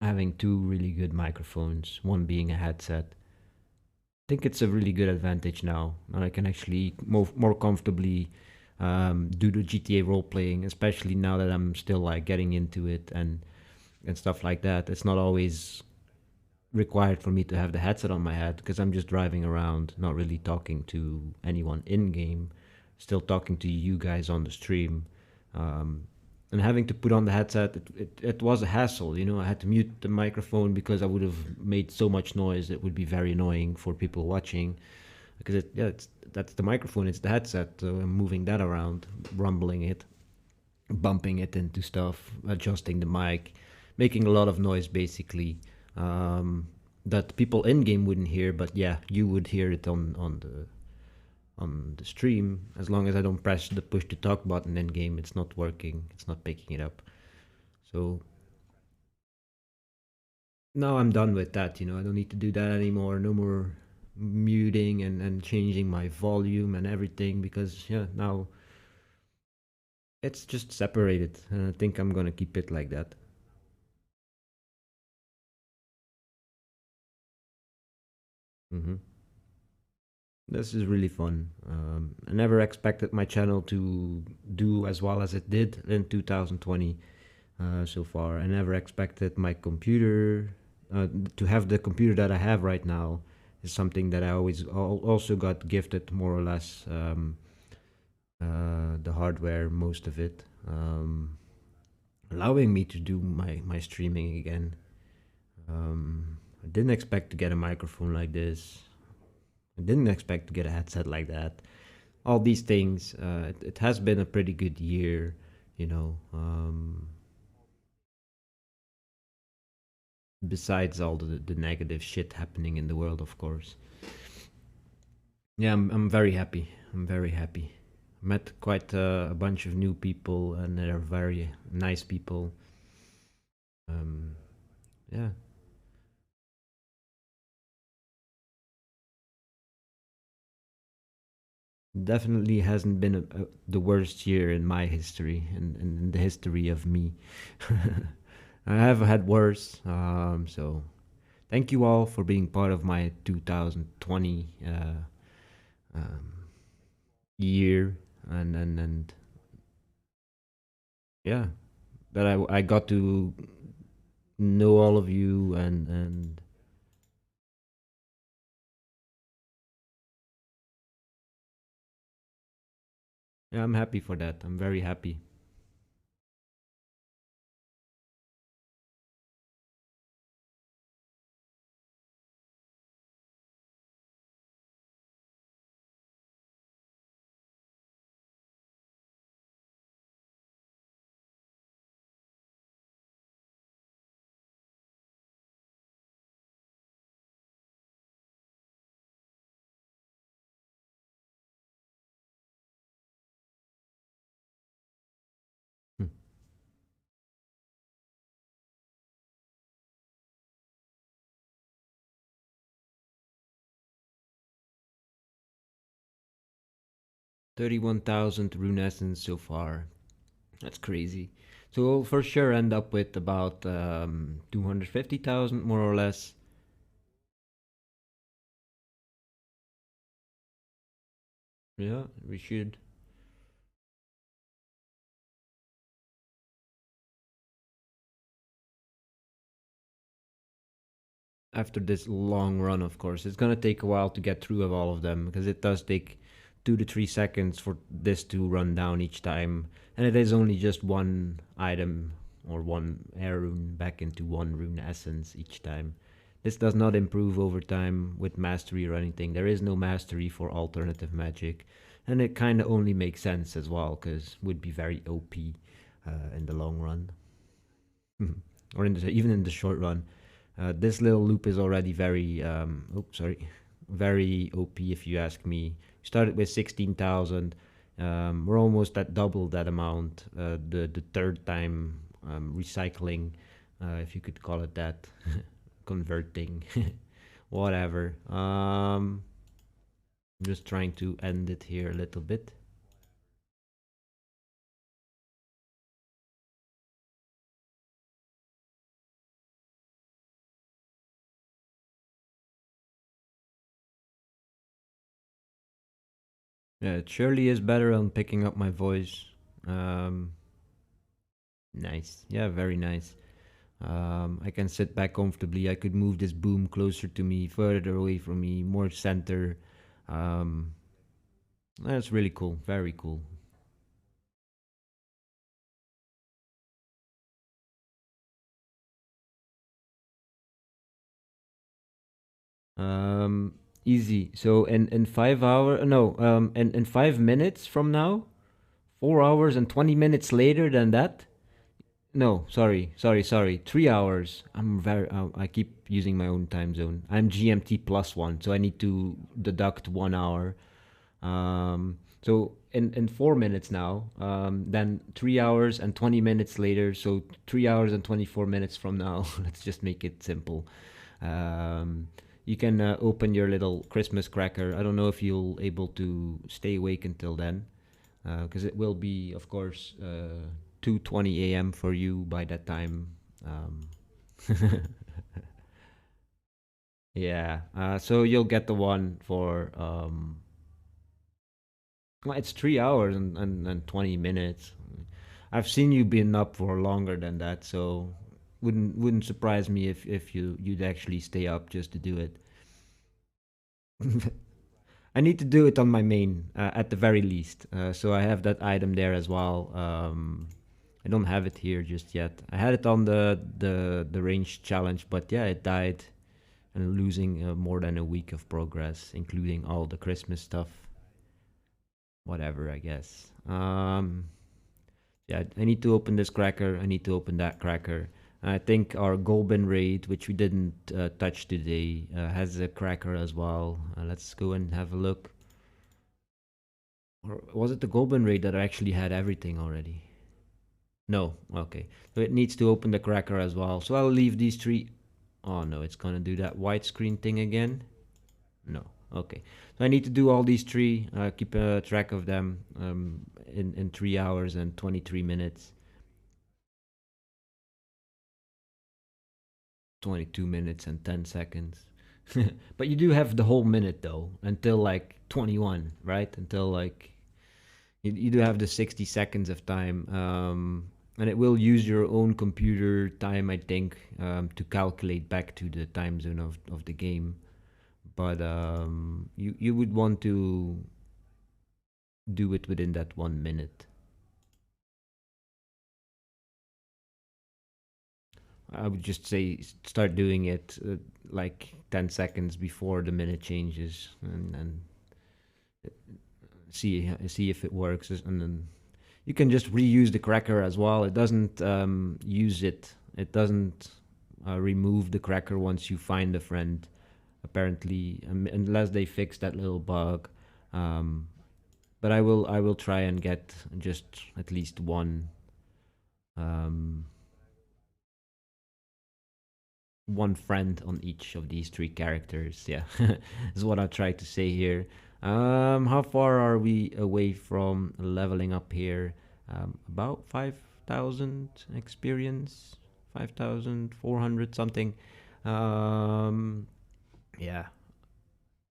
Having two really good microphones, one being a headset. I think it's a really good advantage now. Now I can actually more comfortably do the GTA role playing, especially now that I'm still like getting into it and stuff like that. It's not always required for me to have the headset on my head because I'm just driving around, not really talking to anyone in game, still talking to you guys on the stream. Um, and having to put on the headset, it was a hassle. You know, I had to mute the microphone because I would have made so much noise. It would be very annoying for people watching because that's the microphone, it's the headset. So I'm moving that around, rumbling it, bumping it into stuff, adjusting the mic, making a lot of noise basically. Um, that people in game wouldn't hear, but yeah, you would hear it on the stream. As long as I don't press the push to talk button in game, it's not working. It's not picking it up. So now I'm done with that. You know, I don't need to do that anymore. No more muting and changing my volume and everything because yeah, now it's just separated, and I think I'm gonna keep it like that. hmm This is really fun. I never expected my channel to do as well as it did in 2020 so far. I never expected my computer to have the computer that I have right now is something that I always also got gifted more or less the hardware, most of it, allowing me to do my streaming again. I didn't expect to get a microphone like this. I didn't expect to get a headset like that. All these things. It has been a pretty good year, you know. Besides all the negative shit happening in the world, of course. Yeah, I'm very happy. I'm very happy. Met quite a bunch of new people, and they're very nice people. Um, yeah, definitely hasn't been the worst year in my history and in the history of me. I have had worse. So thank you all for being part of my 2020 um, year, and yeah, that I got to know all of you, and yeah, I'm happy for that. I'm very happy. 31,000 rune essence so far. That's crazy. So we'll for sure end up with about 250,000 more or less. Yeah, we should. After this long run, of course, it's gonna take a while to get through of all of them because it does take 2 to 3 seconds for this to run down each time, and it is only just one item or one air rune back into one rune essence each time. This does not improve over time with mastery or anything. There is no mastery for alternative magic, and it kind of only makes sense as well because would be very OP in the long run, or even in the short run. This little loop is already very, very OP if you ask me. Started with 16,000. We're almost at double that amount. The third time recycling, if you could call it that, converting, whatever. Just trying to end it here a little bit. Yeah, it surely is better on picking up my voice. Um, Nice. Yeah, very nice. I can sit back comfortably. I could move this boom closer to me, further away from me, more center. Um, that's really cool. Very cool. Easy. So in 5 hour no in 5 minutes from now, 4 hours and 20 minutes later than that. No, sorry. 3 hours. I'm very. I keep using my own time zone. I'm GMT plus one, so I need to deduct 1 hour. So in 4 minutes now. Then 3 hours and 20 minutes later. So 3 hours and 24 minutes from now. Let's just make it simple. Um, you can open your little Christmas cracker. I don't know if you'll able to stay awake until then, because it will be, of course, 2:20 a.m. for you by that time. Um, yeah. So you'll get the one for well, it's 3 hours and 20 minutes. I've seen you been up for longer than that, so wouldn't surprise me if you'd actually stay up just to do it. I need to do it on my main at the very least. So I have that item there as well. I don't have it here just yet. I had it on the range challenge, but yeah, it died and losing more than a week of progress, including all the Christmas stuff. Whatever, I guess. Yeah, I need to open this cracker. I need to open that cracker. I think our Golden raid, which we didn't touch today, has a cracker as well. Let's go and have a look. Or was it the Golden raid that actually had everything already? No. Okay. So it needs to open the cracker as well. So I'll leave these three. Oh no, it's gonna do that white screen thing again. No. Okay. So I need to do all these three. Keep track of them in 3 hours and 23 minutes. 22 minutes and 10 seconds. But you do have the whole minute though, until like 21, right? Until like you do have the 60 seconds of time. And it will use your own computer time, I think, to calculate back to the time zone of the game. But you would want to do it within that 1 minute. I would just say start doing it like 10 seconds before the minute changes, and see if it works, and then you can just reuse the cracker as well. It doesn't use it. It doesn't remove the cracker once you find a friend. Apparently, unless they fix that little bug. Um, but I will try and get just at least um, one friend on each of these three characters. Yeah, is what I try to say here. How far are we away from leveling up here? About 5,000 experience, 5,400 something. Um, yeah,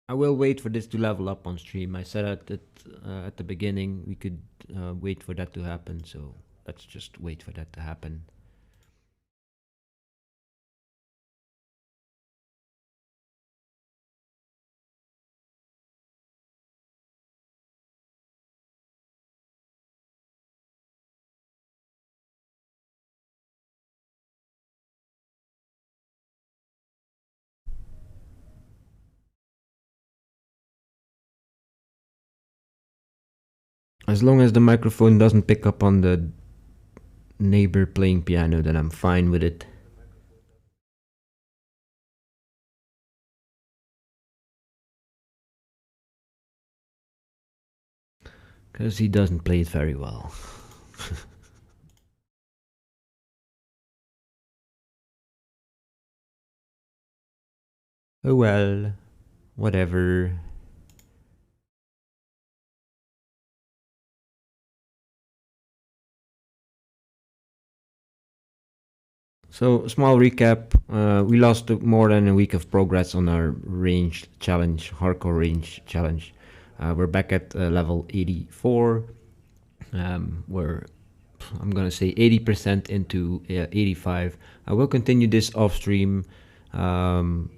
I will wait for this to level up on stream. I said at the beginning we could wait for that to happen, so let's just wait for that to happen. As long as the microphone doesn't pick up on the neighbor playing piano, then I'm fine with it. Because he doesn't play it very well. Oh well, whatever. So, small recap. We lost more than a week of progress on our range challenge, hardcore range challenge. We're back at level 84. We're I'm gonna say 80% into 85. I will continue this off stream. Um,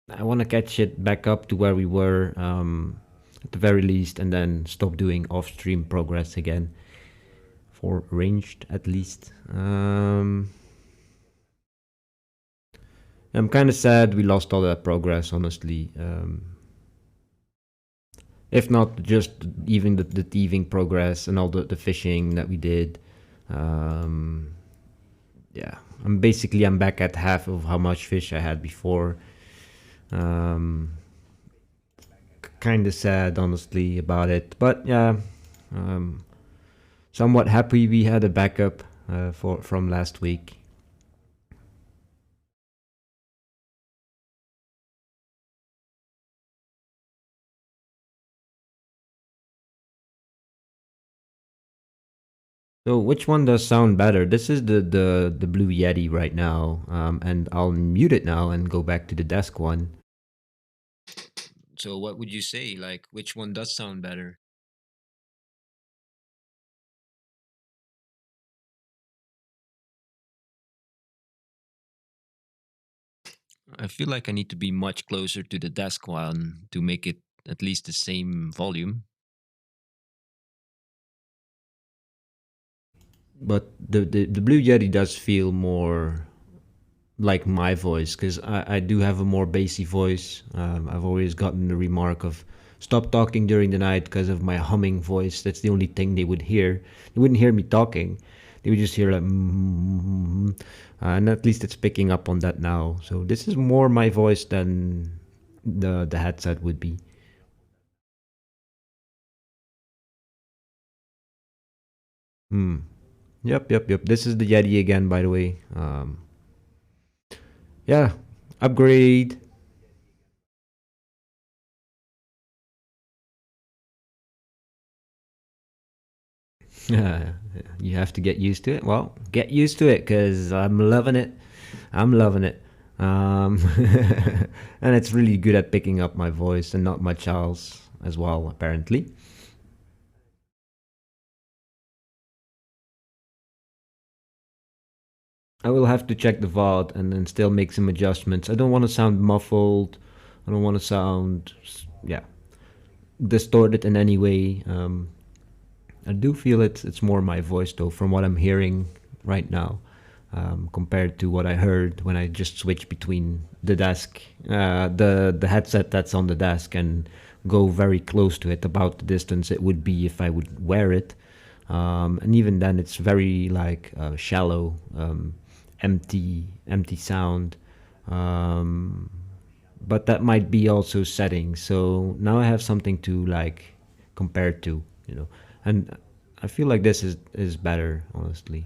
I want to catch it back up to where we were at the very least, and then stop doing off stream progress again for ranged at least. I'm kind of sad we lost all that progress, honestly. If not just even the thieving progress and all the fishing that we did. Um, yeah, I'm back at half of how much fish I had before. Um, Kind of sad, honestly, about it. But yeah, um, somewhat happy we had a backup for from last week. So which one does sound better? This is the Blue Yeti right now, and I'll mute it now and go back to the desk one. So what would you say? Like, which one does sound better? I feel like I need to be much closer to the desk one to make it at least the same volume. But the Blue Yeti does feel more like my voice because I do have a more bassy voice. I've always gotten the remark of stop talking during the night because of my humming voice. That's the only thing they would hear. They wouldn't hear me talking. They would just hear like, and at least it's picking up on that now. So this is more my voice than the headset would be. Hmm. Yep. This is the Yeti again, by the way. Yeah, upgrade. You have to get used to it. Well, get used to it because I'm loving it. I'm loving it. Um, and it's really good at picking up my voice and not much else as well, apparently. I will have to check the VOD and then still make some adjustments. I don't want to sound muffled. I don't want to sound, yeah, distorted in any way. I do feel it's more my voice though, from what I'm hearing right now, compared to what I heard when I just switched between the desk, the headset that's on the desk, and go very close to it, about the distance it would be if I would wear it. And even then, it's very like shallow, empty sound. Um, but that might be also setting. So now I have something to like compare to, and I feel like this is better, honestly.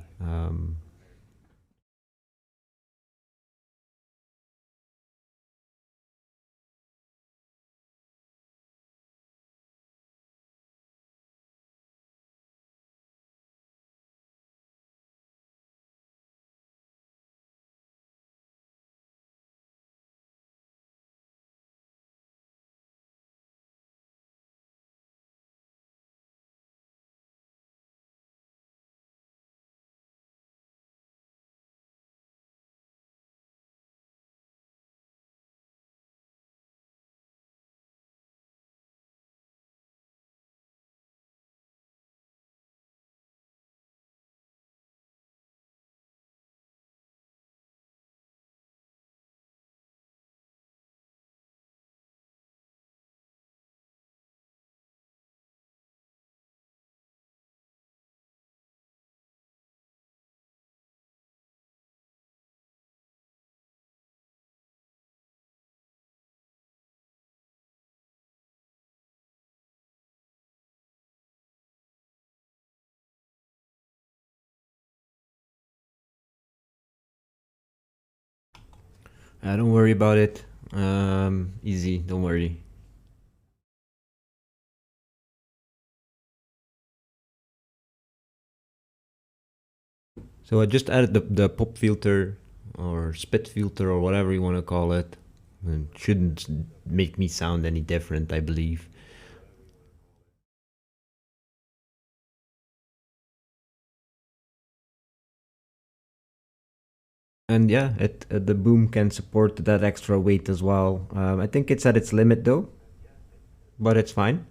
Don't worry about it. Easy, don't worry. So I just added the pop filter or spit filter or whatever you want to call it. It shouldn't make me sound any different, I believe. And yeah, the boom can support that extra weight as well. I think it's at its limit though, but it's fine.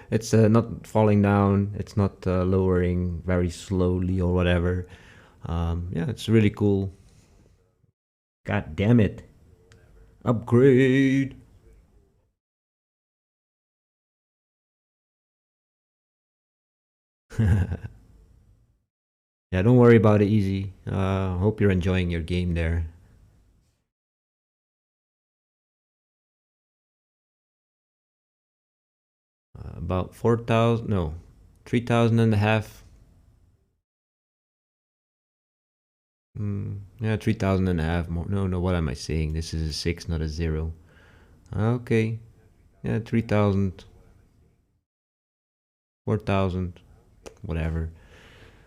It's not falling down. It's not lowering very slowly or whatever. Yeah, it's really cool. God damn it! Upgrade. Yeah, don't worry about it. Easy. Hope you're enjoying your game there. About 4,000. No, 3,000 and a half. Yeah, 3,000 and a half more. No, no, what am I saying? This is a 6, not a 0. Okay. Yeah, 3,000, 4,000, whatever.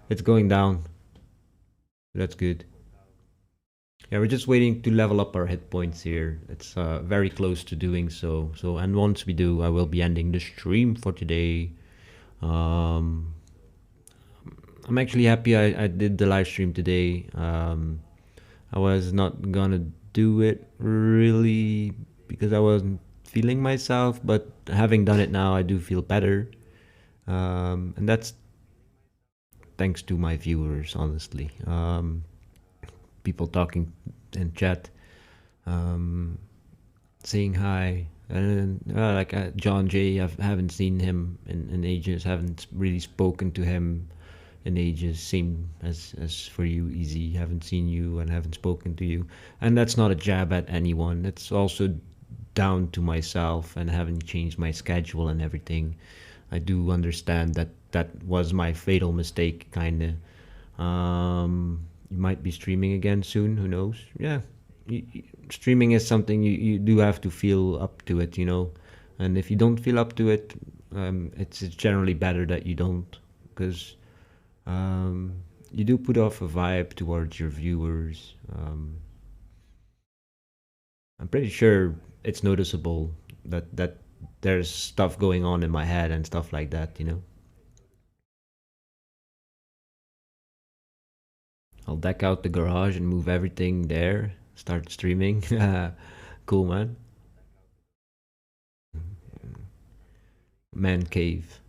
It's going down. That's good. Yeah, we're just waiting to level up our hit points here. It's very close to doing so. And once we do, I will be ending the stream for today. Um, I'm actually happy I did the live stream today. I was not gonna do it really because I wasn't feeling myself, but having done it now, I do feel better. And that's thanks to my viewers, honestly. People talking in chat, um, saying hi. And like John J, I haven't seen him in ages. Haven't really spoken to him in ages. Same as for you, Easy. Haven't seen you and haven't spoken to you. And that's not a jab at anyone. It's also down to myself and having changed my schedule and everything. I do understand that that was my fatal mistake, kind of. You might be streaming again soon. Who knows? Yeah, streaming is something you do have to feel up to it, you know. And if you don't feel up to it, it's generally better that you don't, because um, you do put off a vibe towards your viewers. I'm pretty sure it's noticeable that there's stuff going on in my head and stuff like that, you know. I'll deck out the garage and move everything there. Start streaming. Cool, man. Man cave.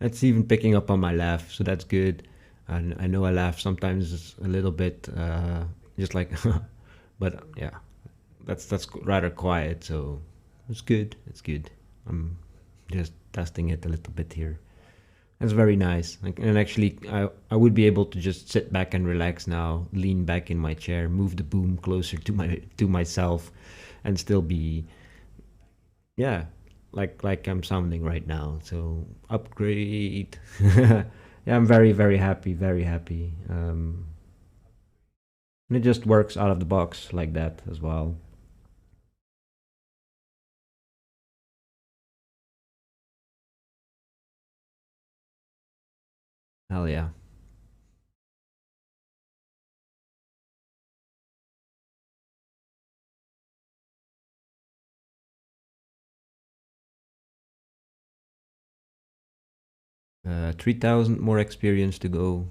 That's even picking up on my laugh, so that's good. And I know I laugh sometimes a little bit, just like, but yeah, that's rather quiet, so it's good. It's good. I'm just testing it a little bit here. That's very nice. Like, and actually, I would be able to just sit back and relax now, lean back in my chair, move the boom closer to myself, and still be, yeah, like I'm sounding right now. So upgrade. Yeah, I'm very happy, very happy. And it just works out of the box like that as well. Hell yeah. 3,000 more experience to go.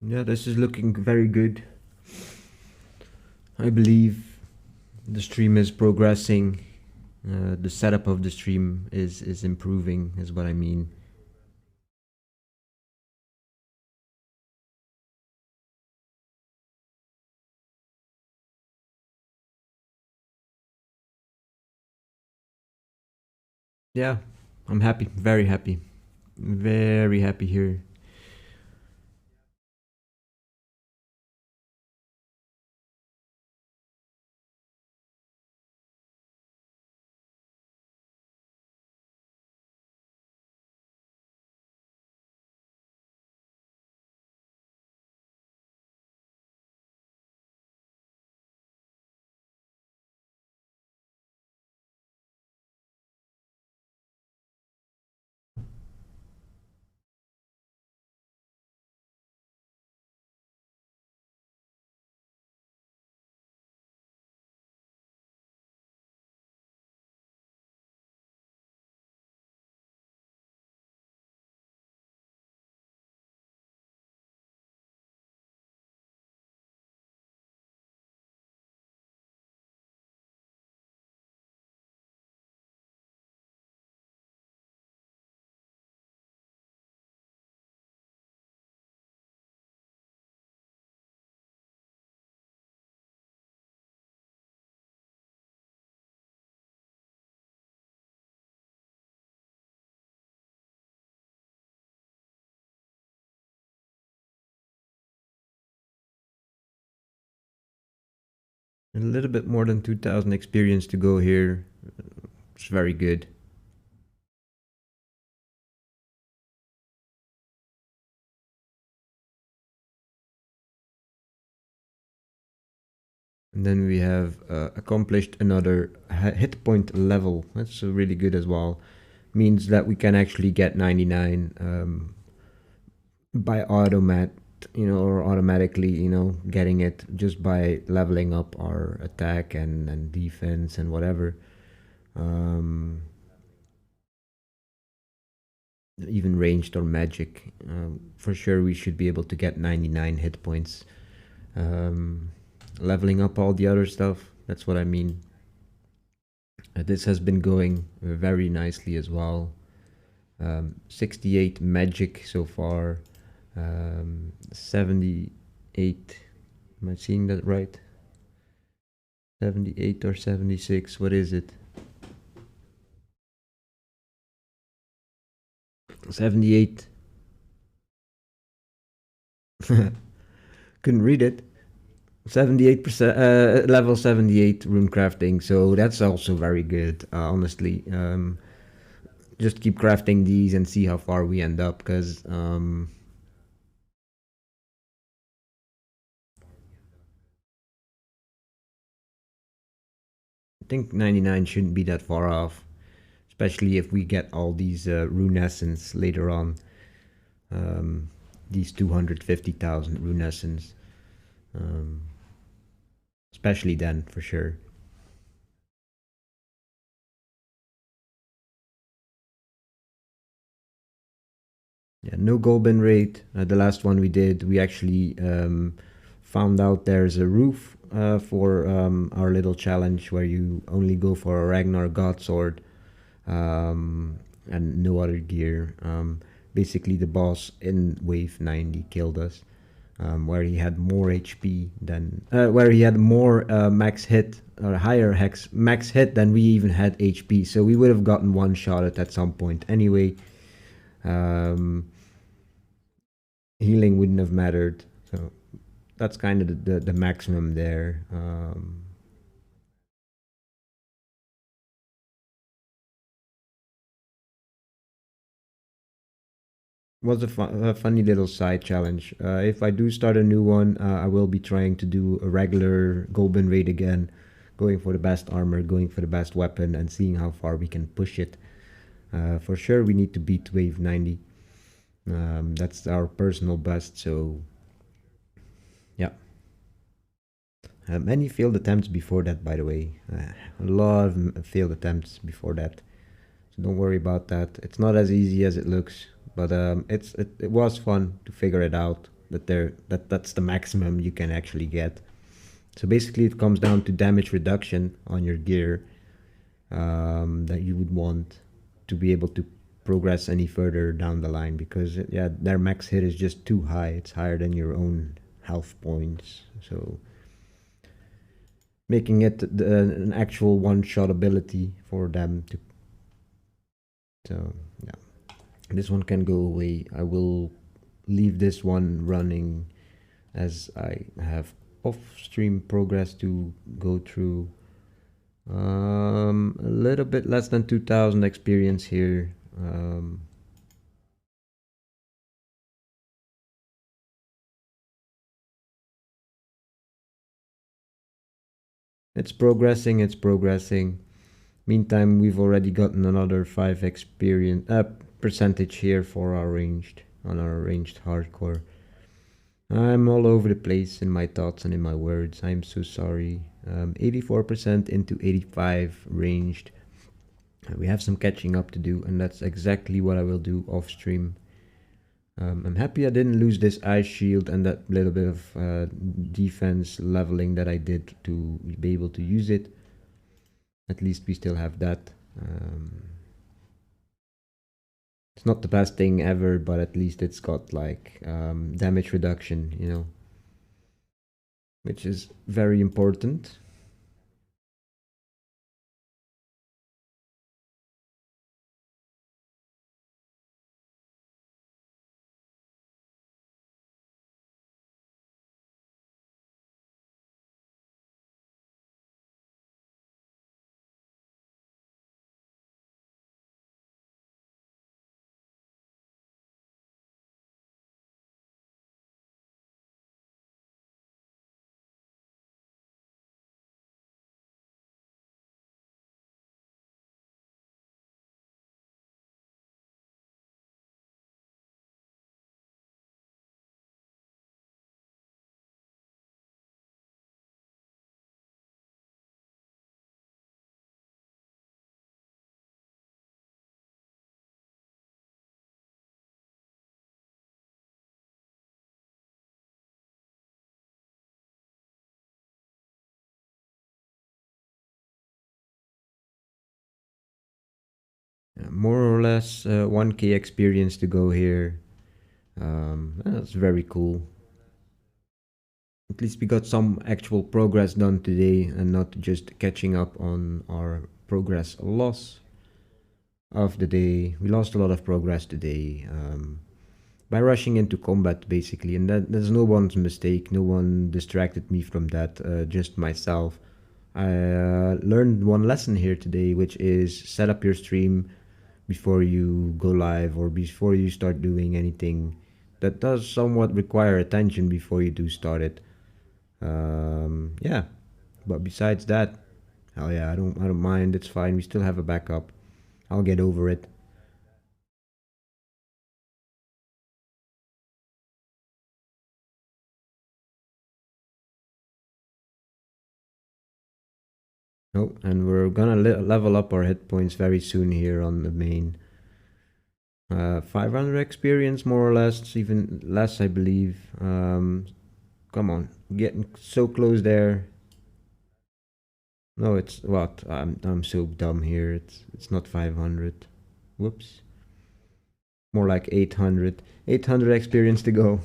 Yeah, this is looking very good. I believe the stream is progressing. The setup of the stream is improving, is what I mean. Yeah, I'm happy, very happy here. A little bit more than 2,000 experience to go here. It's very good. And then we have accomplished another hit point level. That's really good as well. Means that we can actually get 99 by or automatically, getting it just by leveling up our attack and defense and whatever. Um, Even ranged or magic. For sure, we should be able to get 99 hit points. Um, Leveling up all the other stuff. That's what I mean. This has been going very nicely as well. 68 magic so far. 78. Am I seeing that right? 78 or 76. What is it? 78. Couldn't read it. 78%, level 78 rune crafting, so that's also very good, honestly. Just keep crafting these and see how far we end up, because I think 99 shouldn't be that far off, especially if we get all these rune essence later on. These 250,000 rune essence, um, especially then for sure. Yeah, no gold bin raid. The last one we did, we actually found out there's a roof for our little challenge where you only go for a Ragnar God sword and no other gear. Basically, the boss in wave 90 killed us, where he had more HP than where he had more max hit or higher hex max hit than we even had HP. So we would have gotten one shot at some point anyway. Healing wouldn't have mattered. So that's kind of the maximum there. Was a funny little side challenge. If I do start a new one, I will be trying to do a regular Golden raid again, going for the best armor, going for the best weapon, and seeing how far we can push it. For sure, we need to beat wave 90. That's our personal best. So, yeah. Many failed attempts before that, by the way. A lot of failed attempts before that. So don't worry about that. It's not as easy as it looks, but it was fun to figure it out. that's the maximum you can actually get. So basically, it comes down to damage reduction on your gear that you would want to be able to progress any further down the line, because yeah, their max hit is just too high. It's higher than your own health points. So making it an actual one-shot ability for them to. So yeah, this one can go away. I will leave this one running as I have off-stream progress to go through. A little bit less than 2,000 experience here. It's progressing, it's progressing. Meantime, we've already gotten another 5 experience percentage here for our ranged, on our ranged hardcore. I'm all over the place in my thoughts and in my words. I'm so sorry. 84% into 85 ranged. We have some catching up to do, and that's exactly what I will do off stream. I'm happy I didn't lose this ice shield and that little bit of defense leveling that I did to be able to use it. At least we still have that. It's not the best thing ever, but at least it's got like damage reduction, you know, which is very important. More or less 1k experience to go here. That's very cool. At least we got some actual progress done today and not just catching up on our progress loss of the day. We lost a lot of progress today by rushing into combat, basically, and that's no one's mistake. No one distracted me from that, just myself. I learned one lesson here today, which is set up your stream before you go live or before you start doing anything that does somewhat require attention before you do start it. Yeah, but besides that, hell yeah, I don't mind. It's fine. We still have a backup. I'll get over it. Oh, and we're gonna level up our hit points very soon here on the main. 500 experience, more or less, even less, I believe. Come on, getting so close there. No, it's what? I'm so dumb here. It's not 500. Whoops. More like 800. 800 experience to go.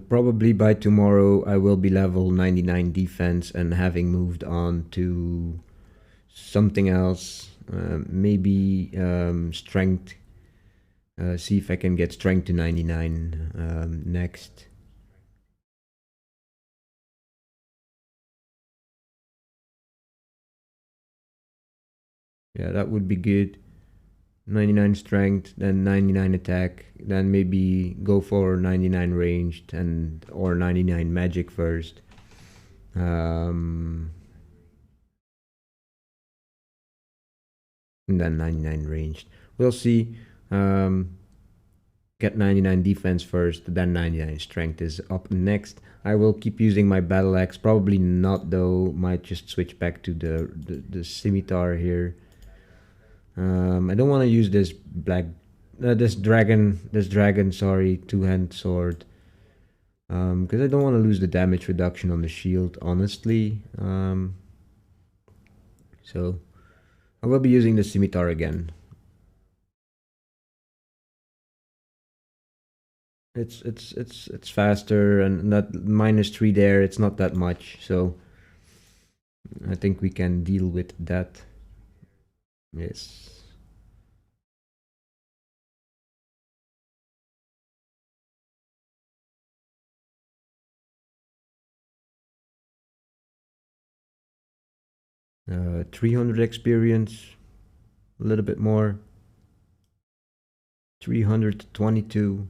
Probably by tomorrow I will be level 99 defense and having moved on to something else. Maybe strength. See if I can get strength to 99 next. Yeah, that would be good. 99 strength, then 99 attack, then maybe go for 99 ranged and or 99 magic first. Um, and then 99 ranged. We'll see. Um, get 99 defense first, then 99 strength is up next. I will keep using my battle axe. Probably not though. Might just switch back to the scimitar here. I don't want to use this this dragon. Sorry, two-hand sword. Because I don't want to lose the damage reduction on the shield. Honestly, so I will be using the scimitar again. It's faster and that -3 there. It's not that much, so I think we can deal with that. Yes. 300 experience, a little bit more. 322.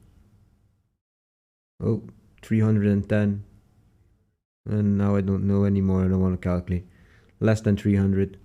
Oh, 310. And now I don't know anymore. I don't want to calculate. Less than 300.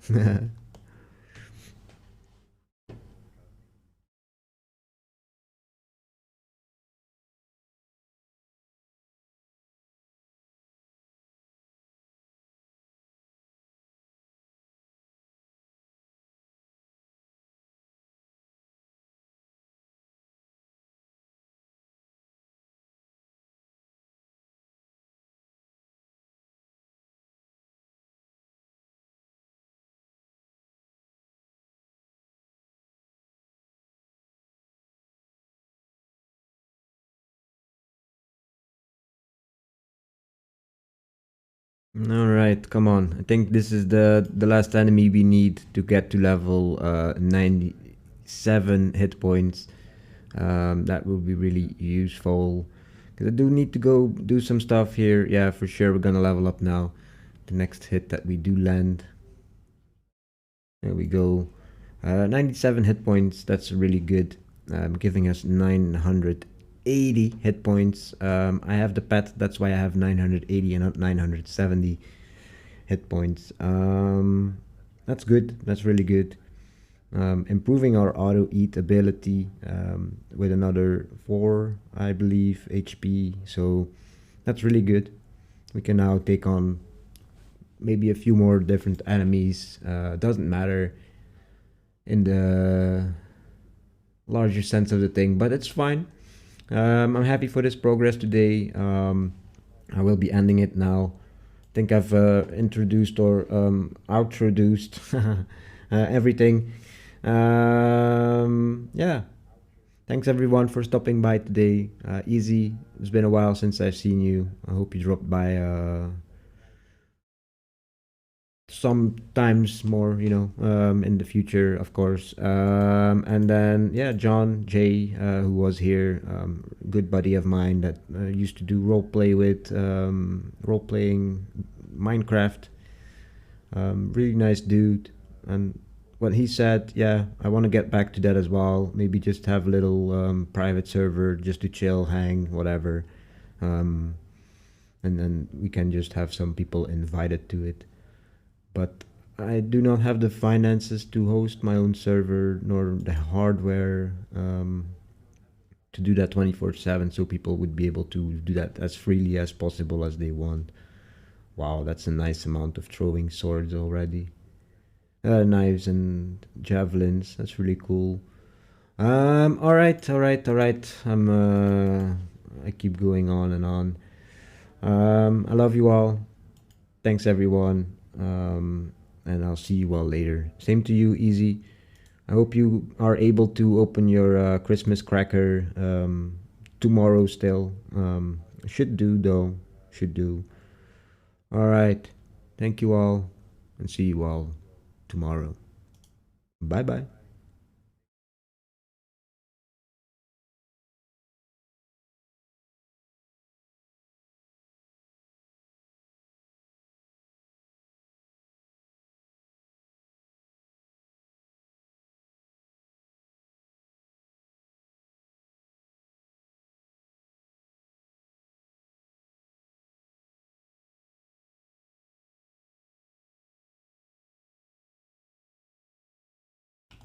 All right, come on. I think this is the last enemy we need to get to level 97 hit points. That will be really useful. Because I do need to go do some stuff here. Yeah, for sure, we're gonna level up now. The next hit that we do land. There we go. 97 hit points. That's really good. Giving us 980 hit points. I have the pet. That's why I have 980 and not 970 hit points. That's good. That's really good. Improving our auto eat ability with another 4, I believe, HP. So that's really good. We can now take on maybe a few more different enemies. Doesn't matter in the larger sense of the thing, but it's fine. I'm happy for this progress today. I will be ending it now. I think I've introduced or outroduced everything. Yeah. Thanks everyone for stopping by today. Easy. It's been a while since I've seen you. I hope you dropped by sometimes more, in the future, of course. And then, yeah, John Jay, who was here, good buddy of mine that used to do role play with, role playing Minecraft. Really nice dude. And what he said, yeah, I want to get back to that as well. Maybe just have a little private server just to chill, hang, whatever. Um, and then we can just have some people invited to it. But I do not have the finances to host my own server nor the hardware to do that 24/7, so people would be able to do that as freely as possible as they want. Wow, that's a nice amount of throwing swords already. Knives and javelins. That's really cool. All right, all right, all right. I keep going on and on. I love you all. Thanks everyone. And I'll see you all later. Same to you, Easy. I hope you are able to open your Christmas cracker tomorrow still. Should do though. Should do. All right. Thank you all and see you all tomorrow. Bye bye.